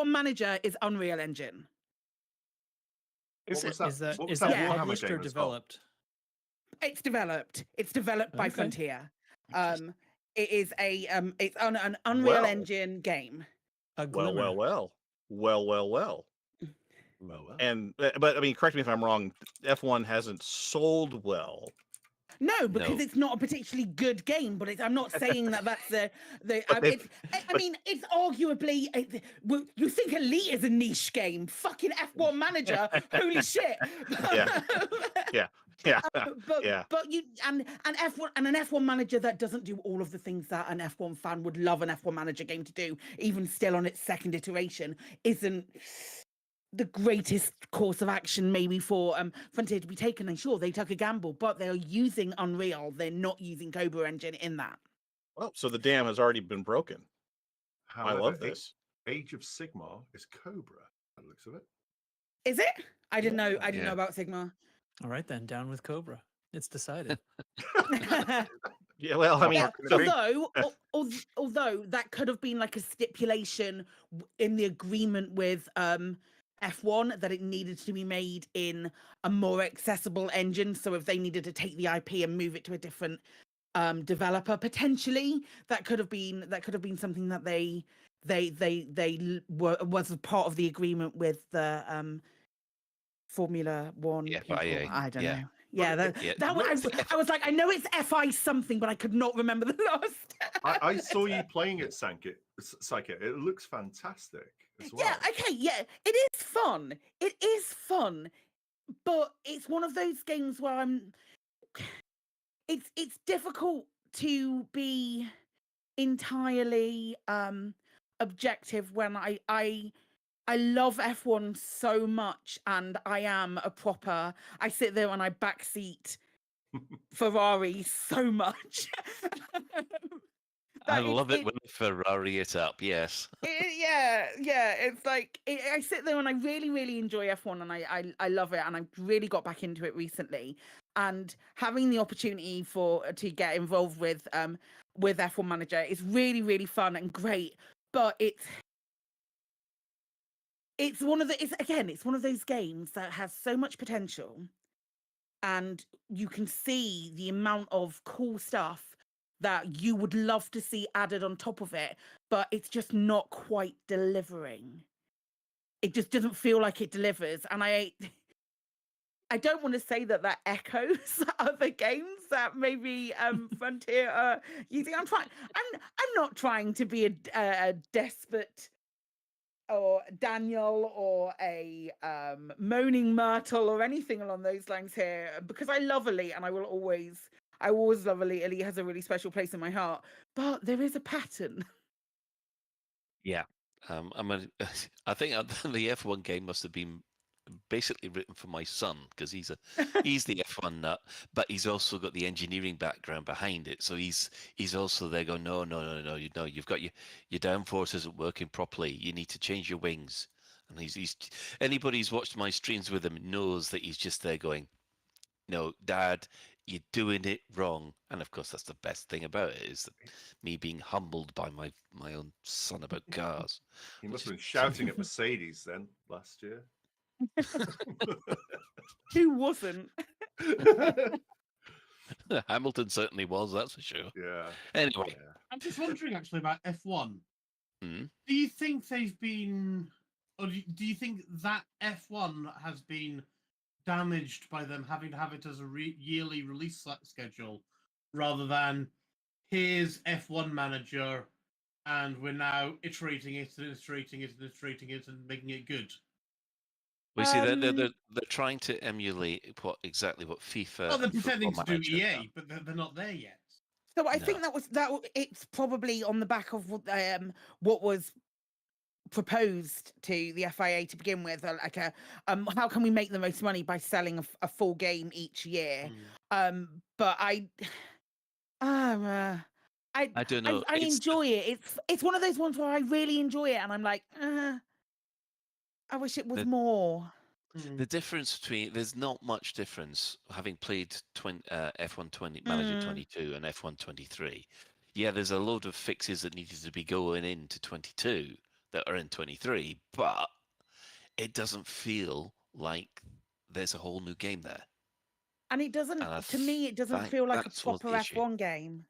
Manager is Unreal Engine. Is that published or developed? It's developed. It's developed by Frontier. It is it's on an Unreal Engine game. Well. And but I mean, correct me if I'm wrong. F1 hasn't sold well. No, because it's not a particularly good game. But I'm not saying that that's it's arguably. You think Elite is a niche game? Fucking F1 Manager, holy shit! But you and F1 and an F1 Manager that doesn't do all of the things that an F1 fan would love an F1 Manager game to do, even still on its second iteration, isn't the greatest course of action maybe for Frontier to be taken. And sure, they took a gamble, but they're using Unreal. They're not using Cobra Engine in that. Well, so the dam has already been broken. However, I love this. Age of Sigmar is Cobra. By the looks of it. Is it? I didn't know. I didn't know about Sigmar. All right, then, down with Cobra. It's decided. Yeah, well, I mean, although that could have been like a stipulation in the agreement with F1 that it needed to be made in a more accessible engine. So if they needed to take the IP and move it to a different developer, potentially that could have been something that they was a part of the agreement with the Formula One. Yeah, I don't know. I was like, I know it's FI something, but I could not remember the last. I saw you playing it, Psychic. It looks fantastic as well. Yeah, okay, yeah. It is fun. It is fun. But it's one of those games where it's difficult to be entirely objective when I love F1 so much, and I sit there and I backseat Ferrari so much. I love it when they Ferrari it up, yes. Yeah. It's like, I sit there and I really, really enjoy F1, and I love it, and I really got back into it recently. And having the opportunity to get involved with F1 Manager is really, really fun and great. But it's one of those games that has so much potential, and you can see the amount of cool stuff that you would love to see added on top of it, but it's just not quite delivering. It just doesn't feel like it delivers, and I don't want to say that echoes other games that maybe Frontier are using. I'm not trying to be a despot or Daniel or a moaning Myrtle or anything along those lines here, because I love Elite and I always love Elite. Elite has a really special place in my heart, but there is a pattern. Yeah. I think the F1 game must have been basically written for my son, because he's the F1 nut, but he's also got the engineering background behind it. So he's also there going, no, you've got your downforce isn't working properly. You need to change your wings. And he's anybody who's watched my streams with him knows that he's just there going, no, Dad, you're doing it wrong. And of course, that's the best thing about it, is that me being humbled by my own son about cars. He must have been shouting at Mercedes then last year. Who wasn't? Hamilton certainly was, that's for sure. Yeah. Anyway, I'm just wondering actually about F1. Hmm? Do you think they've been, or do you think that F1 has been damaged by them having to have it as a yearly release schedule, rather than here's F1 Manager, and we're now iterating it and iterating it and iterating it and making it good. We see they're trying to emulate exactly what FIFA. Well, they're and pretending to Football do Manager EA, but they're not there yet. So I think it's probably on the back of what was proposed to the FIA to begin with, like how can we make the most money by selling a full game each year? But I don't know. I enjoy it. It's one of those ones where I really enjoy it, and I'm like, I wish it was more. The difference between there's not much difference having played F1 20 Manager 22 and F1 23. Yeah, there's a load of fixes that needed to be going into 22 that are in 23, but it doesn't feel like there's a whole new game there. And it doesn't. To me, it doesn't feel like a proper F1 game.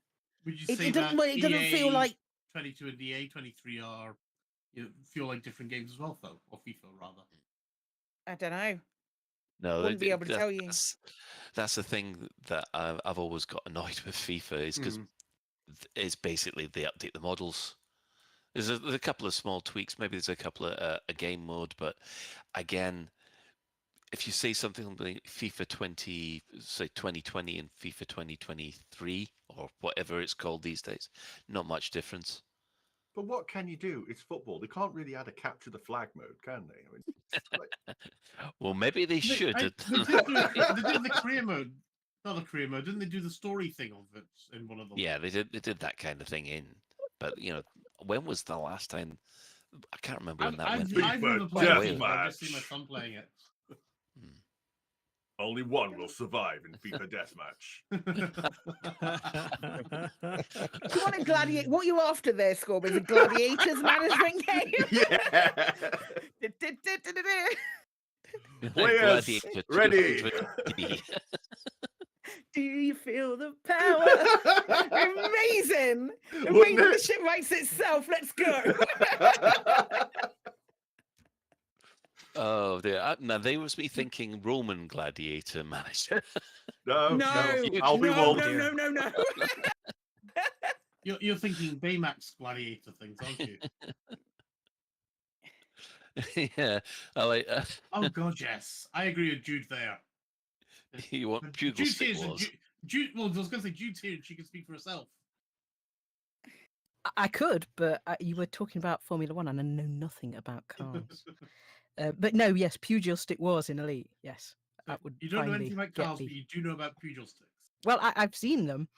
Would you it say doesn't? that It doesn't feel like 22 and EA 23 are feel like different games as well, though, or FIFA rather. I don't know. No, Wouldn't be able to tell you. That's the thing that I've always got annoyed with FIFA is because it's basically they update the models. There's a couple of small tweaks. Maybe there's a couple of a game mode, but again, if you say something like FIFA 20, say 2020 and FIFA 2023 or whatever it's called these days, not much difference. But what can you do? It's football. They can't really add a capture the flag mode, can they? I mean, well, maybe they should. They did the career mode. Not the career mode. Didn't they do the story thing of it in one of them? Yeah, they did that kind of thing in. But when was the last time? I can't remember when that went. I've never played it. I've just seen my son playing it. Only one will survive in FIFA Deathmatch. You want a gladiator? What you after there, Scorb? Is a gladiators management game? Yeah. Players ready. Do you feel the power? Amazing! Amazing! The ship writes itself. Let's go. Oh dear! Now they must be thinking Roman gladiator manager. No. I'll be no. You're thinking Baymax gladiator things, aren't you? Yeah, I like. Oh god, yes, I agree with Jude there. You want Jude here? Well, I was going to say Jude's here, and she can speak for herself. I could, but you were talking about Formula One, and I know nothing about cars. But no, yes, Pugil Stick was in Elite. Yes, that would. You don't know anything about cars, but you do know about Pugil Sticks. Well, I've seen them.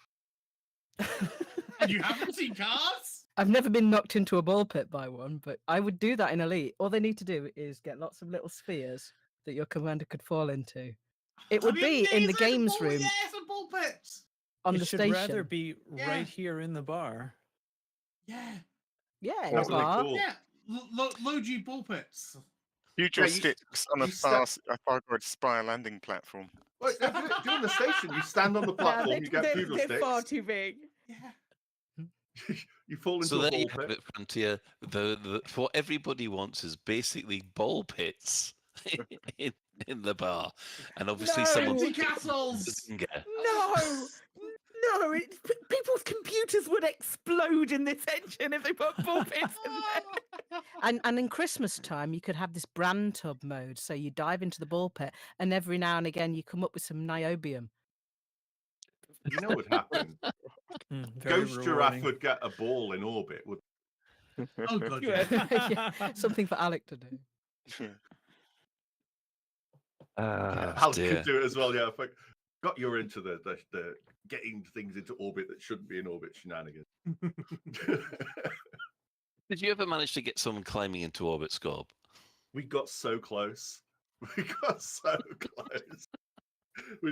And you haven't seen cars? I've never been knocked into a ball pit by one, but I would do that in Elite. All they need to do is get lots of little spheres that your commander could fall into. It would be in the games room. Yes, a ball pits. On it the should station. rather be right here in the bar. Yeah. Yeah, in the bar. Cool. Yeah, load you ball pits. Pugil Sticks on a far-good spire landing platform. Well, during the station, you stand on the platform, you get Pugil Sticks. They're far too big. Yeah. You fall into so a there ball you pit. have it, Frontier. What everybody wants is basically ball pits in the bar, and obviously someone. Castles. No, people's computers would explode in this engine if they put ball pits in there. And in Christmas time, you could have this brand tub mode. So you dive into the ball pit, and every now and again, you come up with some niobium. You know what happened? Ghost Giraffe would get a ball in orbit. Oh, God, yeah. Something for Alec to do. Alec could do it as well, yeah. Got you into the getting things into orbit that shouldn't be in orbit shenanigans. Did you ever manage to get someone climbing into orbit, Scorb? We got so close. We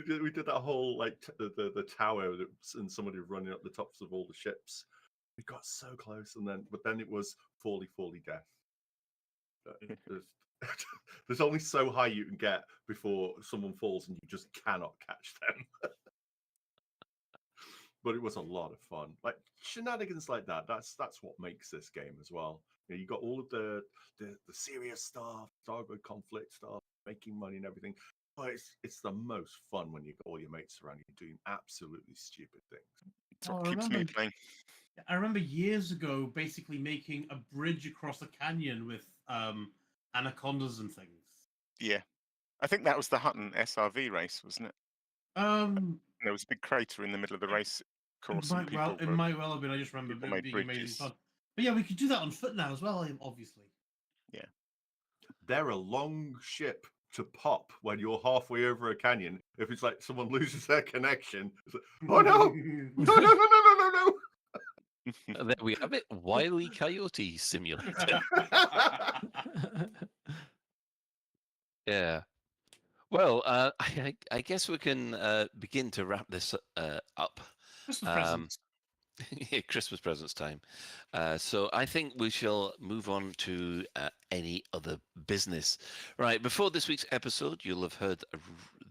did that whole the tower and somebody running up the tops of all the ships. We got so close, but then it was Fally death. There's only so high you can get before someone falls, and you just cannot catch them. But it was a lot of fun. Like shenanigans like that. That's what makes this game as well. You got all of the serious stuff, Stargate conflict stuff, making money and everything. Oh, it's the most fun when you got all your mates around you doing absolutely stupid things. It's what keeps me playing. I remember years ago basically making a bridge across a canyon with anacondas and things. Yeah. I think that was the Hutton SRV race, wasn't it? There was a big crater in the middle of the race course. It might well have been. I just remember people it made being bridges. amazing fun. But yeah, we could do that on foot now as well, obviously. Yeah. They're a long ship to pop when you're halfway over a canyon. If it's like someone loses their connection, it's like, oh no! No. There we have it. Wile E. Coyote Simulator. Yeah. Well, I guess we can begin to wrap this up. Christmas presents. Yeah, Christmas presents time. So I think we shall move on to any other business. Right, before this week's episode, you'll have heard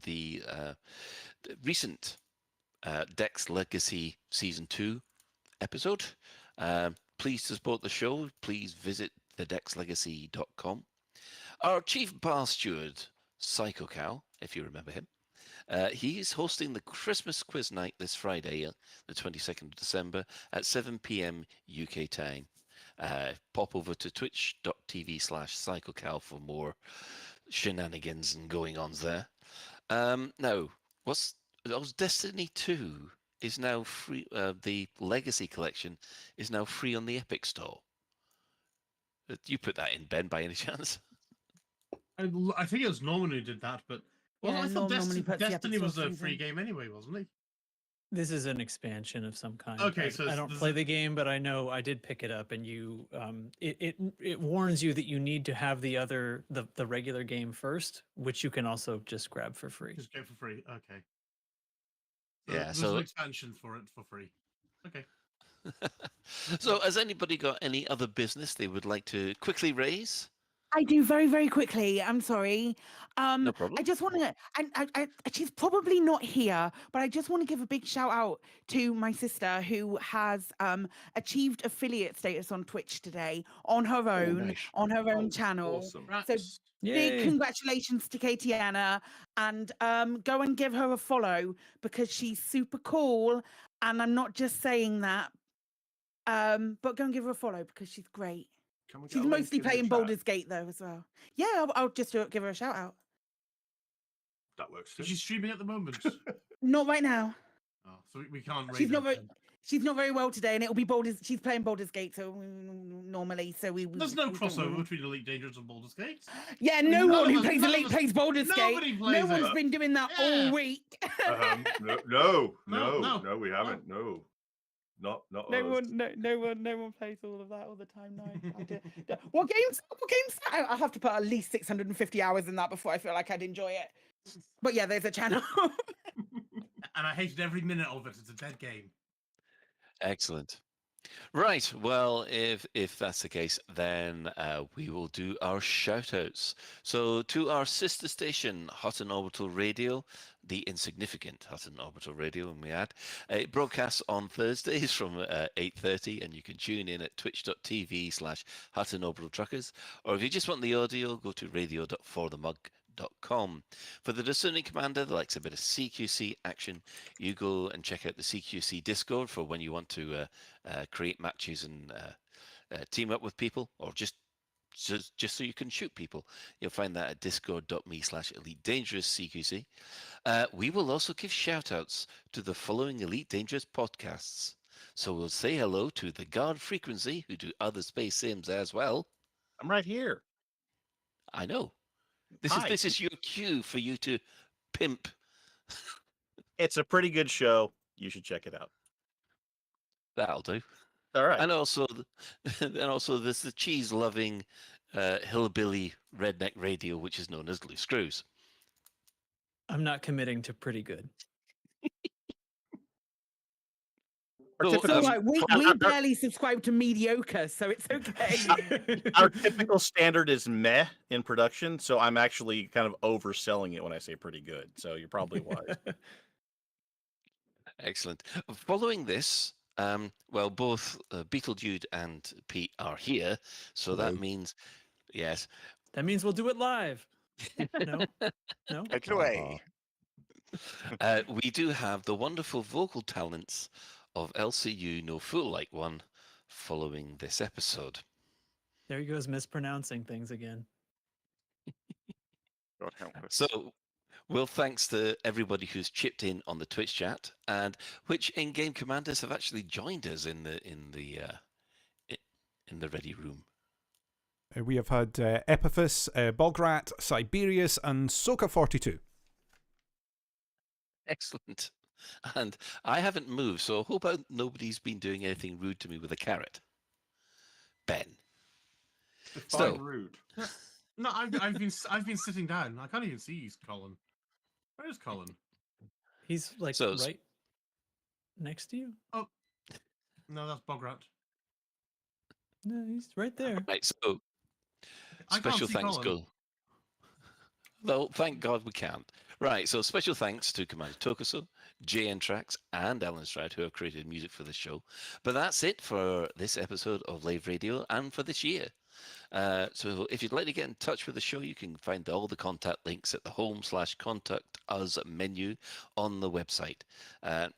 the recent Dex Legacy Season 2 episode. Please to support the show, please visit thedexlegacy.com. Our chief bar steward, Psycho Cow, if you remember him, he's hosting the Christmas quiz night this Friday, the 22nd of December at 7 p.m. UK time. Pop over to twitch.tv/PsychoCal for more shenanigans and going-ons there. Now, Destiny 2 is now free. The Legacy Collection is now free on the Epic Store. You put that in, Ben, by any chance? I think it was Norman who did that, but I thought Destiny was a free game anyway, wasn't it? This is an expansion of some kind. Okay, I don't play the game, but I know I did pick it up, and you, it warns you that you need to have the regular game first, which you can also just grab for free. Just get for free. Okay. Yeah. There's an expansion for it for free. Okay. So, has anybody got any other business they would like to quickly raise? I do very, very quickly. I'm sorry. No problem. I just want to, and she's probably not here, but I just want to give a big shout out to my sister who has achieved affiliate status on Twitch today on her own, on her own channel. Awesome. So big congratulations to Katie Anna, and go and give her a follow because she's super cool. And I'm not just saying that, but go and give her a follow because she's great. She's mostly playing Baldur's Gate though as well. Yeah, I'll just give her a shout out. That works too. Is she streaming at the moment? Not right now. Oh, so we can't. She's not very well today, and it'll be She's playing Baldur's Gate, so normally, so we. There's no crossover between Elite Dangerous and Baldur's Gate. Yeah, no one who plays Elite plays Baldur's Gate. No one's been doing that all week. No, we haven't. No. Not no one plays all of that all the time. No. What games? I have to put at least 650 hours in that before I feel like I'd enjoy it. But yeah, there's a channel. And I hated every minute of it. It's a dead game. Excellent. Right. Well, if that's the case, then we will do our shout-outs. So to our sister station, Hutton Orbital Radio, the insignificant Hutton Orbital Radio, and we add, it broadcasts on Thursdays from 8:30, and you can tune in at twitch.tv/Hutton Orbital Truckers, or if you just want the audio, go to radio.forthemug.com. For the discerning commander that likes a bit of CQC action, you go and check out the CQC Discord for when you want to create matches and team up with people, or just so you can shoot people. You'll find that at discord.me/Elite Dangerous CQC. We will also give shout-outs to the following Elite Dangerous podcasts. So we'll say hello to the Guard Frequency, who do other space sims as well. I'm right here. I know. This is your cue for you to pimp. It's a pretty good show. You should check it out. That'll do. All right. And also there's the cheese-loving hillbilly redneck radio, which is known as Loose Screws. I'm not committing to pretty good. We barely subscribe to mediocre, so it's okay. Our typical standard is meh in production, so I'm actually kind of overselling it when I say pretty good. So you're probably wise. Excellent. Following this, well, both Beetlejude and Pete are here, so that means, yes. That means we'll do it live. No, no. Take it away. We do have the wonderful vocal talents of LCU No Fool Like One following this episode. There he goes mispronouncing things again. God help us. So, well, thanks to everybody who's chipped in on the Twitch chat, and which in-game commanders have actually joined us in the ready room. We have had Epiphus, Bograt, Siberius, and Soka42. Excellent. And I haven't moved, so I hope nobody's been doing anything rude to me with a carrot. Ben. Define rude. No, I've been sitting down. I can't even see you, Colin. Where is Colin? He's like So- right next to you. Oh, no, that's Bograt. No, he's right there. Right, so I can't special see thanks Colin. go. Well, thank God we can't. Right, so special thanks to Commander Tokuso, JN Trax, and Alan Stroud who have created music for this show. But that's it for this episode of Lave Radio and for this year. So if you'd like to get in touch with the show, you can find all the contact links at the home/contact us menu on the website.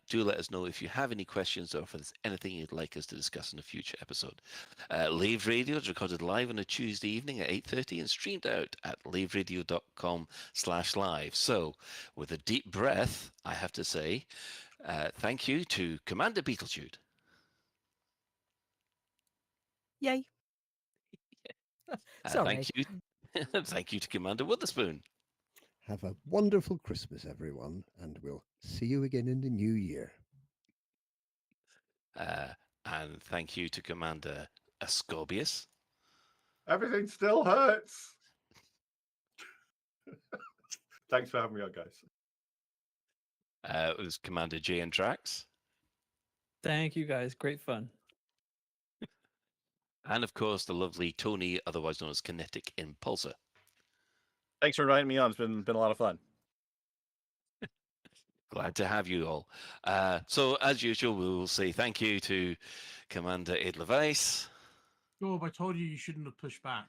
Do let us know if you have any questions or if there's anything you'd like us to discuss in a future episode. Lave Radio is recorded live on a Tuesday evening at 8:30 and streamed out at laveradio.com/live. So with a deep breath, I have to say thank you to Commander Beetlejude. Yay. Sorry. Thank you. Thank you to Commander Witherspoon. Have a wonderful Christmas, everyone, and we'll see you again in the new year. And thank you to Commander Ascobius. Everything still hurts. Thanks for having me on, guys. It was Commander JN Trax. Thank you guys. Great fun. And of course, the lovely Tony, otherwise known as Kinetic Impulsor. Thanks for inviting me on. It's been a lot of fun. Glad to have you all. So, as usual, we will say thank you to Commander Edelweiss. Oh, I told you shouldn't have pushed back.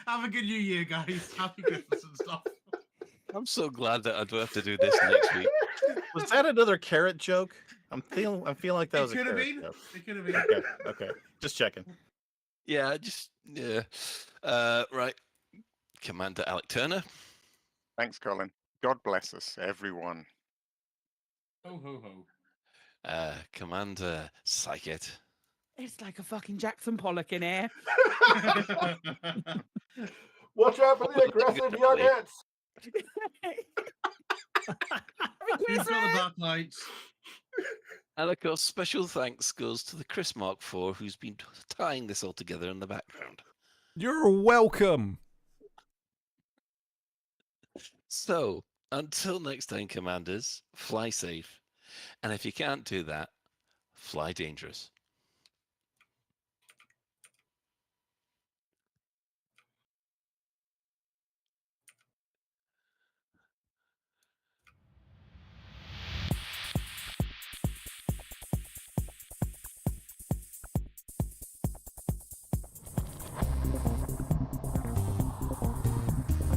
Have a good New Year, guys. Happy Christmas and stuff. I'm so glad that I don't have to do this next week. Was that another carrot joke? I'm feeling like that was a It could have carrot been. joke. It could have been. Okay. Just checking. Yeah. Right. Commander Alec Turner. Thanks, Colin. God bless us, everyone. Ho, ho, ho. Commander Psychic. It's like a fucking Jackson Pollock in here. Watch out for the aggressive youngets. He's got the dark lights. And of course, special thanks goes to the Chris Mark IV, who's been tying this all together in the background. You're welcome. So, until next time, Commanders, fly safe. And if you can't do that, fly dangerous.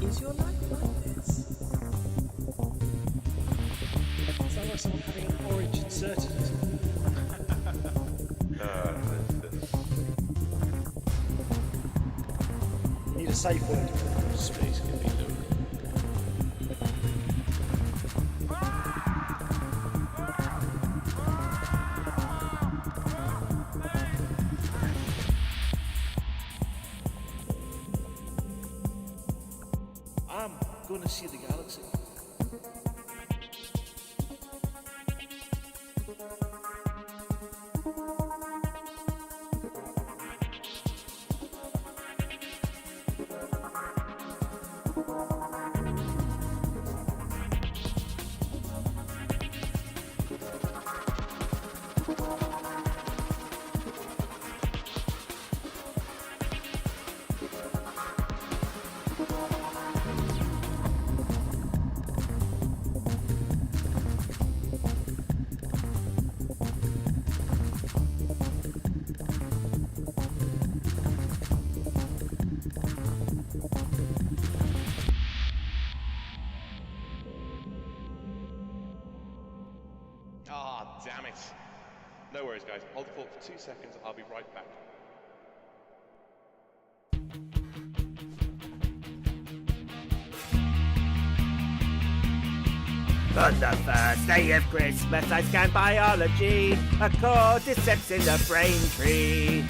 Is your life like this? Sounds like someone having an orange inserted into them. You need a safe word. Space can be low. I'm gonna see the galaxy. guys. Hold the fort for 2 seconds. I'll be right back. On the first day of Christmas, I scanned biology, a cordyceps in the brain tree.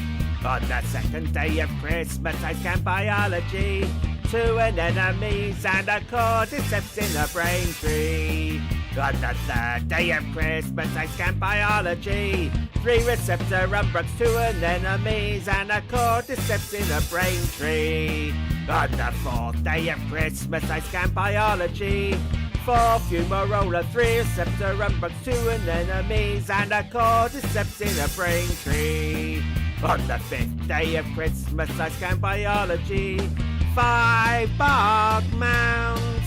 On the second day of Christmas, I scanned biology, 2 anemones and a cordyceps in the brain tree. On the third day of Christmas, I scanned biology, 3 receptor umbrox, 2 anemones and a cordyceps in the brain tree. On the fourth day of Christmas, I scanned biology, 4 fumarola, 3 receptor umbrox, 2 anemones and a cordyceps in a brain tree. On the 5th day of Christmas, I scanned biology, 5 bark mounds,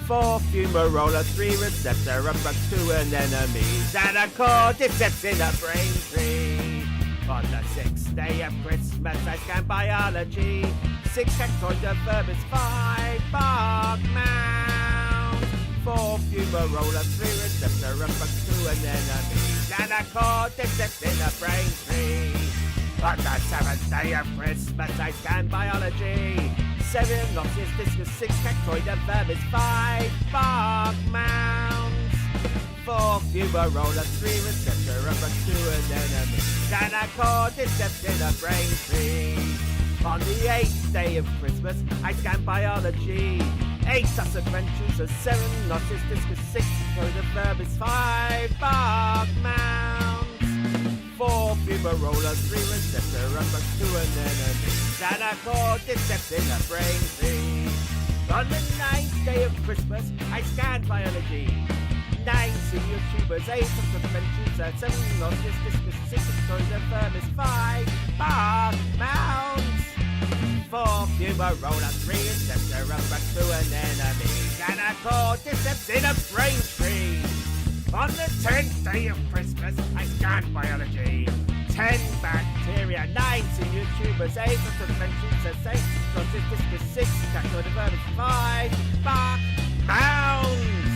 4 fumarola, 3 receptor umbrox, 2 anemones and a cordyceps in a brain tree. On the 6th day of Christmas, I scanned biology, 6 cactoidovermis, 5 bark mounds, 4 fumarola, 3 receptor umbrox, 2 anemones and a cordyceps in a brain tree. On the 7th day of Christmas, I scanned biology, 7 noxious discus, 6 cactoidovermis, 5 bark mounds, 4 fumarola, 3 receptor umbrox, 2 anemones and a cordyceps in a brain tree. On the 8th day of Christmas, I scanned biology, 8 sussex ventures, 7 noxious discus, 6 cactoidovermis, 5 bark mounds, 4 fumarola, 3 receptor umbrox, 2 anemones and a cordyceps in a brain tree. On the 9th day of Christmas, I scanned biology, 9 senior tubers, 8 suspensions, 7 noxious discus, 6 cactoidovermis, 5 bark mounds, 4 fumarola, 3 receptor umbrox, 2 anemones and a cordyceps in a brain tree. On the 10th day of Christmas, I scanned biology, 10 bacteria, 9 senior tubers, 8 suspensions, 6 noxious discus, 6 cactoidovermis, 5 bark mounds,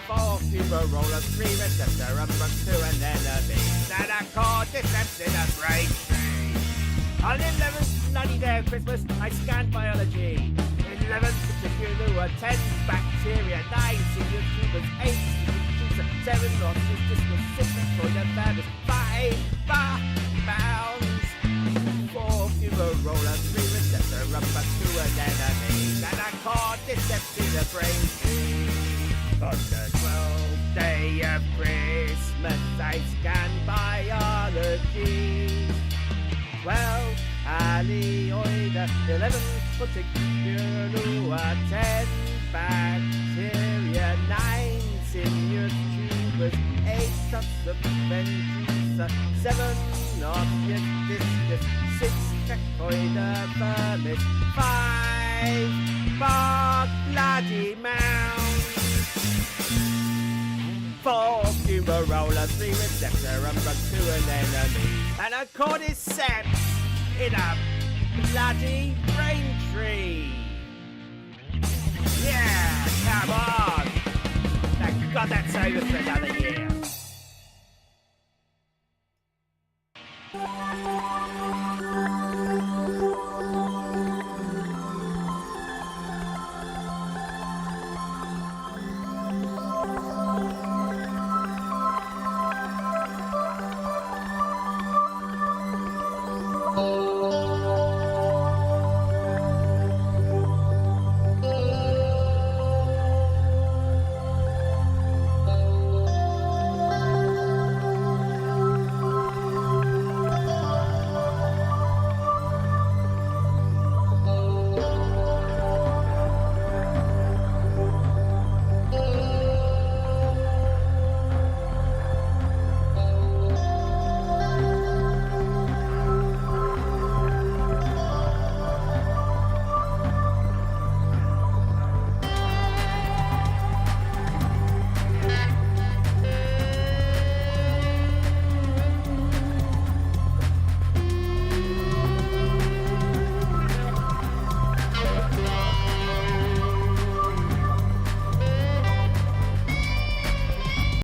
4 fumarola, 3 receptor umbrox, 2 anemones and a cordyceps in a brain tree. On the 11th bloody day of Christmas, I scanned biology, 11 particular, 10 bacteria, 9 senior tubers, 8 7 noxious discus, 6 cactoidovermis, 5 bark mounds, 4 fumarola, 3 receptor umbrox, 2 anemones and a cordyceps in a brain tree. On the 12th day of Christmas, I scanned biology, 12 alioida, 11 particular, 10 bacteria, 9 senior tubers, 8 suspensions, 7 noxious discus, 6 cactoidovermis, 5 bark bloody mounds, 4 fumarola, 3 receptor umbrox, 2 anemones and a cordyceps in a bloody brain tree. Yeah, come on! Thank God that's over for another year.